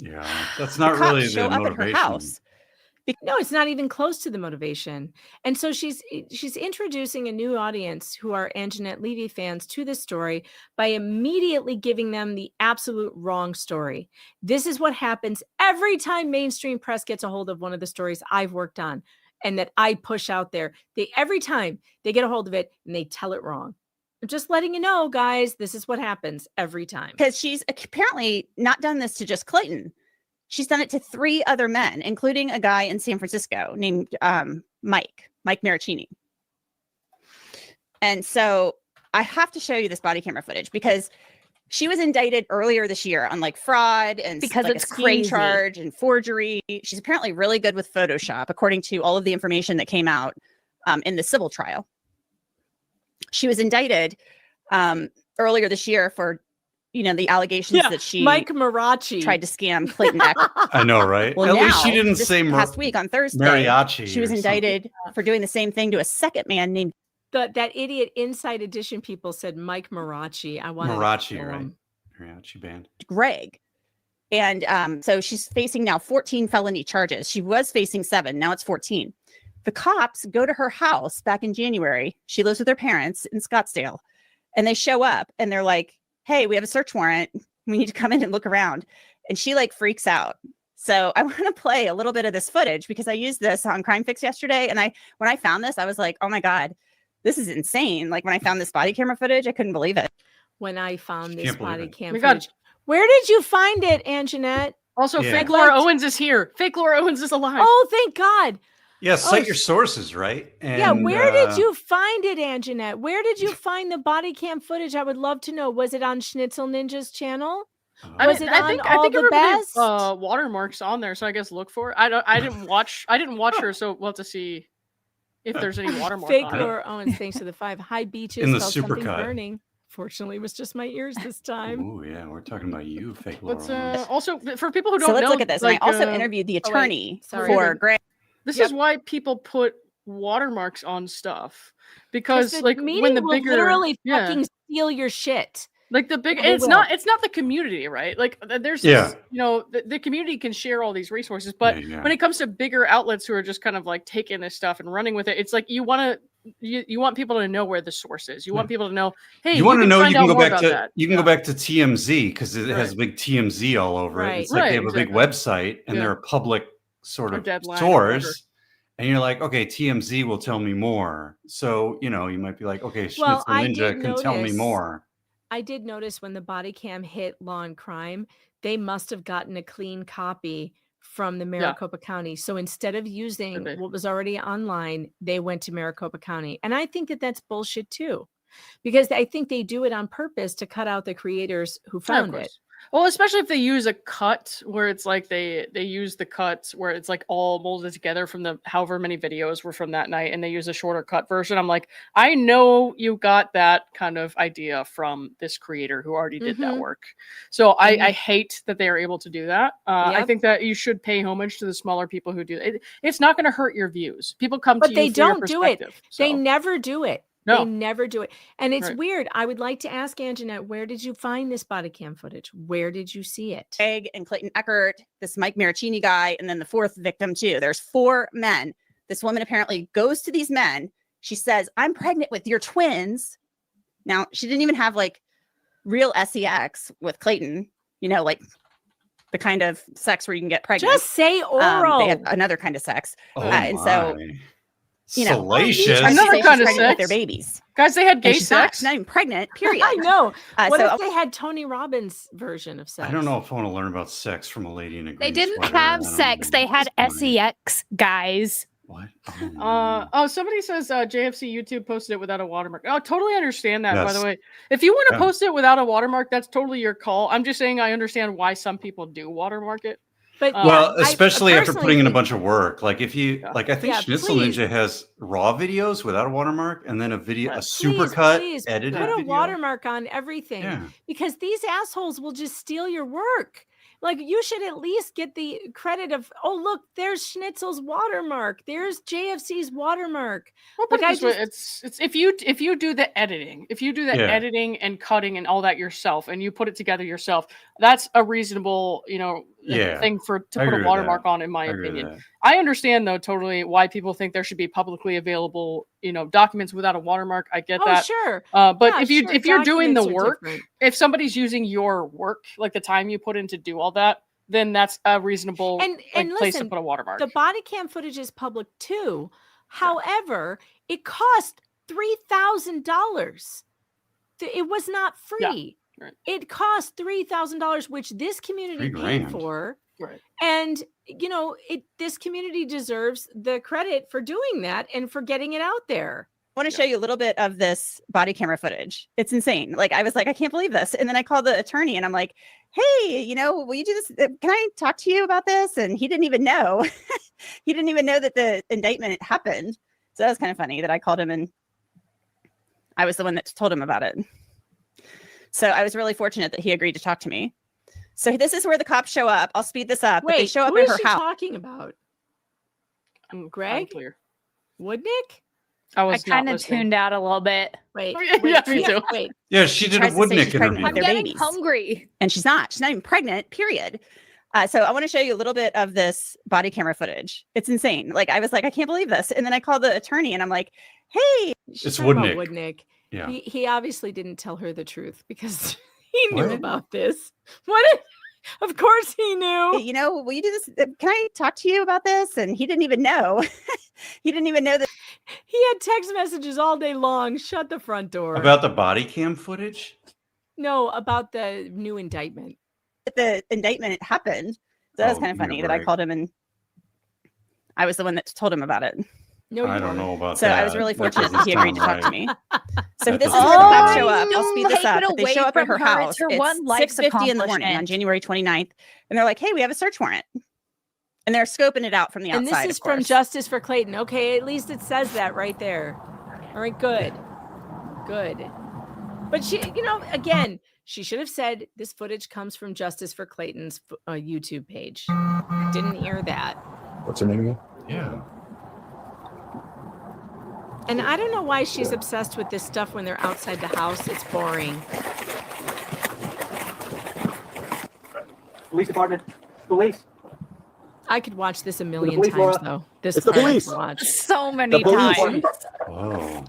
Yeah, that's not really the show motivation. up at her house. No, it's not even close to the motivation. And so she's introducing a new audience who are Anjanette Levy fans to this story by immediately giving them the absolute wrong story. This is what happens every time mainstream press gets a hold of one of the stories I've worked on and that I push out there. Every time they get a hold of it and they tell it wrong. I'm just letting you know, guys, this is what happens every time. Because she's apparently not done this to just Clayton. She's done it to 3 other men, including a guy in San Francisco named Mike Maricini. And so I have to show you this body camera footage because she was indicted earlier this year on like fraud and because like it's a scheme crazy charge and forgery. She's apparently really good with Photoshop, according to all of the information that came out in the civil trial. She was indicted earlier this year for, the allegations that she Mike Mariachi tried to scam Clayton Echard. I know, right? Well, At least she didn't say last week on Thursday. Mariachi. She was indicted for doing the same thing to a second man named that idiot Inside Edition people said Mike Mariachi. I wanted Mariachi, right? Mariachi band. Greg. And so she's facing now 14 felony charges. She was facing 7. Now it's 14 the cops go to her house back in January. She lives with her parents in Scottsdale, and they show up and they're like, hey, we have a search warrant. We need to come in and look around. And she like freaks out. So I want to play a little bit of this footage because I used this on Crime Fix yesterday. And when I found this, I was like, oh my God, this is insane. Like when I found this body camera footage, I couldn't believe it. When I found this body cam We got- footage. Where did you find it, Anjanette? Also, fake Laura Owens is here. Fake Laura Owens is alive. Oh, thank God. Yeah, cite your sources, right? And, Yeah, where did you find it, Anjanette? Where did you find the body cam footage? I would love to know. Was it on Schnitzel Ninja's channel? I Was mean, it on I think All the Best? watermarks on there, so I guess look for it. I didn't watch her, so we'll have to see if there's any watermark Fake on it. Laura Owens, thanks to the 5 high beaches. In the felt something supercut. burning. Fortunately, it was just my ears this time. Oh yeah, we're talking about you, fake Laura. But also for people who don't So let's know, look at this. like, and I also interviewed the oh, wait. attorney Sorry. for Greg. This is why people put watermarks on stuff because the like media when the will bigger literally fucking steal your shit. like the big They it's will. not the community, right? Like there's Yeah. this, the community can share all these resources, but Yeah. when it comes to bigger outlets who are just kind of like taking this stuff and running with it, it's like you want people to know where the source is. You want people to know, hey, you want to know find you can out go more back about to that. go back to TMZ because it has big TMZ all over it. It's like they have a big website and they're a public sort Or of Deadline or whatever. source. And you're like, okay, TMZ will tell me more. So, you might be like, okay, Well, Schnitzel I Ninja did can tell me notice- more. I did notice when the body cam hit Law and Crime, they must have gotten a clean copy from the Maricopa County. So instead of using what was already online, they went to Maricopa County. And I think that that's bullshit too, because I think they do it on purpose to cut out the creators who found it. Well, especially if they use a cut where it's like they use the cuts where it's like all molded together from the however many videos were from that night, and they use a shorter cut version. I'm like, I know you got that kind of idea from this creator who already did that work. So I hate that they are able to do that. I think that you should pay homage to the smaller people who do it. It's not going to hurt your views. People come But to they you for your don't do it. perspective, They so. never do it. No. They never do it. And it's Right. weird. I would like to ask Anjanette, where did you find this body cam footage? Where did you see it? Greg and Clayton Echard, this Mike Maricini guy, and then the fourth victim too. There's 4 men. This woman apparently goes to these men. She says, I'm pregnant with your twins. Now, she didn't even have like real sex with Clayton, like the kind of sex where you can get pregnant. Just say oral. They had another kind of sex. Oh and so, salacious. Another kind of pregnant with sex. their babies. Guys, they had And gay she's not- sex. She's not even pregnant, period. I know. What so- if they had Tony Robbins' version of sex? I don't know if I want to learn about sex from a lady in a They green didn't sweater. have I don't sex. know. They had sex, guys. What? Somebody says JFC YouTube posted it without a watermark. Oh, totally understand that, by Yes. the way. If you want to Yeah. post it without a watermark, that's totally your call. I'm just saying I understand why some people do watermark it. But Well, especially after personally putting in a think- bunch of work. Like if you like I think Yeah, Schnitzel please. Ninja has raw videos without a watermark and then a video, a Please, supercut please, edited put a video. watermark on everything Yeah. because these assholes will just steal your work. Like you should at least get the credit of, oh look, there's Schnitzel's watermark, there's JFC's watermark. Well, put Like it this way, it's if you do the editing, Yeah. editing and cutting and all that yourself, and you put it together yourself, that's a reasonable, Yeah. thing to I put agree a with watermark that. on, in my I agree with opinion. that. I understand though totally why people think there should be publicly available, documents without a watermark. I get Oh that. sure. But Yeah, if you're doing the documents are work, different. if somebody's using your work, like the time you put in to do all that, then that's a reasonable And place to listen, put a watermark. the body cam footage is public too. However, it cost $3,000. It was not free. Right. It cost $3,000, which this community paid $3,000. for. Right. And this community deserves the credit for doing that and for getting it out there. I want to show you a little bit of this body camera footage. It's insane. Like I was like, I can't believe this. And then I called the attorney and I'm like, hey, will you do this? Can I talk to you about this? And he didn't even know. He didn't even know that the indictment happened. So that was kind of funny that I called him and I was the one that told him about it. So I was really fortunate that he agreed to talk to me. So this is where the cops show up. I'll speed this up. but they Wait, show up who in is her she house. talking about? Greg? Unclear. Woodnick? I I was not kind of listening. tuned out a little bit. Wait, Yeah, me too. Wait. Yeah, she did a tries to say Woodnick she's pregnant interview. with I'm their getting babies. hungry. And she's not even pregnant, period. So I want to show you a little bit of this body camera footage. It's insane. Like I was like, I can't believe this. And then I called the attorney and I'm like, hey, She's It's talking about Woodnick. Woodnick. Yeah. He obviously didn't tell her the truth because he knew What? about this. What? Of course he knew. you know, will you do this? Can I talk to you about this? And he didn't even know. He didn't even know that. He had text messages all day long. Shut the front door. About the body cam footage? No, about the new indictment. The indictment happened. So that was Oh, kind of funny yeah, that I right. called him and I was the one that told him about it. No, you I don't weren't. know about So that. I was really That fortunate that doesn't he agreed to sound talk to right. me. So That this is doesn't where the cops sound show right. up. I'll speed this Take up. it But they away show up at from her her. house. It's her It's one life 6:50 in the morning on accomplishment. January 29th. And they're like, hey, we have a search warrant. And they're scoping it out from the And outside. this is of from course. Justice for Clayton. Okay, at least it says that right there. All right, good. Good. But she, you know, again, she should have said this footage comes from Justice for Clayton's YouTube page. Didn't hear that. What's her name again? Yeah. And I don't know why she's obsessed with this stuff when they're outside the house. It's boring. Police department. Police. I could watch this a million police, times, Laura. though. This It's the part I police. could watch. So many police. times. Whoa.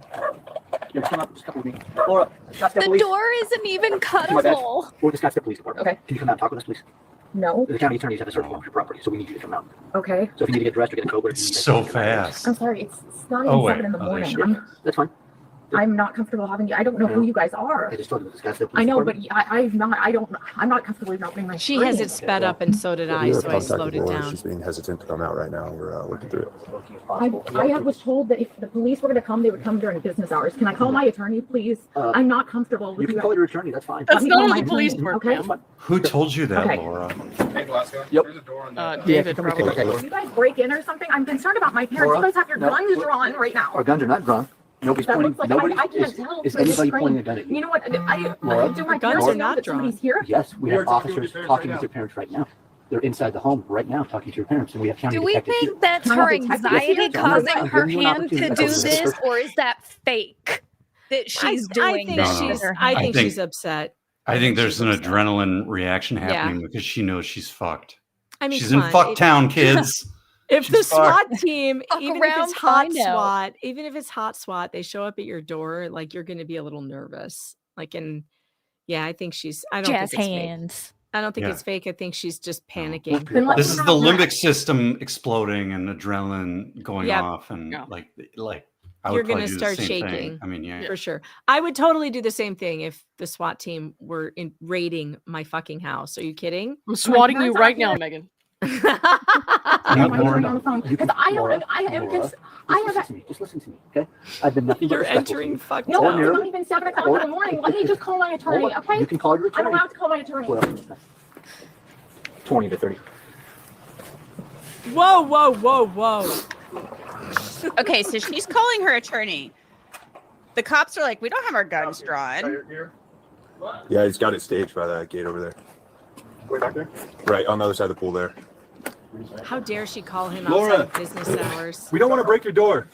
Yeah, come up, just come with me. Laura, Scottsdale The Police. door isn't even Come on, Dad. cuttable. We're the Scottsdale Police Department. Okay. Can you come out and talk with us, please? No. The county attorneys have a search warrant for your property, so we need you to come out. Okay. So if you need to get dressed or get a coat, It's so fast. I'm sorry. It's not even Oh, wait. 7 in the Oh, there morning. she is. That's fine. I'm not comfortable having you. I don't know who you guys are. I just told you the Scottsdale Police I know, but Department. I'm not comfortable even opening my She screen. has it sped up, and so did I, We were so I slowed contacting it Laura. down. She's being hesitant to come out right now. We're looking through it. I was told that if the police were going to come, they would come during business hours. Can I call my attorney, please? I'm not comfortable with You can you. call your attorney, that's fine. That's Let me not call how my the police attorney, work, okay? man. Who told you that, Okay. Laura? Yep. David, probably. Will you guys break in or something? I'm concerned about my parents. Laura, You guys have your no. guns drawn right now. Our guns are not drawn. Nobody's That pointing. looks like Nobody I can't tell is through the anybody screen. pointing a gun at you. You know what? I Laura? do my Guns parents are know not that somebody's drawn. here? Yes, we have officers talking with your parents right now. They're inside the home right now talking to your parents, and we have county Do we detectives here. think that's Can I her have a detective anxiety here? causing I'm her giving you an hand to opportunity. do That's this, what- or is that fake? That she's I doing think this No, no. she's. with her I hand? think think- she's upset. I think there's an She's upset. adrenaline reaction Yeah. happening because she knows she's fucked. I mean, She's come in on, fuck town, kids. If the She's SWAT fucked. team, Fuck even if around, it's hot find out. SWAT, even if it's hot SWAT, they show up at your door, like you're going to be a little nervous. Like, and yeah, I think she's. I don't Jazz think it's fake. hands. I don't think Yeah. it's fake. I think she's just panicking. Then let This me is have the that. limbic system exploding and adrenaline going Yeah. off, and Yeah. like I You're would gonna probably do the start same shaking. thing. I mean, yeah. For sure. I would totally do the same thing if the SWAT team were raiding my fucking house. Are you kidding? I'm swatting you parents right aren't now, here. Megan. I'm Laura, on the phone You because can- I Laura, am. I am. Laura, I Just have. listen to me. Just listen to me, okay? I've been nothing but You're respectful to entering you. fuck No, it's Ordinarily- not even 7 o'clock in the morning. Let me just call my attorney, Hold on. okay? You can call your I'm attorney. allowed to call my attorney. Well, 20 to 30. Whoa, whoa, whoa, whoa. Okay, so she's calling her attorney. The cops are like, we don't have our guns drawn. Yeah, he's got it staged by that gate over there. Way back there? Right on the other side of the pool there. How dare she call him Laura. outside of business hours? We don't want to break your door.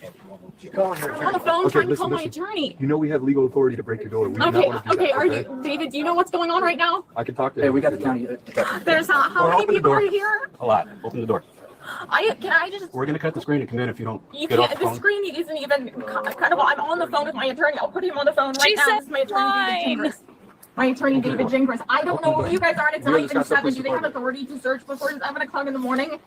She's calling her I'm on the attorney. phone Okay, trying to listen, call my listen. attorney. You know we have legal authority to break your door. We do not Okay, want to do okay. that, Are you, David? Do you know what's going on right now? I can talk to you. Hey, we got the county detective. There's how Laura, many open the people door. are here? A lot. Open the door. Can I just? We're going to cut the screen and come in if you don't You get off can't. the The phone. screen isn't even cuttable. I'm on the phone with my attorney. I'll put him on the phone right She now. said This is my attorney, David fine. Gingras. My attorney, David Gingras. I don't know who you guys are, and it's We're not the even Scottsdale 7. Police Do they have Department. authority to search before 7 o'clock in the morning?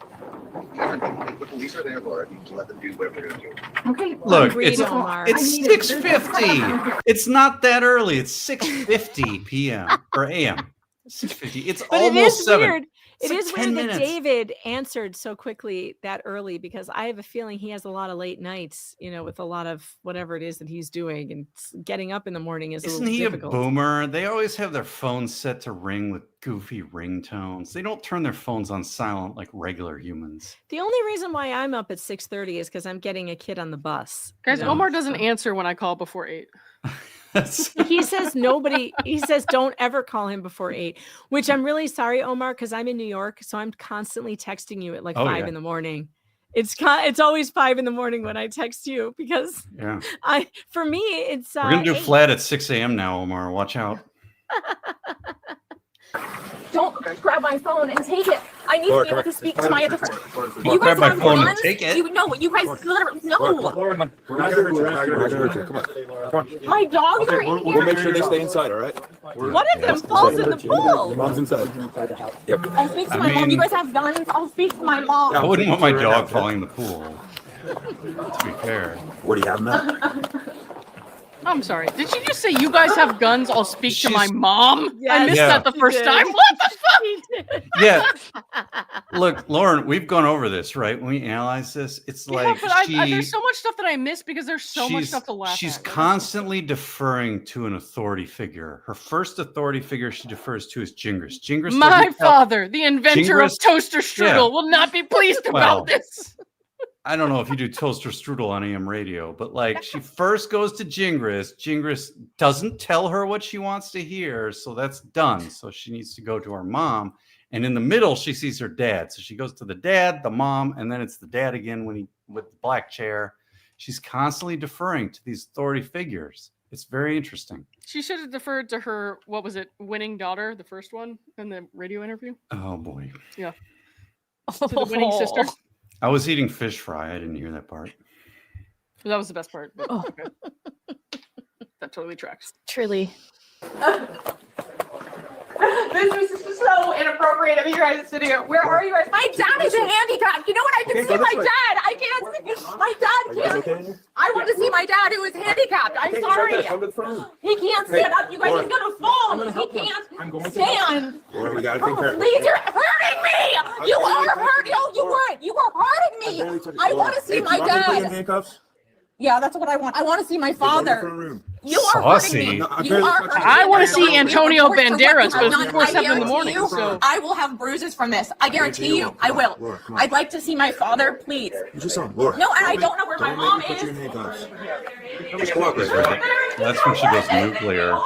The police are there, Laura. You can let them do whatever they're going to do. Okay. Look, Agreed, it's Omar. I it's need it. 6:50. It's not that early. It's 6:50 p.m. or a.m. 6:50. It's But it almost is 7. weird. It It's is like 10 weird that minutes. David answered so quickly that early because I have a feeling he has a lot of late nights, you know, with a lot of whatever it is that he's doing, and getting up in the morning is a Isn't little he difficult. a boomer? They always have their phones set to ring with goofy ringtones. They don't turn their phones on silent like regular humans. The only reason why I'm up at 6:30 is because I'm getting a kid on the bus. you Guys, know, Omar doesn't so- answer when I call before 8. He says he says don't ever call him before 8, which I'm really sorry, Omar, because I'm in New York, so I'm constantly texting you at like Oh, 5 yeah. in the morning. It's always 5 in the morning when I text you because Yeah. for me it's We're gonna do 8. flat at 6 a.m. now, Omar. Watch out. Don't grab my phone and take it. I need to be able to speak to my attorney. You grab guys my have phone and guns? take it. You know, you guys literally no. We're not gonna hurt you. We're not gonna hurt you. Come on. My dogs are in We'll here. make sure they stay inside, all right? One of them falls in the pool. Your mom's inside. Yep. I'll speak to my mom. You guys have guns. I'll speak to my mom. I wouldn't want my dog falling in the pool. To be fair. What do you have, Matt? I'm sorry. Did you just say you guys have guns? I'll speak to my mom. Yes, I missed that the first time. What the fuck? Yeah. Look, Lauren, we've gone over this, right? When we analyze this, it's like but there's so much stuff that I missed because there's so much stuff to laugh she's at. constantly deferring to an authority figure. Her first authority figure she defers to is Gingras. Gingras, My father, the inventor of toaster strudel, will not be pleased Well, about this. I don't know if you do toaster strudel on AM radio, but like she first goes to Gingras. Gingras doesn't tell her what she wants to hear, so that's done. So she needs to go to her mom. And in the middle, she sees her dad. So she goes to the dad, the mom, and then it's the dad again with the black chair. She's constantly deferring to these authority figures. It's very interesting. She should have deferred to her, what was it, winning daughter, the first one in the radio interview? Oh, boy. Yeah. To the winning sister. I was eating fish fry. I didn't hear that part. That was the best part. But okay. That totally tracks. Truly. This is so inappropriate of you guys to do. Where are you guys? My dad is handicapped. You know what? I can see my dad. I can't see my dad. Can't. I want to see my dad who is handicapped. I'm sorry. He can't stand up. You guys, he's gonna fall. He can't stand. We gotta take care of it. Please, you're hurting me. You are hurting. No, you weren't. You were hurting me. I want to see my dad. Yeah, that's what I want. I want to see my father. You are hurting me. You are hurting me. I want to see Antonio Banderas, but it's before 7 in the morning. So I will have bruises from this. I guarantee you. I will. I'd like to see my father, please. No, and I don't know where my mom is. Just cooperate. That's when she goes nuclear.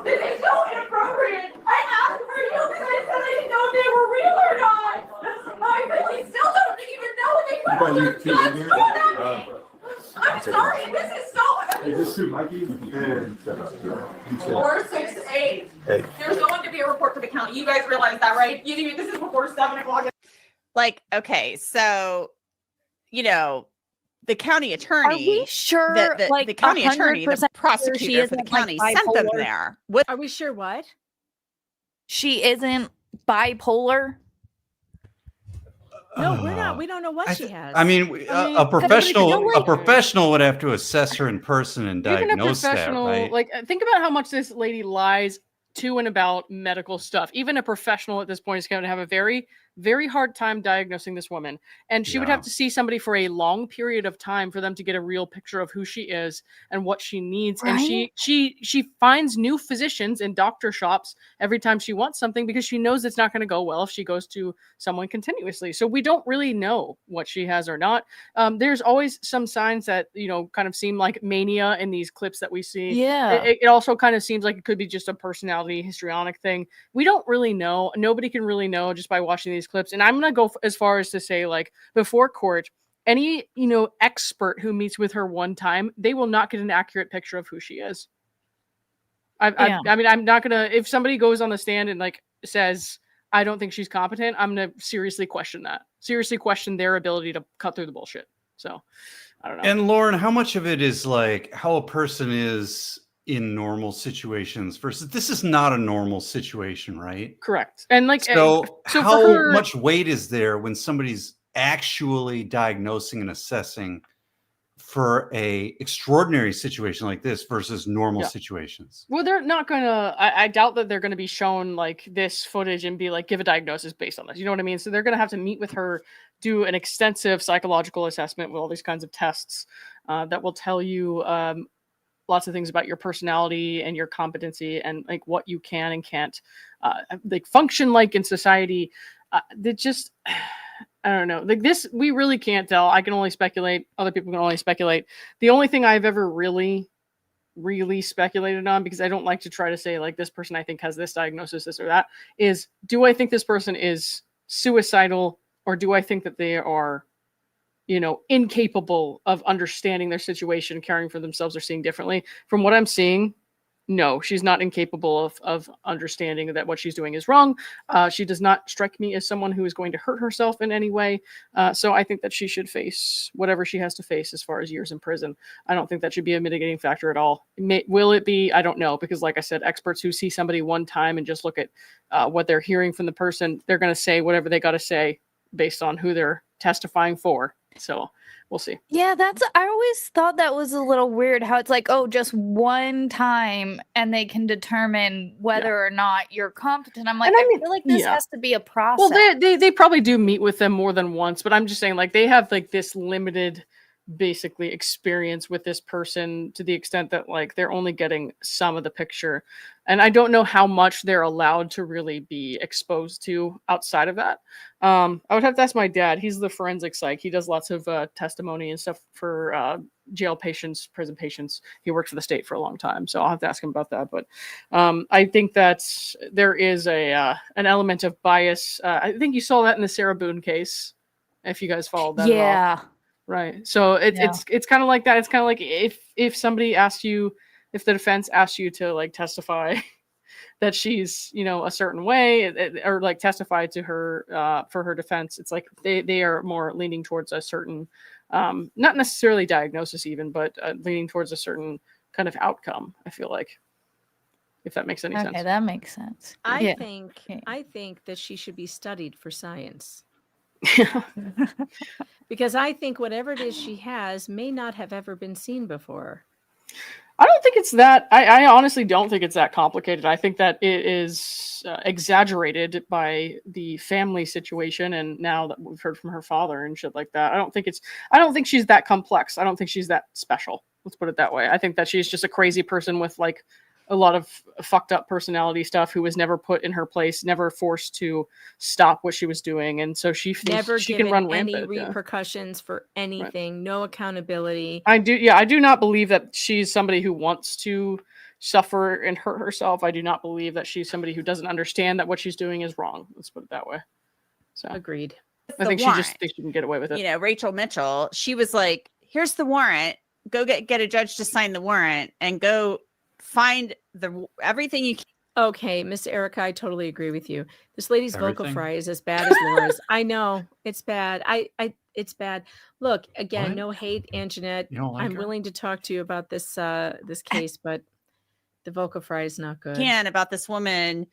This is so inappropriate. I asked for you because I said I didn't know if they were real or not. I really still don't even know if they I'm sorry, this is so. 468. Hey. There's going to be a report to the county. You guys realize that, right? This is before 7 o'clock. Like, okay, so you know, the county attorney. Are we sure? The county attorney, the prosecutor for the county, sent them there. Are we sure what? She isn't bipolar. No, we're not. We don't know what she has. I mean, a professional would have to assess her in person and diagnose that, right? Like, think about how much this lady lies to and about medical stuff. Even a professional at this point is going to have a very, very hard time diagnosing this woman. And she would have to see somebody for a long period of time for them to get a real picture of who she is and what she needs. Right? And she finds new physicians in doctor shops every time she wants something because she knows it's not going to go well if she goes to someone continuously. So we don't really know what she has or not. There's always some signs that, kind of seem like mania in these clips that we see. Yeah. It also kind of seems like it could be just a personality histrionic thing. We don't really know. Nobody can really know just by watching these clips. And I'm going to go as far as to say, like, before court, any, expert who meets with her one time, they will not get an accurate picture of who she is. I mean, I'm not going to, if somebody goes on the stand and like says, I don't think she's competent, I'm going to seriously question that. Seriously question their ability to cut through the bullshit. So I don't know. And Lauren, how much of it is like how a person is in normal situations versus this is not a normal situation, right? Correct. And like, so for how her, much weight is there when somebody's actually diagnosing and assessing for a extraordinary situation like this versus normal situations? Well, they're not going to, I doubt that they're going to be shown like this footage and be like, give a diagnosis based on this. You know what I mean? So they're going to have to meet with her, do an extensive psychological assessment with all these kinds of tests that will tell you lots of things about your personality and your competency and like what you can and can't like function like in society. That just, I don't know, like this, we really can't tell. I can only speculate. Other people can only speculate. The only thing I've ever really speculated on, because I don't like to try to say like this person I think has this diagnosis, this or that, is do I think this person is suicidal or do I think that they are incapable of understanding their situation, caring for themselves, or seeing differently? From what I'm seeing, no, she's not incapable of understanding that what she's doing is wrong. She does not strike me as someone who is going to hurt herself in any way. So I think that she should face whatever she has to face as far as years in prison. I don't think that should be a mitigating factor at all. Will it be? I don't know, because like I said, experts who see somebody one time and just look at what they're hearing from the person, they're going to say whatever they got to say based on who they're testifying for. So we'll see. Yeah, I always thought that was a little weird how it's like, oh, just one time and they can determine whether or not you're competent. I'm like, I feel like this has to be a process. Well, they probably do meet with them more than once, but I'm just saying, like, they have like this limited basically experience with this person to the extent that like they're only getting some of the picture, and I don't know how much they're allowed to really be exposed to outside of that. I would have to ask my dad. He's the forensic psych. He does lots of testimony and stuff for jail patients, prison patients. He worked for the state for a long time, so I'll have to ask him about that. But I think that there is an element of bias. I think you saw that in the Sarah Boone case, if you guys followed that at all. Right. So it's kind of like that. It's kind of like if somebody asked you, if the defense asked you to like testify that she's, a certain way, or like testify to her for her defense, it's like they are more leaning towards a certain, not necessarily diagnosis even, but leaning towards a certain kind of outcome, I feel like, if that makes any sense. Okay, that makes sense. I think that she should be studied for science. Because I think whatever it is she has may not have ever been seen before. I don't think it's that. I honestly don't think it's that complicated. I think that it is exaggerated by the family situation, and now that we've heard from her father and shit like that. I don't think she's that complex. I don't think she's that special. Let's put it that way. I think that she's just a crazy person with like a lot of fucked up personality stuff, who was never put in her place, never forced to stop what she was doing, and so she can run rampant. Any repercussions for anything, no accountability. I do not believe that she's somebody who wants to suffer and hurt herself. I do not believe that she's somebody who doesn't understand that what she's doing is wrong. Let's put it that way. So agreed. I think she just thinks she can get away with it. Rachel Mitchell, she was like, "Here's the warrant. Go get a judge to sign the warrant, and go find everything you can." Okay, Miss Erica, I totally agree with you. This lady's vocal fry is as bad as Laura's. I know it's bad. It's bad. Look, again, no hate, Anjanette. I'm willing to talk to you about this this case, but the vocal fry is not good. About this woman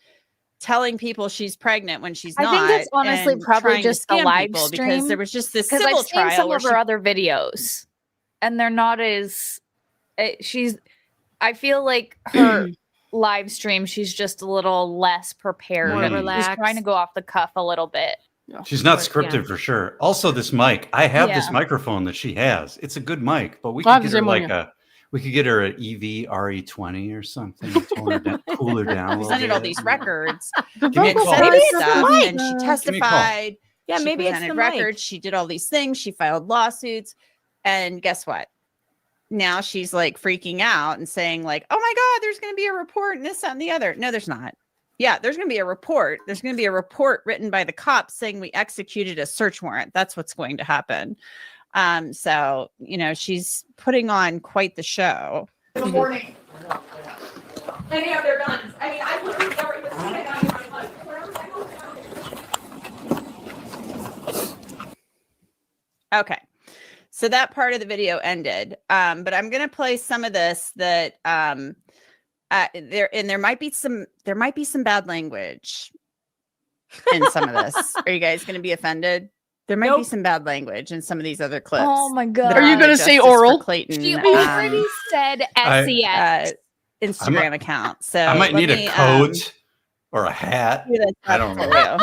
telling people she's pregnant when she's not. I think it's honestly probably just the live stream, because there was just this because civil I've seen trial. some of her other videos, and they're not as I feel like her live stream, she's just a little less prepared. More and relaxed. She's trying to go off the cuff a little bit. She's not scripted for sure. Also, this mic. I have this microphone that she has. It's a good mic, but we could get her we could get her an EV RE20 or something. Tone her down, cool her down a little presented bit. all these records. Maybe it's stuff, and she testified. Yeah, maybe she it's presented the records. mic. She did all these things. She filed lawsuits, and guess what? Now she's like freaking out and saying like, "Oh my God, there's going to be a report and this, that, and the other." No, there's not. Yeah, there's going to be a report. There's going to be a report written by the cops saying we executed a search warrant. That's what's going to happen. So, she's putting on quite the show. In the morning. Any of their guns. I mean, I wouldn't never even seen a gun in my life. Okay. So that part of the video ended. But I'm going to play some of this that there might be some bad language in some of this. Are you guys going to be offended? There might be some bad language in some of these other clips. Oh my God. Are you going to say oral? Clayton, She already said SEX. Instagram account. So I might need a coat or a hat. I don't know.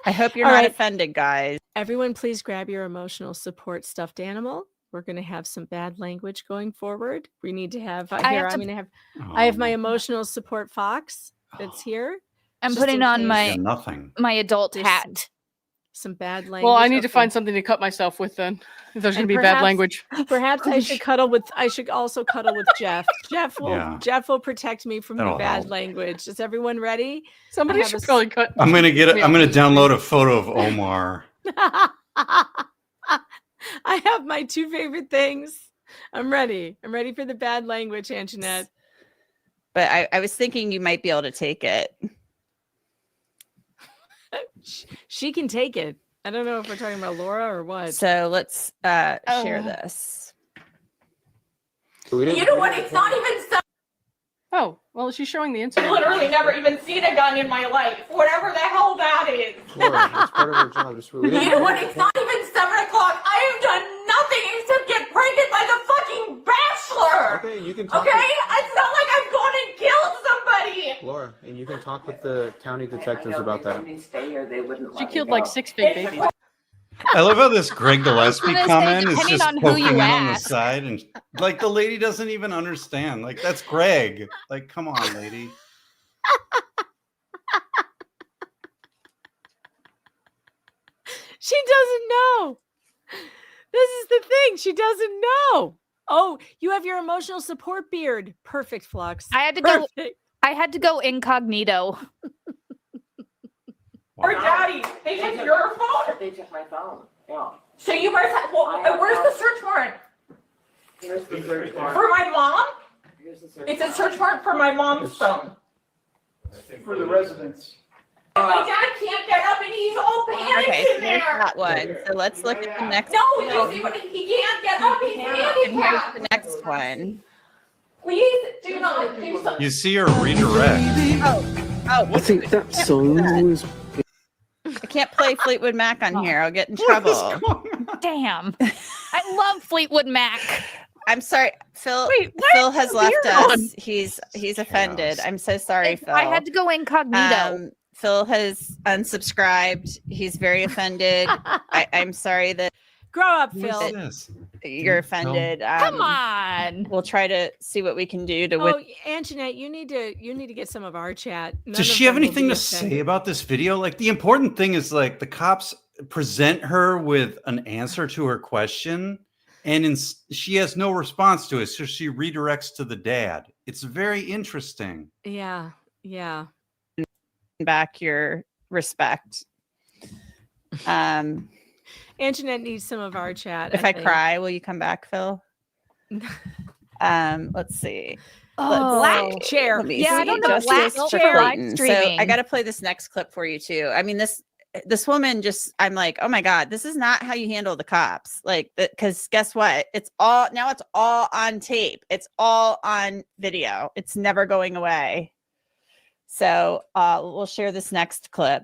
I hope you're not offended, guys. Everyone, please grab your emotional support stuffed animal. We're going to have some bad language going forward. We need to have I have my emotional support fox that's here. I'm putting on my adult hat. Some bad language. Well, I need to find something to cut myself with then. If there's going to be bad language. Perhaps I should also cuddle with Jeff. Jeff will protect me from the bad language. Is everyone ready? Somebody should probably cut. I'm going to download a photo of Omar. I have my two favorite things. I'm ready. I'm ready for the bad language, Anjanette. but I was thinking you might be able to take it. She can take it. I don't know if we're talking about Laura or what. So let's share this. You know what? It's not even so. Oh, well, she's showing the incident. I've literally never even seen a gun in my life. Whatever the hell that is. Laura, that's part of her job. Just You know what? It's not even 7 o'clock. I have done nothing except get pregnant by the fucking Bachelor. Okay, you can talk. Okay? It's not like I've gone and killed somebody. Laura, and you can talk with the county detectives about that. She killed like 6 fake babies. I love how this Greg Gillespie I was gonna say, comment is depending just on who poking you in on the ask. side, and like the lady doesn't even understand. Like, that's Greg. Like, come on, lady. She doesn't know. This is the thing. She doesn't know. Oh, you have your emotional support beard. Perfect, Flux. I had to go incognito. Or daddy, they took your phone? They took my phone. Yeah. So you guys have, well, where's the search warrant? Here's the search warrant. For my mom? Here's the search It's a search warrant for my mom's phone. For the residents. My dad can't get up and he's all panicked Okay, in so here's there. that one. So let's look at the next No, one. he can't get up, he's And here's handicapped. the next one. Please do not do something. You see her redirect. Oh, I think that song was. I can't play Fleetwood Mac on here. I'll get in trouble. Damn. I love Fleetwood Mac. I'm sorry, Phil. Wait, why Phil is has the left beard us. on? He's offended. I'm so sorry, Phil. I had to go incognito. Phil has unsubscribed. He's very offended. I'm sorry that. Grow up, Who Phil. is this? You're offended. Come on. We'll try to see what we can do to. Oh, Antoinette, you need to get some of our chat. None Does of she have them will anything be to offended. say about this video? Like, the important thing is, like, the cops present her with an answer to her question, and she has no response to it, so she redirects to the dad. It's very interesting. Yeah, yeah. Back your respect. Antoinette needs some of our chat. If I think. cry, will you come back, Phil? Let's see. Oh, black chair. Let me Yeah, I see. don't know. Justice Black for chair. Clayton. So I got to play this next clip for you too. I mean, this woman just, I'm like, oh my God, this is not how you handle the cops. Like, because guess what? It's all on tape. It's all on video. It's never going away. So we'll share this next clip.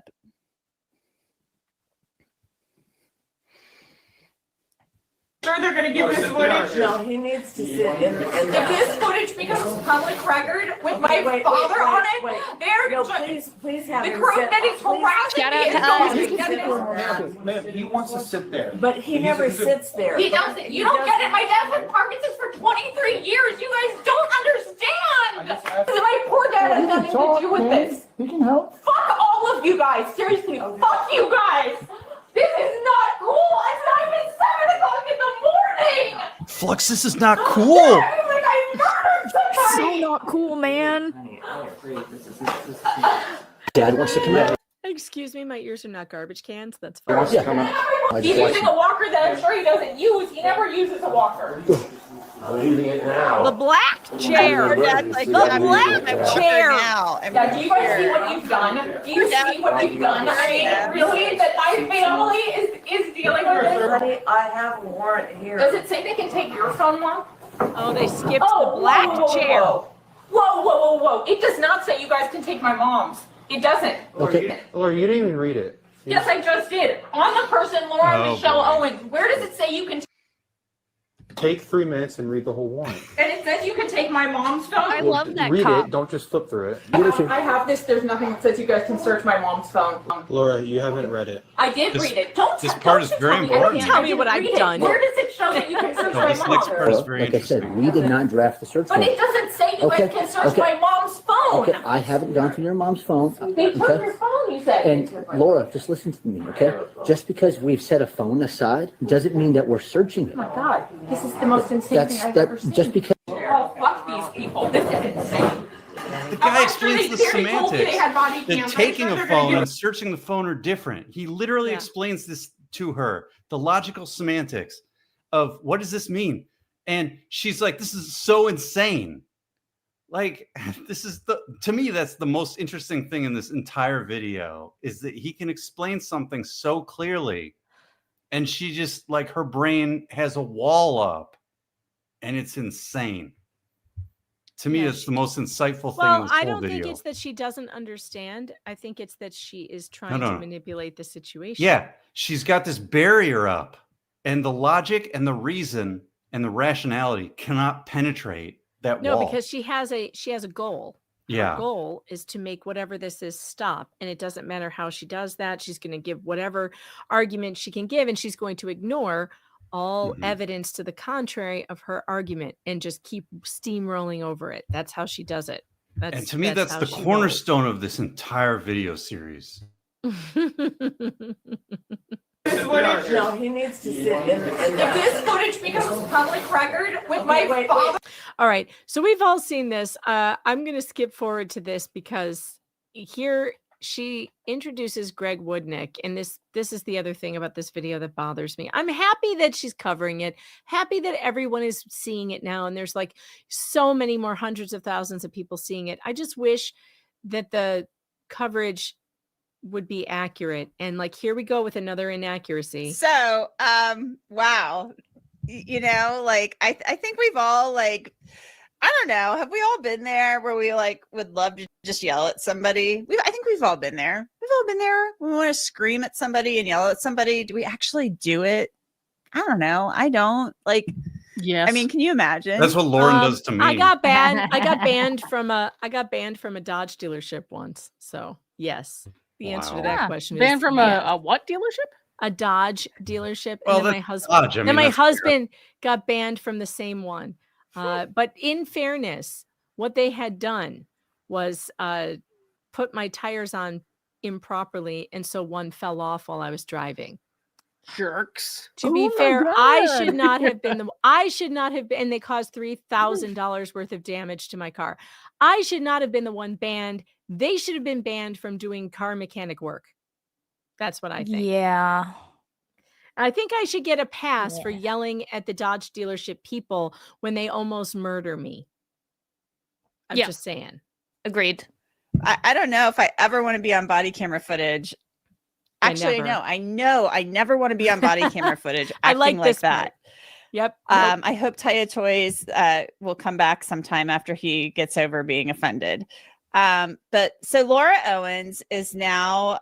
Sure, they're gonna give this footage. No, he needs to sit in. If this footage becomes public record with my father on it, they're No, please have the him group sit. that is harassing Shout me out is to going us. to get this. Ma'am, he wants to sit there. But he never sits there. He doesn't. You don't get it. My dad's had Parkinson's for 23 years. You guys don't understand. My poor dad has nothing to do with this. He can help. Fuck all of you guys. Seriously, fuck you guys. This is not cool. It's not even 7 o'clock in the morning. Flux, this is not cool. Like I murdered somebody. So not cool, man. Dad wants to come out. Excuse me, my ears are not garbage cans. That's He fine. wants to come out. He's using a walker that I'm sure he doesn't use. He never uses a walker. I'm using it now. The black chair. Her dad's like, The "I'm black using my walker chair. now. I'm Yeah, do you guys see here." what you've done? Do you see what you've done? I mean, really, that my family is dealing with this? Honey, I have a warrant here. Does it say they can take your phone, Mom? Oh, they skipped Oh, the black whoa, whoa, chair. Whoa. Whoa. It does not say you guys can take my mom's. It doesn't. Okay. Laura, you didn't even read it. Yes, I just did. On the person, Laura Oh, Michelle boy. Owens, where does it say you can Take 3 minutes and read the whole warrant. and it says you can take my mom's phone? I love that Read cop. it. Don't just flip through it. I have this. There's nothing that says you guys can search my mom's phone. Laura, you haven't read it. I did read it. Don't this don't part is you very tell me I important. can't. Tell I me didn't what I've read it. done. Where does it show that you can search No, my this next part mom's? is very Like I said, interesting. we did not draft the search But warrant. it doesn't say you guys Okay, can search okay. my mom's phone. Okay, I haven't gone through your mom's phone. They took Okay? your phone, you said. And Laura, just listen to me, okay? Just because we've set a phone aside doesn't mean that we're searching it. Oh my God, this is the most insane thing I've ever seen. Just because. Oh, fuck these people. This is insane. The guy I'm sure explains the they already told you they semantics. had body That cams. I'm taking sure a they're gonna phone do and searching the phone are different. He literally Yeah. explains this to her, the logical semantics of what does this mean? And she's like, this is so insane. Like, this is to me, that's the most interesting thing in this entire video, is that he can explain something so clearly, and she just, like, her brain has a wall up, and it's insane. To me, it's the most insightful thing in this I whole don't video. think it's that she doesn't understand. I think it's that she is trying No. to manipulate the situation. Yeah, she's got this barrier up, and the logic and the reason and the rationality cannot penetrate that No, wall. because she has a goal. Yeah. Her goal is to make whatever this is stop. And it doesn't matter how she does that. She's going to give whatever argument she can give, and she's going to ignore all evidence to the contrary of her argument and just keep steamrolling over it. That's how she does it. And to me, that's how the she cornerstone of this entire video series. No, he needs to sit in If this footage becomes public record with my father. All right. So we've all seen this. I'm going to skip forward to this because here she introduces Greg Woodnick. And this is the other thing about this video that bothers me. I'm happy that she's covering it, happy that everyone is seeing it now. And there's like so many more hundreds of thousands of people seeing it. I just wish that the coverage would be accurate. And like, here we go with another inaccuracy. So, wow. You know, like, I think we've all, like, I don't know, have we all been there where we like would love to just yell at somebody? I think we've all been there. We've all been there. We want to scream at somebody and yell at somebody. Do we actually do it? I don't know. I don't. Like, yes. I mean, can you imagine? That's what Lauren does to me. I got banned from a Dodge dealership once. So yes. The answer to that question is banned from a what dealership? A Dodge dealership. Well, And then that's Dodge. I mean, my that's husband got banned from the same one. But in fairness, what they had done was put my tires on improperly, and so one fell off while I was driving. Jerks. To be fair, I should not have been and they caused $3,000 worth of damage to my car. I should not have been the one banned. They should have been banned from doing car mechanic work. That's what I think. Yeah. I think I should get a pass for yelling at the Dodge dealership people when they almost murder me. I'm just saying. Agreed. I don't know if I ever want to be on body camera footage. Actually, I know. I never want to be on body camera footage. I like this that. part. Yep. I hope Taya Toys will come back sometime after he gets over being offended. But so Laura Owens is now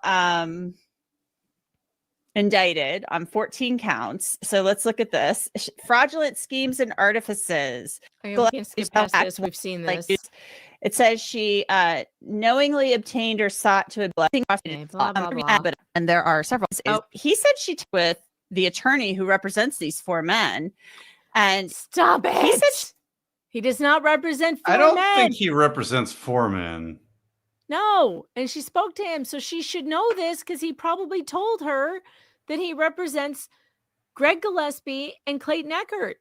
indicted on 14 counts. So let's look at this. Fraudulent schemes and artifices. We can't skip past this. We've seen this. It says she knowingly obtained or sought to and there are several. He said she with the attorney who represents these four men. And stop it. He said he does not represent four men. I don't think he represents four men. No. And she spoke to him. So she should know this because he probably told her that he represents Greg Gillespie and Clayton Echard.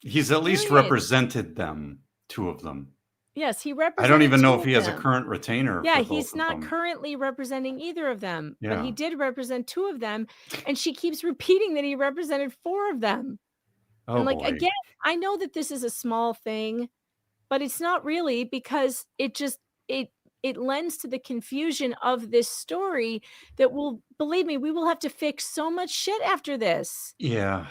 He's at least represented them, two of them. Yes, he represents. I don't even know if he has a current retainer. Yeah, he's not currently representing either of them, but he did represent two of them. And she keeps repeating that he represented four of them. Oh, and like, boy. again, I know that this is a small thing, but it's not really, because it lends to the confusion of this story that will, believe me, we will have to fix so much shit after this. Yeah.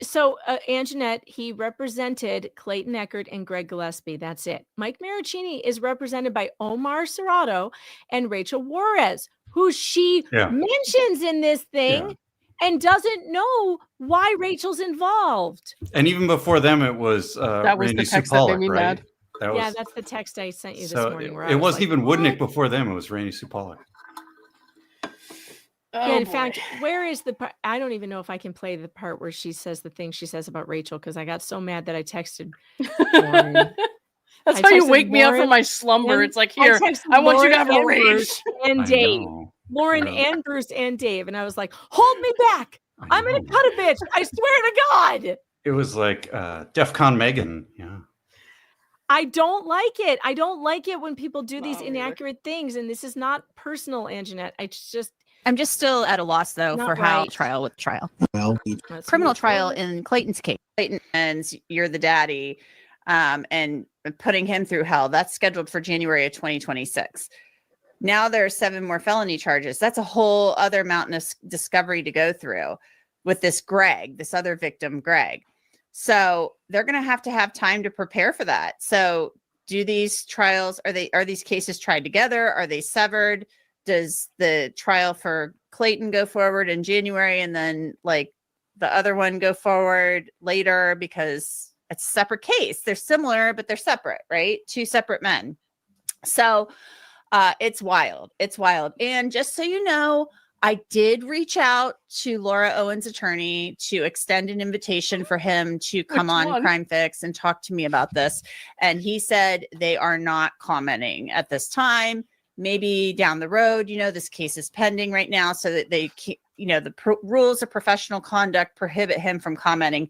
So Anjanette, he represented Clayton Echard and Greg Gillespie. That's it. Mike Maricini is represented by Omar Serrato and Rachel Juarez, who she mentions in this thing and doesn't know why Rachel's involved. And even before them, it was that was Randy the text Supalik, that made me right? That's the text I sent you this morning. It wasn't even Woodnick before them. It was Randy Supalik. In fact, where is the part? I don't even know if I can play the part where she says the thing she says about Rachel, because I got so mad that I texted Lauren. That's how you wake me up from my slumber. It's like, here, I want you to have a rage. And Dave. Lauren and Bruce and Dave. And I was like, hold me back. I'm going to cut a bitch. I swear to God. It was like DEFCON Megan. Yeah. I don't like it. I don't like it when people do these inaccurate things. And this is not personal, Anjanette. I'm just still at a loss, though, for how trial with trial. Well, criminal trial in Clayton's case. Clayton and you're the daddy. and putting him through hell. That's scheduled for January of 2026. Now there are 7 more felony charges. That's a whole other mountain of discovery to go through with this Greg, this other victim, Greg. So they're going to have time to prepare for that. So do these trials, are these cases tried together? Are they severed? Does the trial for Clayton go forward in January and then like the other one go forward later because it's a separate case? They're similar, but they're separate, right? 2 separate men. So it's wild. It's wild. And just so you know, I did reach out to Laura Owens' attorney to extend an invitation for him to come on Crime Fix and talk to me about this. And he said they are not commenting at this time. Maybe down the road, this case is pending right now so that they can't, the rules of professional conduct prohibit him from commenting.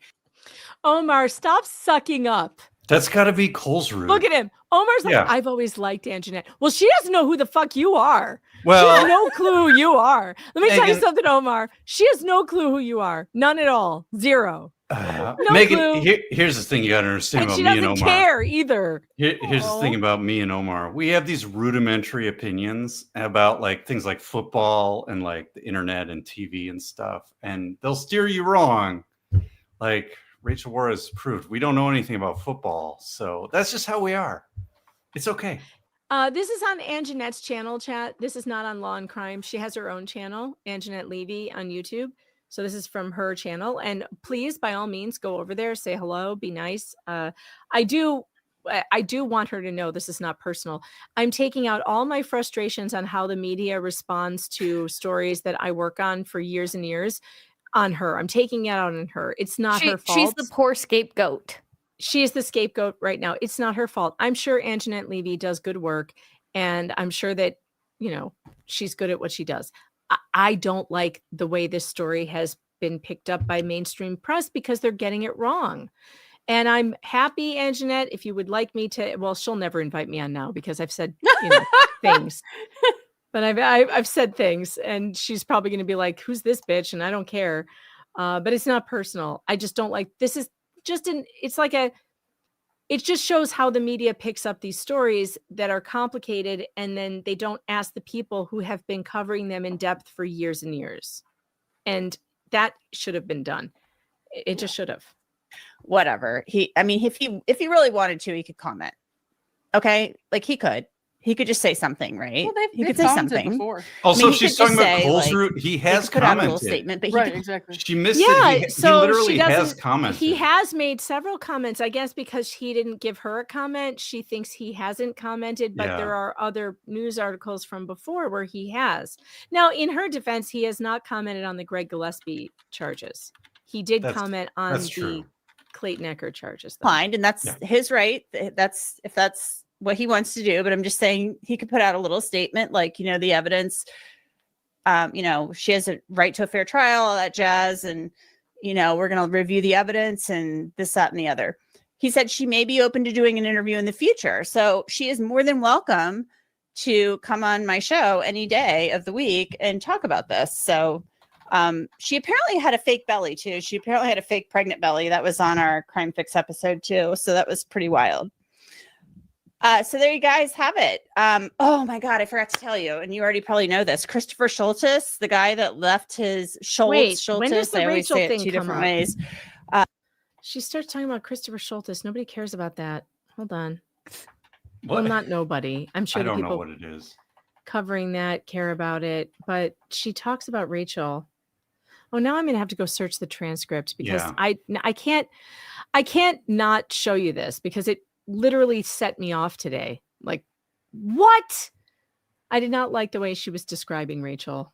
Omar, stop sucking up. That's got to be Cole's route. Look at him. Omar's like, Yeah. I've always liked Anjanette. Well, she doesn't know who the fuck you are. Well- she has no clue who you are. Let me tell you Megan- something, Omar. She has no clue who you are. None at all. Zero. No Megan, clue. here's the thing you got to understand And about she me and doesn't Omar. care either. Here's the Oh. thing about me and Omar. We have these rudimentary opinions about like things like football and like the internet and TV and stuff, and they'll steer you wrong. Like Rachel Juarez proved, we don't know anything about football, so that's just how we are. It's okay. This is on Anjanette's channel, chat. This is not on Law and Crime. She has her own channel, Anjanette Levy on YouTube. So this is from her channel. And please, by all means, go over there, say hello, be nice. I do want her to know this is not personal. I'm taking out all my frustrations on how the media responds to stories that I work on for years and years on her. I'm taking it out on her. It's not her fault. She's the poor scapegoat. She is the scapegoat right now. It's not her fault. I'm sure Anjanette Levy does good work, and I'm sure that, she's good at what she does. I don't like the way this story has been picked up by mainstream press because they're getting it wrong. And I'm happy, Anjanette, if you would like me to, well, she'll never invite me on now because I've said things. But I've said things, and she's probably going to be like, who's this bitch? And I don't care. But it's not personal. I just don't like, this is just it just shows how the media picks up these stories that are complicated, and then they don't ask the people who have been covering them in depth for years and years. And that should have been done. It just should have. Whatever. If he really wanted to, he could comment. Okay? Like he could just say something, right? Well, he they've could say commented something. before. Also, he if she's could just talking about say, Cole's like, route, he has could put out a little commented. statement, but Right, exactly. She missed Yeah, it. He so literally she has doesn't. commented. He has made several comments. I guess because he didn't give her a comment, she thinks he hasn't commented. But Yeah. there are other news articles from before where he has. Now, in her defense, he has not commented on the Greg Gillespie charges. He did comment on that's the true. Clayton Echard charges. Though. Fine, and that's his right. That's if that's what he wants to do. But I'm just saying he could put out a little statement like, the evidence, she has a right to a fair trial, all that jazz, and we're going to review the evidence and this, that, and the other. He said she may be open to doing an interview in the future, so she is more than welcome to come on my show any day of the week and talk about this. So she apparently had a fake belly too. She apparently had a fake pregnant belly. That was on our Crime Fix episode too. So that was pretty wild. So there you guys have it. Oh my God, I forgot to tell you, and you already probably know this. Christopher Schultes, the guy that left his Schultes. When does the I always Rachel say it thing two come different up? ways. She starts talking about Christopher Schultes. Nobody cares about that. Hold on. What? Well, not nobody. I'm sure I the don't know people what it is. covering that care about it, but she talks about Rachel. Oh, now I'm gonna have to go search the transcript because Yeah. I can't not show you this because it literally set me off today. Like, what? I did not like the way she was describing Rachel.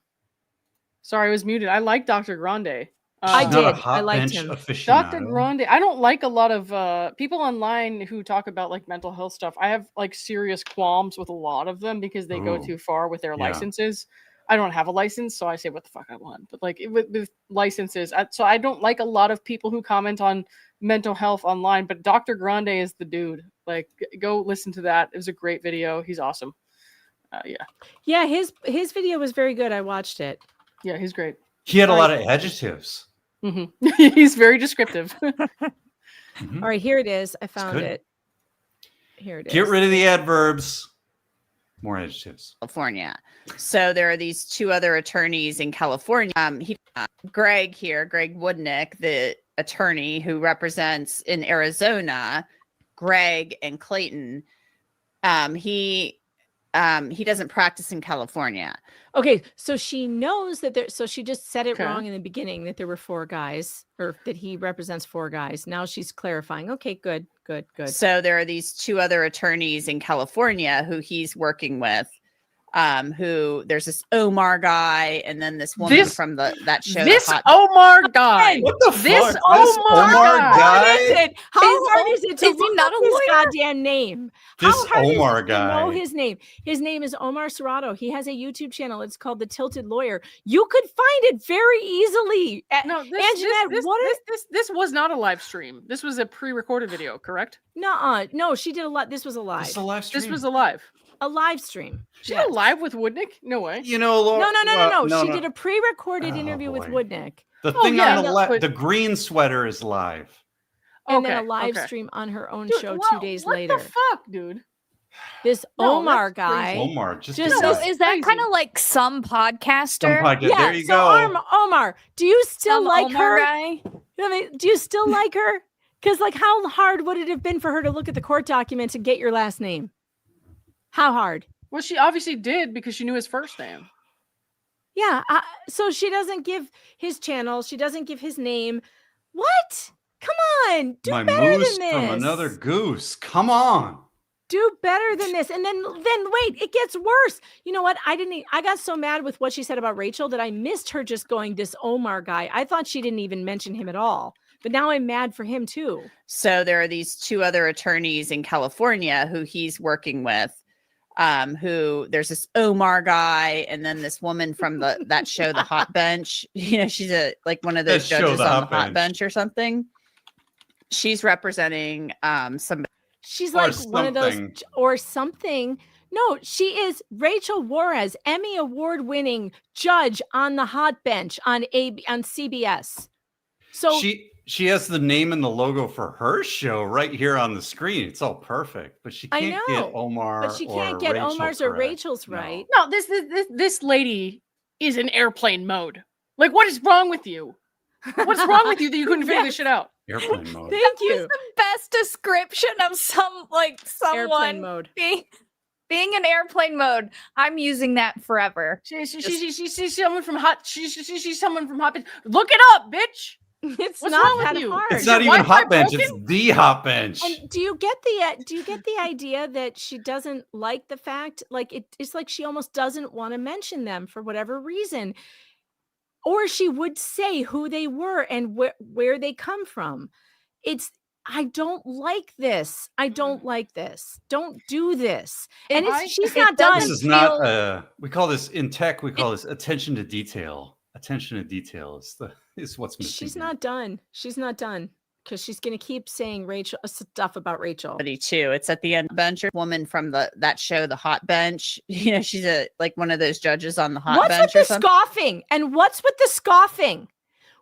Sorry, I was muted. I like Dr. Grande. I She's not a did. hot I liked bench him. aficionado. Dr. Grande. I don't like a lot of people online who talk about like mental health stuff. I have like serious qualms with a lot of them because they go Ooh. too far with their Yeah. licenses. I don't have a license, so I say what the fuck I want. But like with licenses, so I don't like a lot of people who comment on mental health online. But Dr. Grande is the dude. Like, go listen to that. It was a great video. He's awesome. Yeah, his video was very good. I watched it. Yeah, he's great. He had a lot of adjectives. He's very descriptive. All right, here it is. I found good. it. Here it is. Get rid of the adverbs. More adjectives. California. So there are these two other attorneys in California. Greg Woodnick, the attorney who represents in Arizona, Greg and Clayton. He doesn't practice in California. Okay, so she knows that there. So she just said it Okay. wrong in the beginning that there were 4 guys, or that he represents 4 guys. Now she's clarifying. Okay, good. So there are these two other attorneys in California who he's working with. Who there's this Omar guy, and then this woman from that show. This Omar guy. What the This fuck? Omar guy? How is it? How hard is it to is he look not up a his lawyer? goddamn name? This How hard Omar is it to know guy. his name? His name is Omar Serrato. He has a YouTube channel. It's called The Tilted Lawyer. You could find it very easily. No, Anjanette, this was not a live stream. This was a pre-recorded video, correct? No, she did a lot. This was a live. This is a live stream. This was a live. A live stream. She did a live with Woodnick? No way. You know, Laura, No. She did a pre-recorded interview with boy. Woodnick. The Oh, thing yeah, on the no, left, but- the green sweater is live. And then a Okay, live okay. stream on her own Dude, show well, 2 days what later. the fuck, dude? This No, Omar that's guy. crazy. Omar, just Just a So guy. is that crazy. kind of like some podcaster? Some podcast. Yeah, There you so go. Omar, do you still Some like Omar her? guy? Do you still like her? Because like, how hard would it have been for her to look at the court documents and get your last name? How hard? Well, she obviously did because she knew his first name. Yeah. So she doesn't give his channel. She doesn't give his name. What? Come on. Do My better moose than this. from another goose. Come on. Do better than this. And then wait, it gets worse. You know what? I got so mad with what she said about Rachel that I missed her just going, this Omar guy. I thought she didn't even mention him at all. But now I'm mad for him too. So there are these two other attorneys in California who he's working with. Who there's this Omar guy, and then this woman from that show, The Hot Bench. You know, she's like one of those That show, judges The on Hot the Hot Bench. Bench or something. She's representing some. She's Or like one of those something. or something. No, she is Rachel Juarez, Emmy award-winning judge on the Hot Bench on CBS. So She has the name and the logo for her show right here on the screen. It's all perfect, but she I can't know, get Omar. but she can't or get Rachel Omar's or correct. Rachel's No. right. No, this lady is in airplane mode. Like, what is wrong with you? What's wrong with you that you couldn't figure this shit out? Airplane mode. Thank you. The best description of someone Airplane mode. being in airplane mode. I'm using that forever. She's someone from Hot. She's someone from Hot Bench. Look it up, bitch. It's What's not wrong that with you? hard. It's not Your even Wi-Fi Hot Bench. It's broken? the Hot Bench. And do you get the idea that she doesn't like the fact, like it's like she almost doesn't want to mention them for whatever reason, or she would say who they were and where they come from. I don't like this. I don't like this. Don't do this. And she's not done. This is not. We call this in tech. We call this attention to detail. Attention to detail is what's missing. She's here. not done. She's not done because she's going to keep saying Rachel stuff about Rachel. Too. It's at the end. Bench woman from that show, The Hot Bench. You know, she's like one of those judges on the Hot What's Bench. with the scoffing? And what's with the scoffing?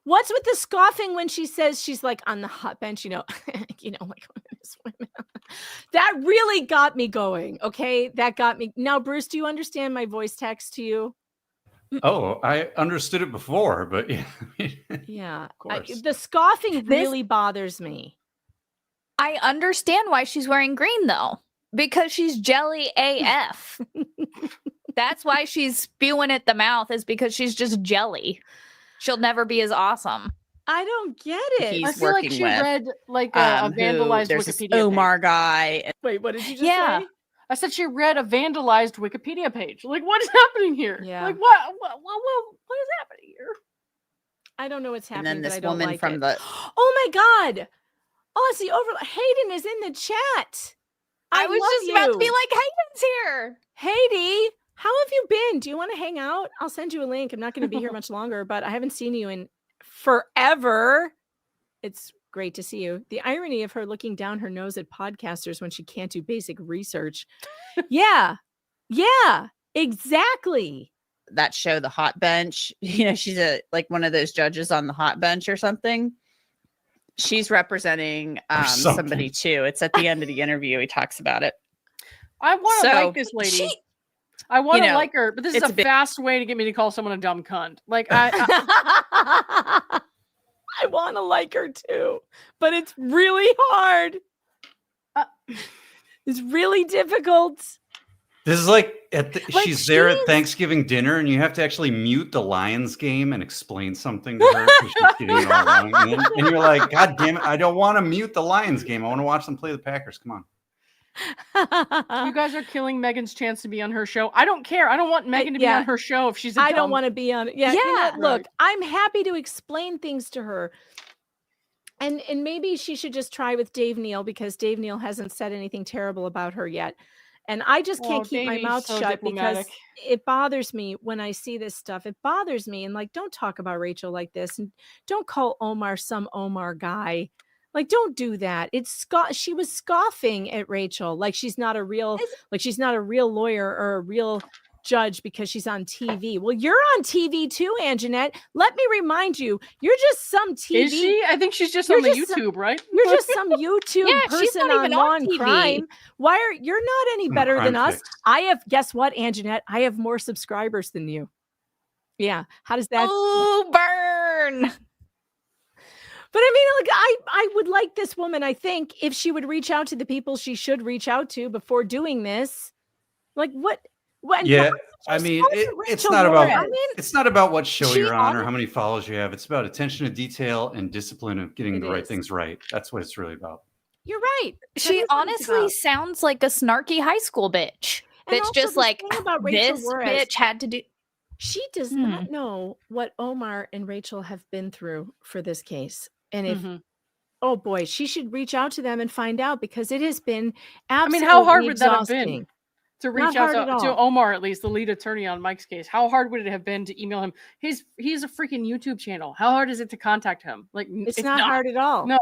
What's with the scoffing when she says she's like on the hot bench? You know, like women. That really got me going. Okay, that got me. Now, Bruce, do you understand my voice text to you? Oh, I understood it before, but yeah. Yeah, Of course. the scoffing really bothers me. I understand why she's wearing green though, because she's jelly AF. That's why she's spewing at the mouth, is because she's just jelly. She'll never be as awesome. I don't get it. He's I feel like working she with, read like a who vandalized there's this Wikipedia Omar page. guy. Wait, what did you just Yeah. say? I said she read a vandalized Wikipedia page. Like, what is happening here? Yeah. Like, what is happening here? I don't know what's happening. And then but this I don't woman like from it. the Oh my God! Oh, it's the over. Hayden is in the chat. I was love just about to be you. like, Hayden's here. Haiti, how have you been? Do you want to hang out? I'll send you a link. I'm not going to be here much longer, but I haven't seen you in forever. It's great to see you. The irony of her looking down her nose at podcasters when she can't do basic research. Yeah, exactly. that show, The Hot Bench. You know, she's like one of those judges on the Hot Bench or something. she's representing something. somebody too. It's at the end of the interview. He talks about it. I want to So, like this lady. I want to like her, but this is it's a a big- fast way to get me to call someone a dumb cunt. Like I I want to like her too, but it's really hard. It's really difficult. This is like Like, she's there at she's- Thanksgiving dinner, and you have to actually mute the Lions game and explain something to her because she's getting it all wrong. And you're like, God damn it, I don't want to mute the Lions game. I want to watch them play the Packers. Come on. you guys are killing Megan's chance to be on her show. I don't care. I don't want Megan to be yeah. on her show if she's a I don't dumb- want to be on it. Yeah, you know what? Look, I'm happy to explain things to her. And maybe she should just try with Dave Neal because Dave Neal hasn't said anything terrible about her yet. And I just can't keep my Davey's mouth so shut diplomatic. because it bothers me when I see this stuff. It bothers me. And like, don't talk about Rachel like this. And don't call Omar some Omar guy. Like, don't do that. She was scoffing at Rachel like she's not a real lawyer or a real judge because she's on TV. Well, you're on TV too, Anjanette. Let me remind you, you're just some TV. Is she? I think she's just You're on the just YouTube, right? You're just some YouTube Yeah, she's person not on even Law on and TV. Crime. You're not any better Crime than us? Fix. I have, guess what, Anjanette? I have more subscribers than you. Yeah. How does that? Oh, burn. But I mean, like, I would like this woman, I think, if she would reach out to the people she should reach out to before doing this. Like, what? Yeah, I mean, it's not about it's not about what show she you're on or how many followers you have. It's about attention to detail and discipline of getting the right things right. That's what it's really about. You're right. She honestly sounds like a snarky high school bitch. And That's also just the like, thing about Rachel this Juarez- bitch had to do. She does not know what Omar and Rachel have been through for this case. And if, oh boy, she should reach out to them and find out because it has been absolutely how hard would that have exhausting. been to Not reach out hard at to all. Omar, at least the lead attorney on Mike's case? How hard would it have been to email him? He's a freaking YouTube channel. How hard is it to contact him? Like, It's not hard at all. No,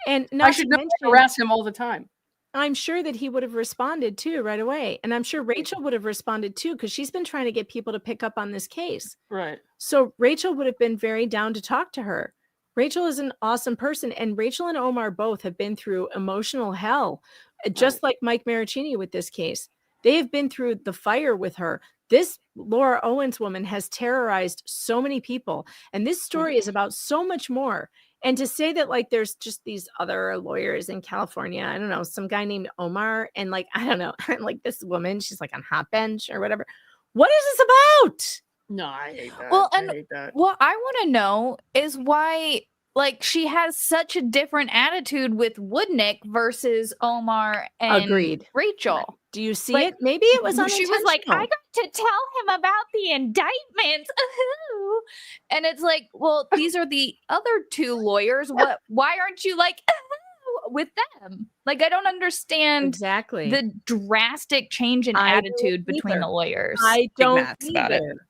And I not should to not mention, harass him all the time. I'm sure that he would have responded too right away. And I'm sure Rachel would have responded too because she's been trying to get people to pick up on this case. Right. So Rachel would have been very down to talk to her. Rachel is an awesome person. And Rachel and Omar both have been through emotional hell, just like Mike Maricini with this case. They have been through the fire with her. This Laura Owens woman has terrorized so many people. And this story is about so much more. And to say that, like, there's just these other lawyers in California, I don't know, some guy named Omar, and like, I don't know, like this woman, she's like on hot bench or whatever. What is this about? No, I hate that. Well, I and hate that. what I want to know is why, like, she has such a different attitude with Woodnick versus Omar and Agreed. Rachel. Do you see Like, it? Maybe it was She was like, I unintentional. got to tell him about the indictments. Ooh. And it's like, well, these are the other two lawyers. Why aren't you like with them? Like, I don't understand exactly the drastic change in I don't attitude between either. the lawyers. I don't Matt's about it. either.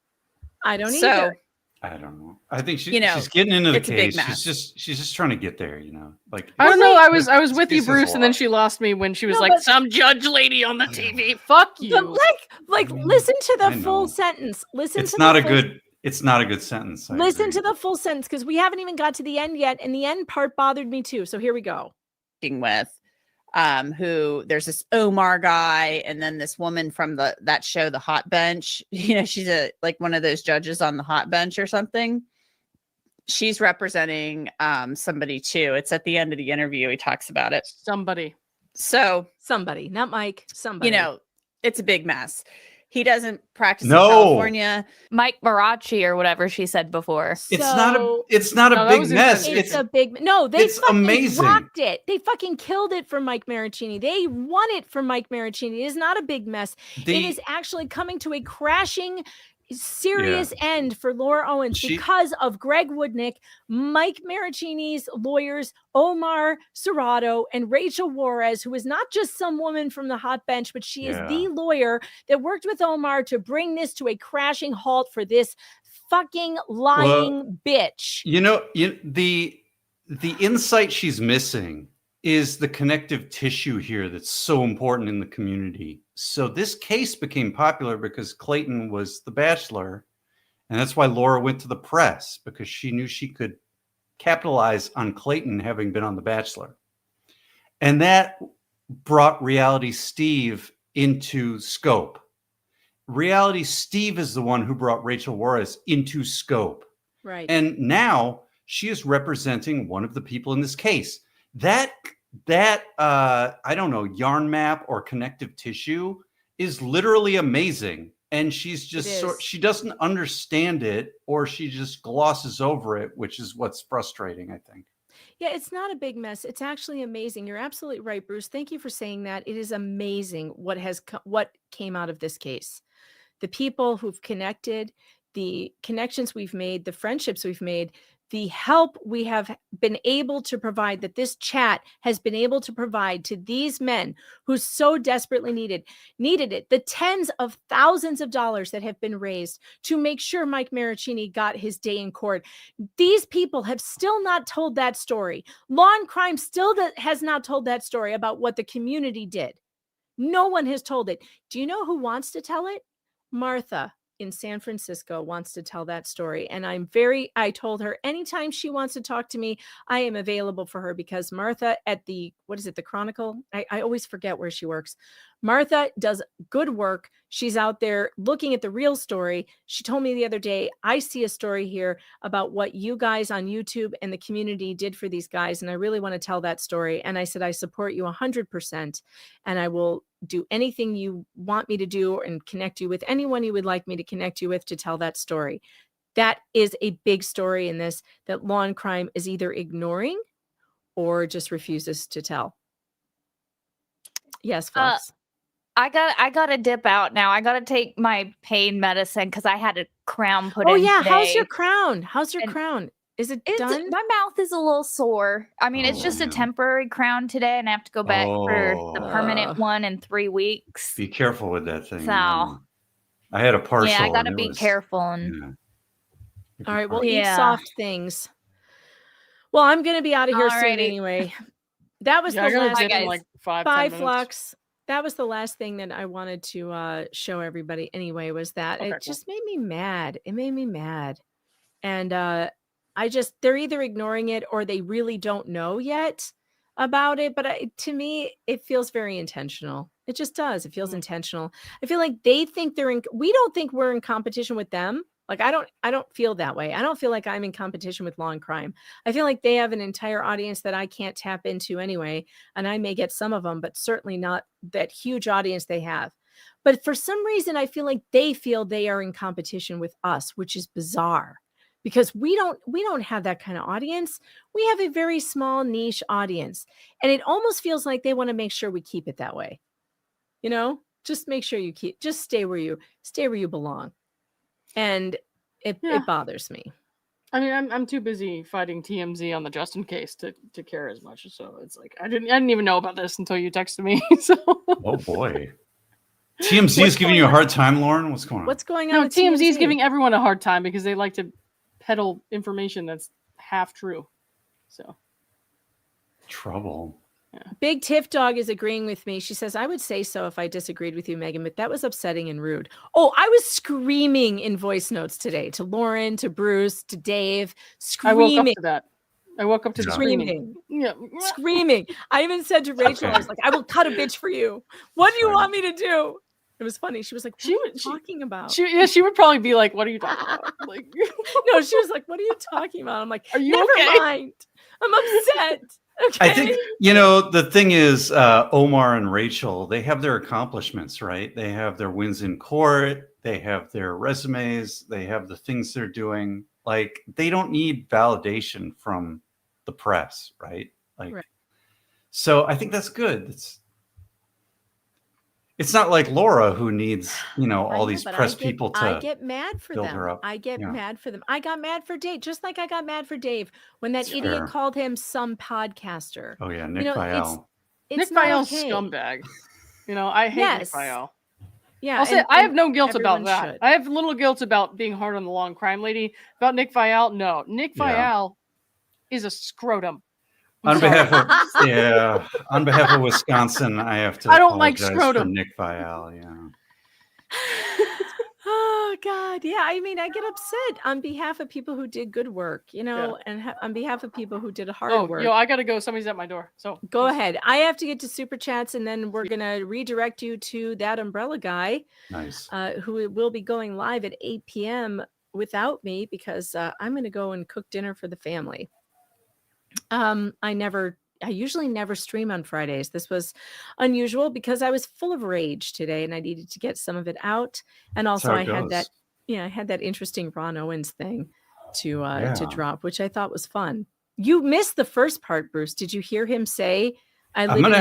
I don't So, either. I don't know. I think You know, she's getting into the it's a big case. mess. She's just trying to get there, you know. Like I don't know. I was with you, This is a Bruce, and then lot. she lost me when she was No, like, but- "Some judge lady on the TV." Fuck you. But like, listen to I the know. full sentence. Listen. it's to not the a full good it's not a good sentence. I Listen agree. to the full sentence because we haven't even got to the end yet, and the end part bothered me too. So here we go. With who there's this Omar guy and then this woman from that show The Hot Bench. You know, she's like one of those judges on The Hot Bench or something. She's representing somebody too. It's at the end of the interview. He talks about it. Somebody. So Somebody, not Mike. Somebody. you know, it's a big mess. He doesn't practice No. in California. Mike Marachi or whatever she said before. It's not a So- it's not No, a that big was mess. It's a big no. They it's fucking amazing. rocked it. They fucking killed it for Mike Maricini. They won it for Mike Maricini. It is not a big mess. It is actually coming to a crashing, serious end for Laura Owens because of Greg Woodnick, Mike Maricini's lawyers, Omar Serrato, and Rachel Juarez, who is not just some woman from the hot bench, but she is the lawyer that worked with Omar to bring this to a crashing halt for this fucking lying bitch. You know, the insight she's missing is the connective tissue here that's so important in the community. So this case became popular because Clayton was the Bachelor, and that's why Laura went to the press, because she knew she could capitalize on Clayton having been on The Bachelor. And that brought Reality Steve into scope. Reality Steve is the one who brought Rachel Juarez into scope. Right. And now she is representing one of the people in this case. That I don't know, yarn map or connective tissue is literally amazing. And she's just she doesn't understand it, or she just glosses over it, which is what's frustrating, I think. Yeah, it's not a big mess. It's actually amazing. You're absolutely right, Bruce. Thank you for saying that. It is amazing what came out of this case. The people who've connected, the connections we've made, the friendships we've made, the help we have been able to provide, that this chat has been able to provide to these men who so desperately needed it, the tens of thousands of dollars that have been raised to make sure Mike Maricini got his day in court. These people have still not told that story. Law and Crime still has not told that story about what the community did. No one has told it. Do you know who wants to tell it? Martha in San Francisco wants to tell that story. And I told her anytime she wants to talk to me, I am available for her, because Martha at the Chronicle? I always forget where she works. Martha does good work. She's out there looking at the real story. She told me the other day, I see a story here about what you guys on YouTube and the community did for these guys. And I really want to tell that story. And I said, I support you 100%. And I will do anything you want me to do and connect you with anyone you would like me to connect you with to tell that story. That is a big story in this that Law and Crime is either ignoring or just refuses to tell. Yes, folks. I got to dip out now. I got to take my pain medicine because I had a crown put in. Oh yeah, today. how's your crown? How's your crown? Is it done? My mouth is a little sore. I mean, it's just a temporary crown today, and I have to go back for the permanent one in 3 weeks. Be careful with that thing. So, I had a partial. yeah, I got to be careful. And all right, well, eat soft things. Well, I'm going to be out of here soon anyway. That was the last in like 5 flux. That was the last thing that I wanted to show everybody anyway, was that it just made me mad. It made me mad. And they're either ignoring it or they really don't know yet about it. But to me, it feels very intentional. It just does. It feels intentional. I feel like they think we don't think we're in competition with them. Like, I don't feel that way. I don't feel like I'm in competition with Law and Crime. I feel like they have an entire audience that I can't tap into anyway. And I may get some of them, but certainly not that huge audience they have. But for some reason, I feel like they feel they are in competition with us, which is bizarre, because we don't have that kind of audience. We have a very small niche audience. And it almost feels like they want to make sure we keep it that way. You know, just make sure just stay where you belong. And it bothers me. I mean, I'm too busy fighting TMZ on the Justin case to care as much. So it's like I didn't even know about this until you texted me. So oh boy, TMZ is giving you a hard time, Lauren. What's going on? What's going on? No, TMZ is giving everyone a hard time because they like to peddle information that's half true. So trouble. Yeah. Big Tiff Dog is agreeing with me. She says, I would say so if I disagreed with you, Megan, but that was upsetting and rude. Oh, I was screaming in voice notes today to Lauren, to Bruce, to Dave. Screaming. I woke up to that. I woke up to screaming. Yeah. Screaming. I even said to Rachel, I was like, I will cut a bitch for you. What do you want me to do? It was funny. She was like, what are you talking about? She would probably be like, what are you talking about? Like, no, she was like, what are you talking about? I'm like, are you never mind. I'm upset. Okay. I think, the thing is, Omar and Rachel, they have their accomplishments, right? They have their wins in court. They have their resumes. They have the things they're doing. Like, they don't need validation from the press, right? Like, right. So I think that's good. It's not like Laura, who needs, all these press people to I get mad for build them. her up. I get mad for them. I got mad for Dave, just like I got mad for Dave when that idiot called him some podcaster. Oh yeah, Nick Viall. Nick Viall's scumbag. I hate Nick Viall. Yeah, I'll say I have no guilt about that. Should. I have little guilt about being hard on the Law and Crime lady. About Nick Viall, no. Nick Viall is a scrotum. On behalf of Wisconsin, I have to. I don't like scrotum. For Nick Viall. Yeah. God. Yeah. I mean, I get upset on behalf of people who did good work, and on behalf of people who did hard work. I gotta go. Somebody's at my door. So go ahead. I have to get to super chats, and then we're gonna redirect you to that umbrella guy. Nice. Who will be going live at 8 p.m. without me because I'm gonna go and cook dinner for the family. I usually never stream on Fridays. This was unusual because I was full of rage today and I needed to get some of it out. And also I had that interesting Ronn Owens thing to drop, which I thought was fun. You missed the first part, Bruce. Did you hear him say, I live in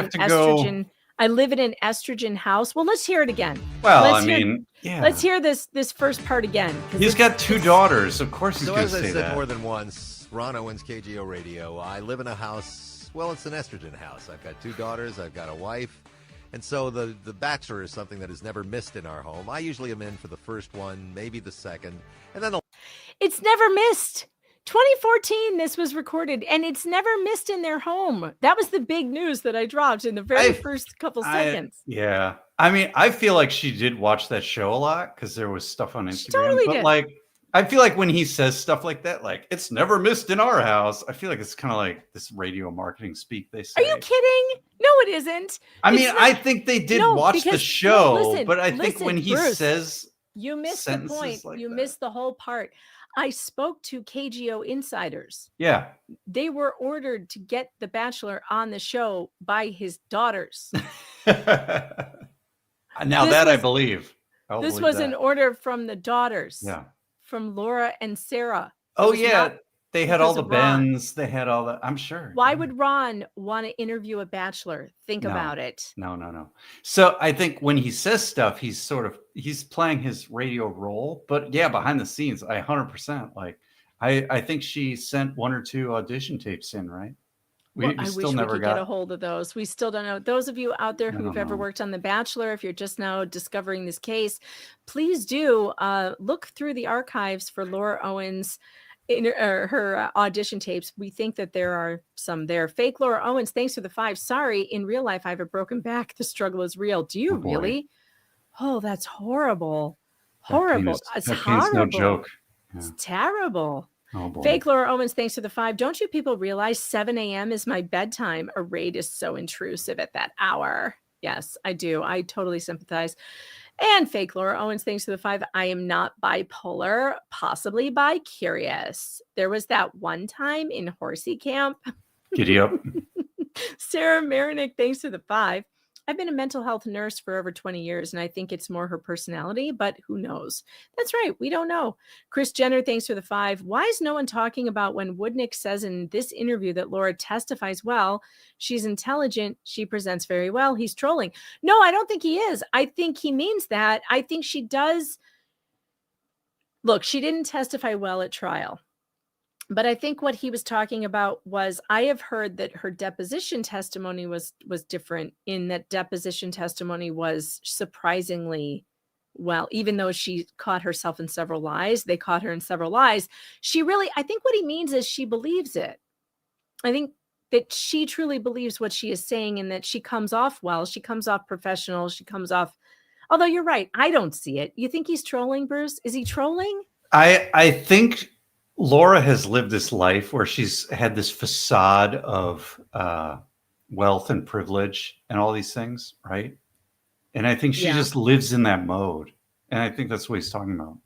an estrogen house? Well, let's hear it again. Well, let's hear this first part again. He's got 2 daughters. Of course he's going to say that. As I said more than once, Ronn Owens, KGO Radio, I live in a house. Well, it's an estrogen house. I've got 2 daughters. I've got a wife. And so the Bachelor is something that is never missed in our home. I usually am in for the first one, maybe the second. And then it's never missed. 2014, this was recorded, and it's never missed in their home. That was the big news that I dropped in the very first couple seconds. Yeah. I mean, I feel like she did watch that show a lot because there was stuff on Instagram. She totally did. Like, I feel like when he says stuff like that, like, it's never missed in our house, I feel like it's kind of like this radio marketing speak they say. Are you kidding? No, it isn't. I think they did watch the show, but I think when he Bruce, says you missed the point. Like you missed the whole part. I spoke to KGO insiders. Yeah. They were ordered to get The Bachelor on the show by his daughters. I believe. This was an order from the daughters. Yeah. From Laura and Sarah. Oh, yeah. They had all the Bens. They had all that. I'm sure. Why would Ronn want to interview a Bachelor? Think about it. No. So I think when he says stuff, he's playing his radio role. But yeah, behind the scenes, 100%. Like, I think she sent 1 or 2 audition tapes in, right? I wish we could get a hold of those. We still don't know. Those of you out there who've ever worked on The Bachelor, if you're just now discovering this case, please do look through the archives for Laura Owens her audition tapes. We think that there are some there. Fake Laura Owens, thanks for the 5. Sorry, in real life, I have a broken back. The struggle is real. Do you really? Oh, that's horrible. Horrible. It's horrible. No joke. Yeah. It's terrible. Oh, boy. Fake Laura Owens, thanks for the 5. Don't you people realize 7 a.m. is my bedtime? A raid is so intrusive at that hour. Yes, I do. I totally sympathize. And Fake Laura Owens, thanks for the 5. I am not bipolar, possibly bi-curious. There was that one time in Horsey Camp. Giddy up. Sarah Marinick, thanks for the 5. I've been a mental health nurse for over 20 years, and I think it's more her personality, but who knows? That's right. We don't know. Chris Jenner, thanks for the 5. Why is no one talking about when Woodnick says in this interview that Laura testifies well, she's intelligent, she presents very well, he's trolling? No, I don't think he is. I think he means that. I think she does. Look, she didn't testify well at trial. But I think what he was talking about was, I have heard that her deposition testimony was different, in that deposition testimony was surprisingly well, even though she caught herself in several lies, they caught her in several lies. I think what he means is she believes it. I think that she truly believes what she is saying, and that she comes off well. She comes off professional. She comes off, although you're right, I don't see it. You think he's trolling, Bruce? Is he trolling? I think Laura has lived this life where she's had this facade of wealth and privilege and all these things, right? And I think she just lives in that mode. And I think that's what he's talking about.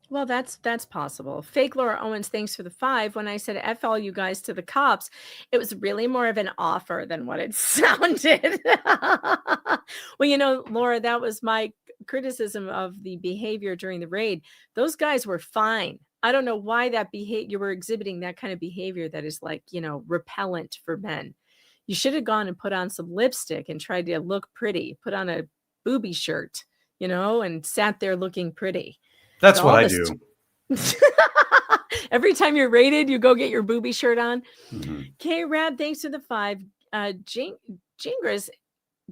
Well, that's possible. Fake Laura Owens, thanks for the 5. When I said F all you guys to the cops, it was really more of an offer than what it sounded. Well, Laura, that was my criticism of the behavior during the raid. Those guys were fine. I don't know why you were exhibiting that kind of behavior that is like, repellent for men. You should have gone and put on some lipstick and tried to look pretty, put on a booby shirt, and sat there looking pretty. That's what I do. Every time you're raided, you go get your booby shirt on. Mm-hmm. K-Rab, thanks for the 5. Gingras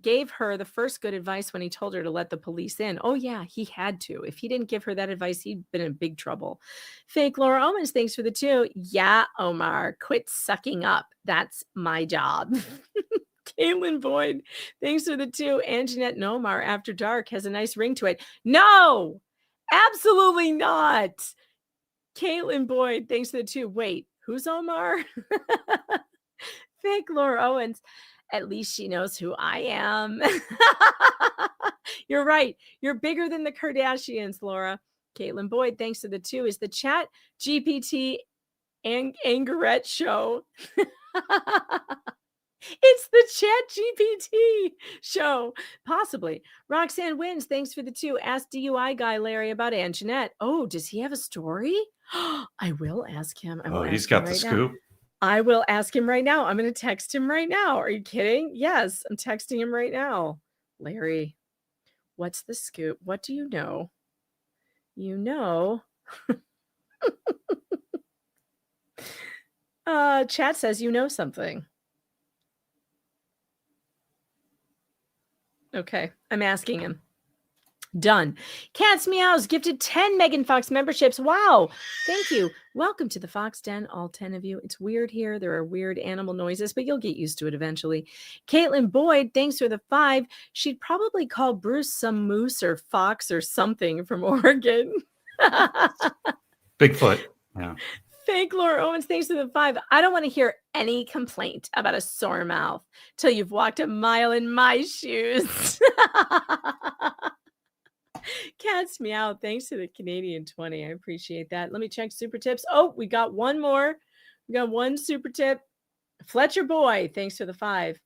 gave her the first good advice when he told her to let the police in. Oh, yeah, he had to. If he didn't give her that advice, he'd been in big trouble. Fake Laura Owens, thanks for the 2. Yeah, Omar, quit sucking up. That's my job. Caitlin Boyd, thanks for the 2. Anjanette Nomar, After Dark has a nice ring to it. No, absolutely not. Caitlin Boyd, thanks for the 2. Wait, who's Omar? Fake Laura Owens. At least she knows who I am. You're right. You're bigger than the Kardashians, Laura. Caitlin Boyd, thanks to the 2. Is the Chat GPT Angerette show? It's the Chat GPT show. Possibly. Roxanne Wins, thanks for the 2. Ask DUI guy Larry about Anjanette. Oh, does he have a story? I will ask him. He's got the scoop. I will ask him right now. I'm going to text him right now. Are you kidding? Yes, I'm texting him right now. Larry, what's the scoop? What do you know? You know. Chat says you know something. Okay, I'm asking him. Done. Cats Meows gifted 10 Megan Fox memberships. Wow. Thank you. Welcome to the Fox Den, all 10 of you. It's weird here. There are weird animal noises, but you'll get used to it eventually. Caitlin Boyd, thanks for the 5. She'd probably call Bruce some moose or fox or something from Oregon. Bigfoot. Yeah. Fake Laura Owens, thanks for the 5. I don't want to hear any complaint about a sore mouth till you've walked a mile in my shoes. Cats Meow, thanks to the Canadian 20. I appreciate that. Let me check super tips. Oh, we got one more. We got one super tip. Fletcher Boy, thanks for the 5.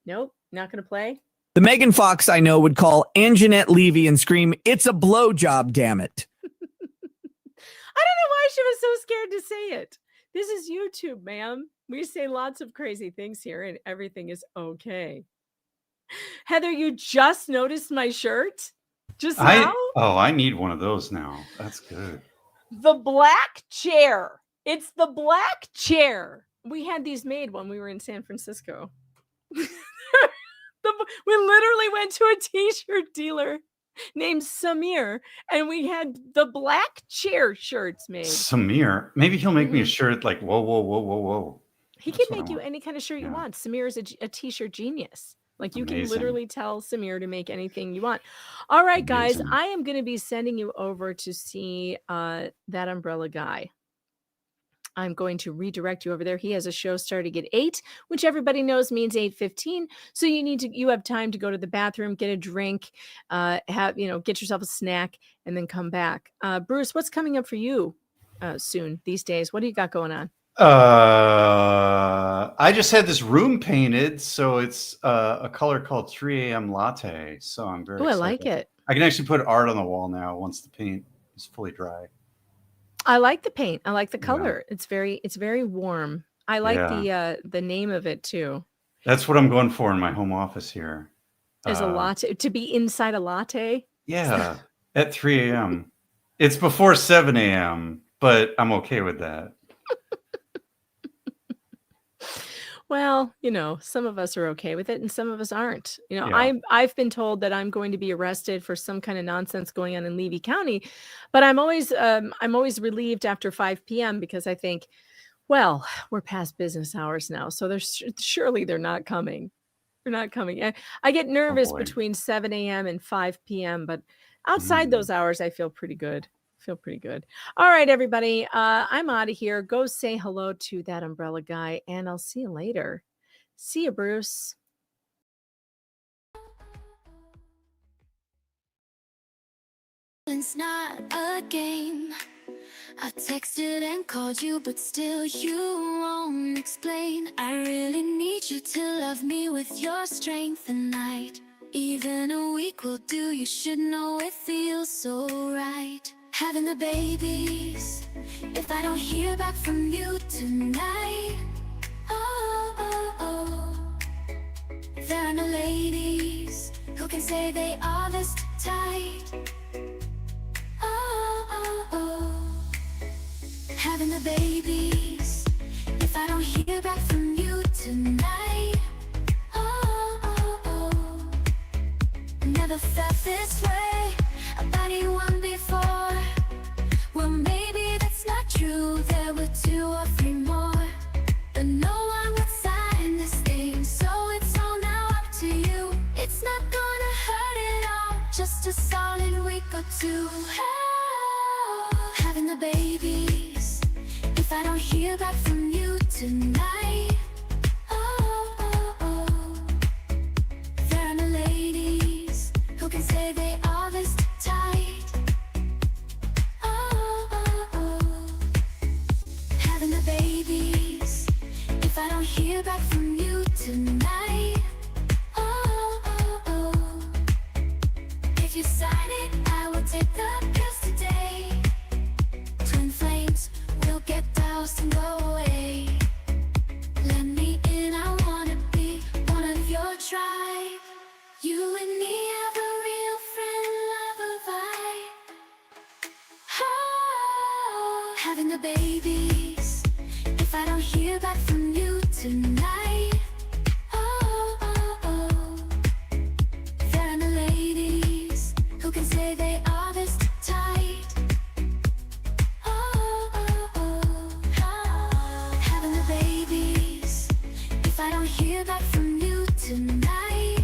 Nope, not going to play. The Megan Fox I know would call Anjanette Levy and scream, "It's a blowjob, damn it." I don't know why she was so scared to say it. This is YouTube, ma'am. We say lots of crazy things here and everything is okay. Heather, you just noticed my shirt? Just now? I need one of those now. That's good. The black chair. It's the black chair. We had these made when we were in San Francisco. We literally went to a t-shirt dealer named Samir, and we had the black chair shirts made. Samir. Maybe he'll make me a shirt like, whoa, whoa, whoa, whoa, whoa. He can make you any kind of shirt you want. Samir is a t-shirt genius. Like you can literally tell Samir to make anything you want. All right, guys, I am going to be sending you over to see That Umbrella Guy. I'm going to redirect you over there. He has a show starting at 8, which everybody knows means 8:15. So you have time to go to the bathroom, get a drink, get yourself a snack, and then come back. Bruce, what's coming up for you soon these days? What do you got going on? I just had this room painted, so it's a color called 3 a.m. latte. So I'm very excited. I like it. I can actually put art on the wall now once the paint is fully dry. I like the paint. I like the color. Yeah. It's very warm. I like the name of it too. That's what I'm going for in my home office here. Is a latte, to be inside a latte? Yeah, at 3 a.m. It's before 7 a.m., but I'm okay with that. Well, some of us are okay with it and some of us aren't. I've been told that I'm going to be arrested for some kind of nonsense going on in Levy County, but I'm always relieved after 5 p.m. because I think, well, we're past business hours now, so surely they're not coming. They're not coming. I get nervous between 7 a.m. and 5 p.m., but outside those hours, I feel pretty good. All right, everybody. I'm out of here. Go say hello to That Umbrella Guy, and I'll see you later. See you, Bruce. It's not a game. I texted and called you, but still you won't explain. I really need you to love me with your strength and light. Even a week will do. You should know it feels so right. Having the babies, if I don't hear back from you tonight. Oh. There are no ladies who can say they are this tight. Oh. Having the babies, if I don't hear back from you tonight. Oh. Never felt this way about anyone before. Well, maybe that's not true. There were 2 or 3 more, but no one would sign this thing. So just a solid week or two. Oh, having the babies. If I don't hear back from you tonight, there are no ladies who can say they are this tight. Having the babies. If I don't hear back from you tonight, if you sign it, I will take the pills today. Twin flames will get doused and go away. Let me in, I wanna be one of your tribe. You and me have a real friend, lover vibe. Oh, having the babies. If I don't hear back from you tonight, there are no ladies who can say they are this tight. Having the babies. If I don't hear back from you tonight,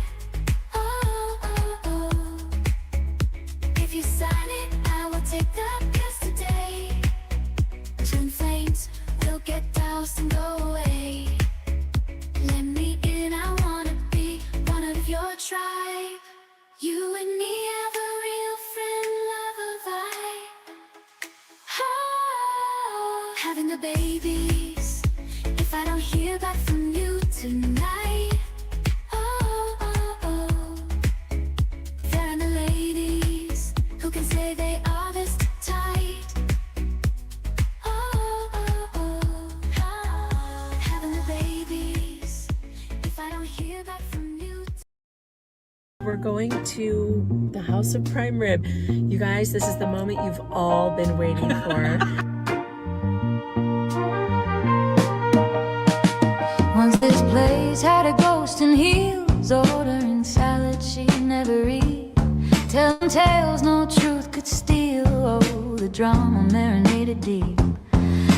if you sign it, I will take the pills today. Twin flames will get doused and go away. Let me in, I wanna be one of your tribe. You and me have a real friend, lover vibe. Oh, having the babies. If I don't hear back from you tonight, there are no ladies who can say they are this tight. Having the babies. If I don't hear back from you. We're going to the House of Prime Rib. You guys, this is the moment you've all been waiting for. Once this place had a ghost in heels, ordering salad she'd never eat, telling tales no truth could steal. Oh, the drama marinated deep.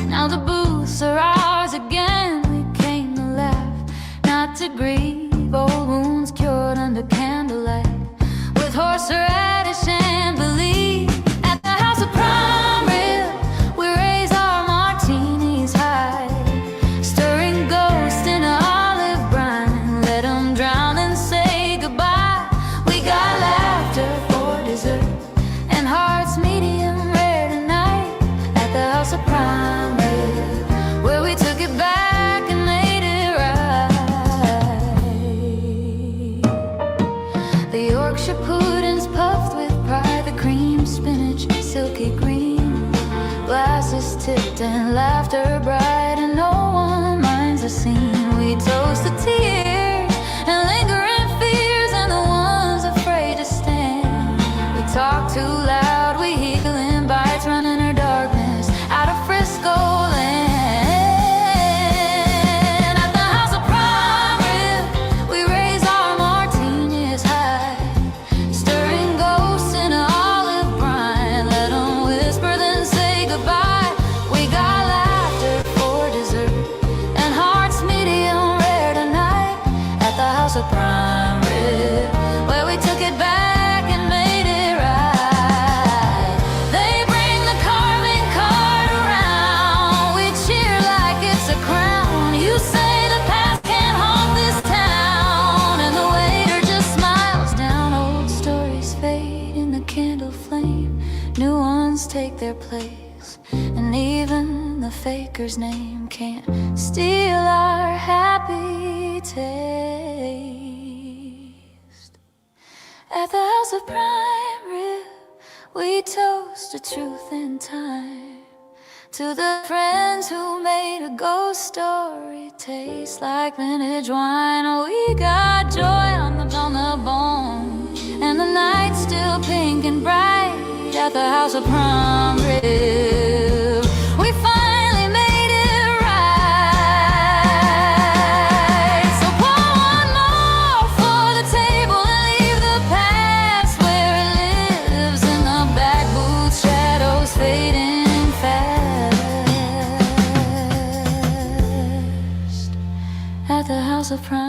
Now the booths are ours again. We came to laugh, not to grieve. Old wounds cured under candlelight, with horseradish and belief. At the House of Prime Rib, we raise our martinis high, stirring ghosts in olive brine. Let them drown and say goodbye. We got laughter for dessert and hearts medium rare tonight. At the House of Prime Rib, where we took it back and made it right. The Yorkshire pudding's puffed with pride, the cream spinach silky green, glasses tipped and laughter bright, and no one minds the scene. We toast the tears and lingering fears, and the ones afraid to stand. We talk too loud, we healing bites, running our darkness out of Frisco land. At the House of Prime Rib, we raise our martinis high, stirring ghosts in olive brine. Let them whisper, then say goodbye. We got laughter for dessert and hearts medium rare tonight. At the House of Prime Rib, where we took it back and made it right. They bring the carving cart around, we cheer like it's a crown. You say the past can't haunt this town, and the waiter just smiles down. Old stories fade in the candle flame, new ones take their place, and even the faker's name can't steal our happy taste. At the House of Prime Rib, we toast to truth and time, to the friends who made a ghost story taste like vintage wine. Oh, we got joy on the bone, and the night's still pink and bright. At the House of Prime Rib, we finally made it right. So pour one more for the table and leave the past where it lives, in the back booth, shadows fading fast. At the House of Prime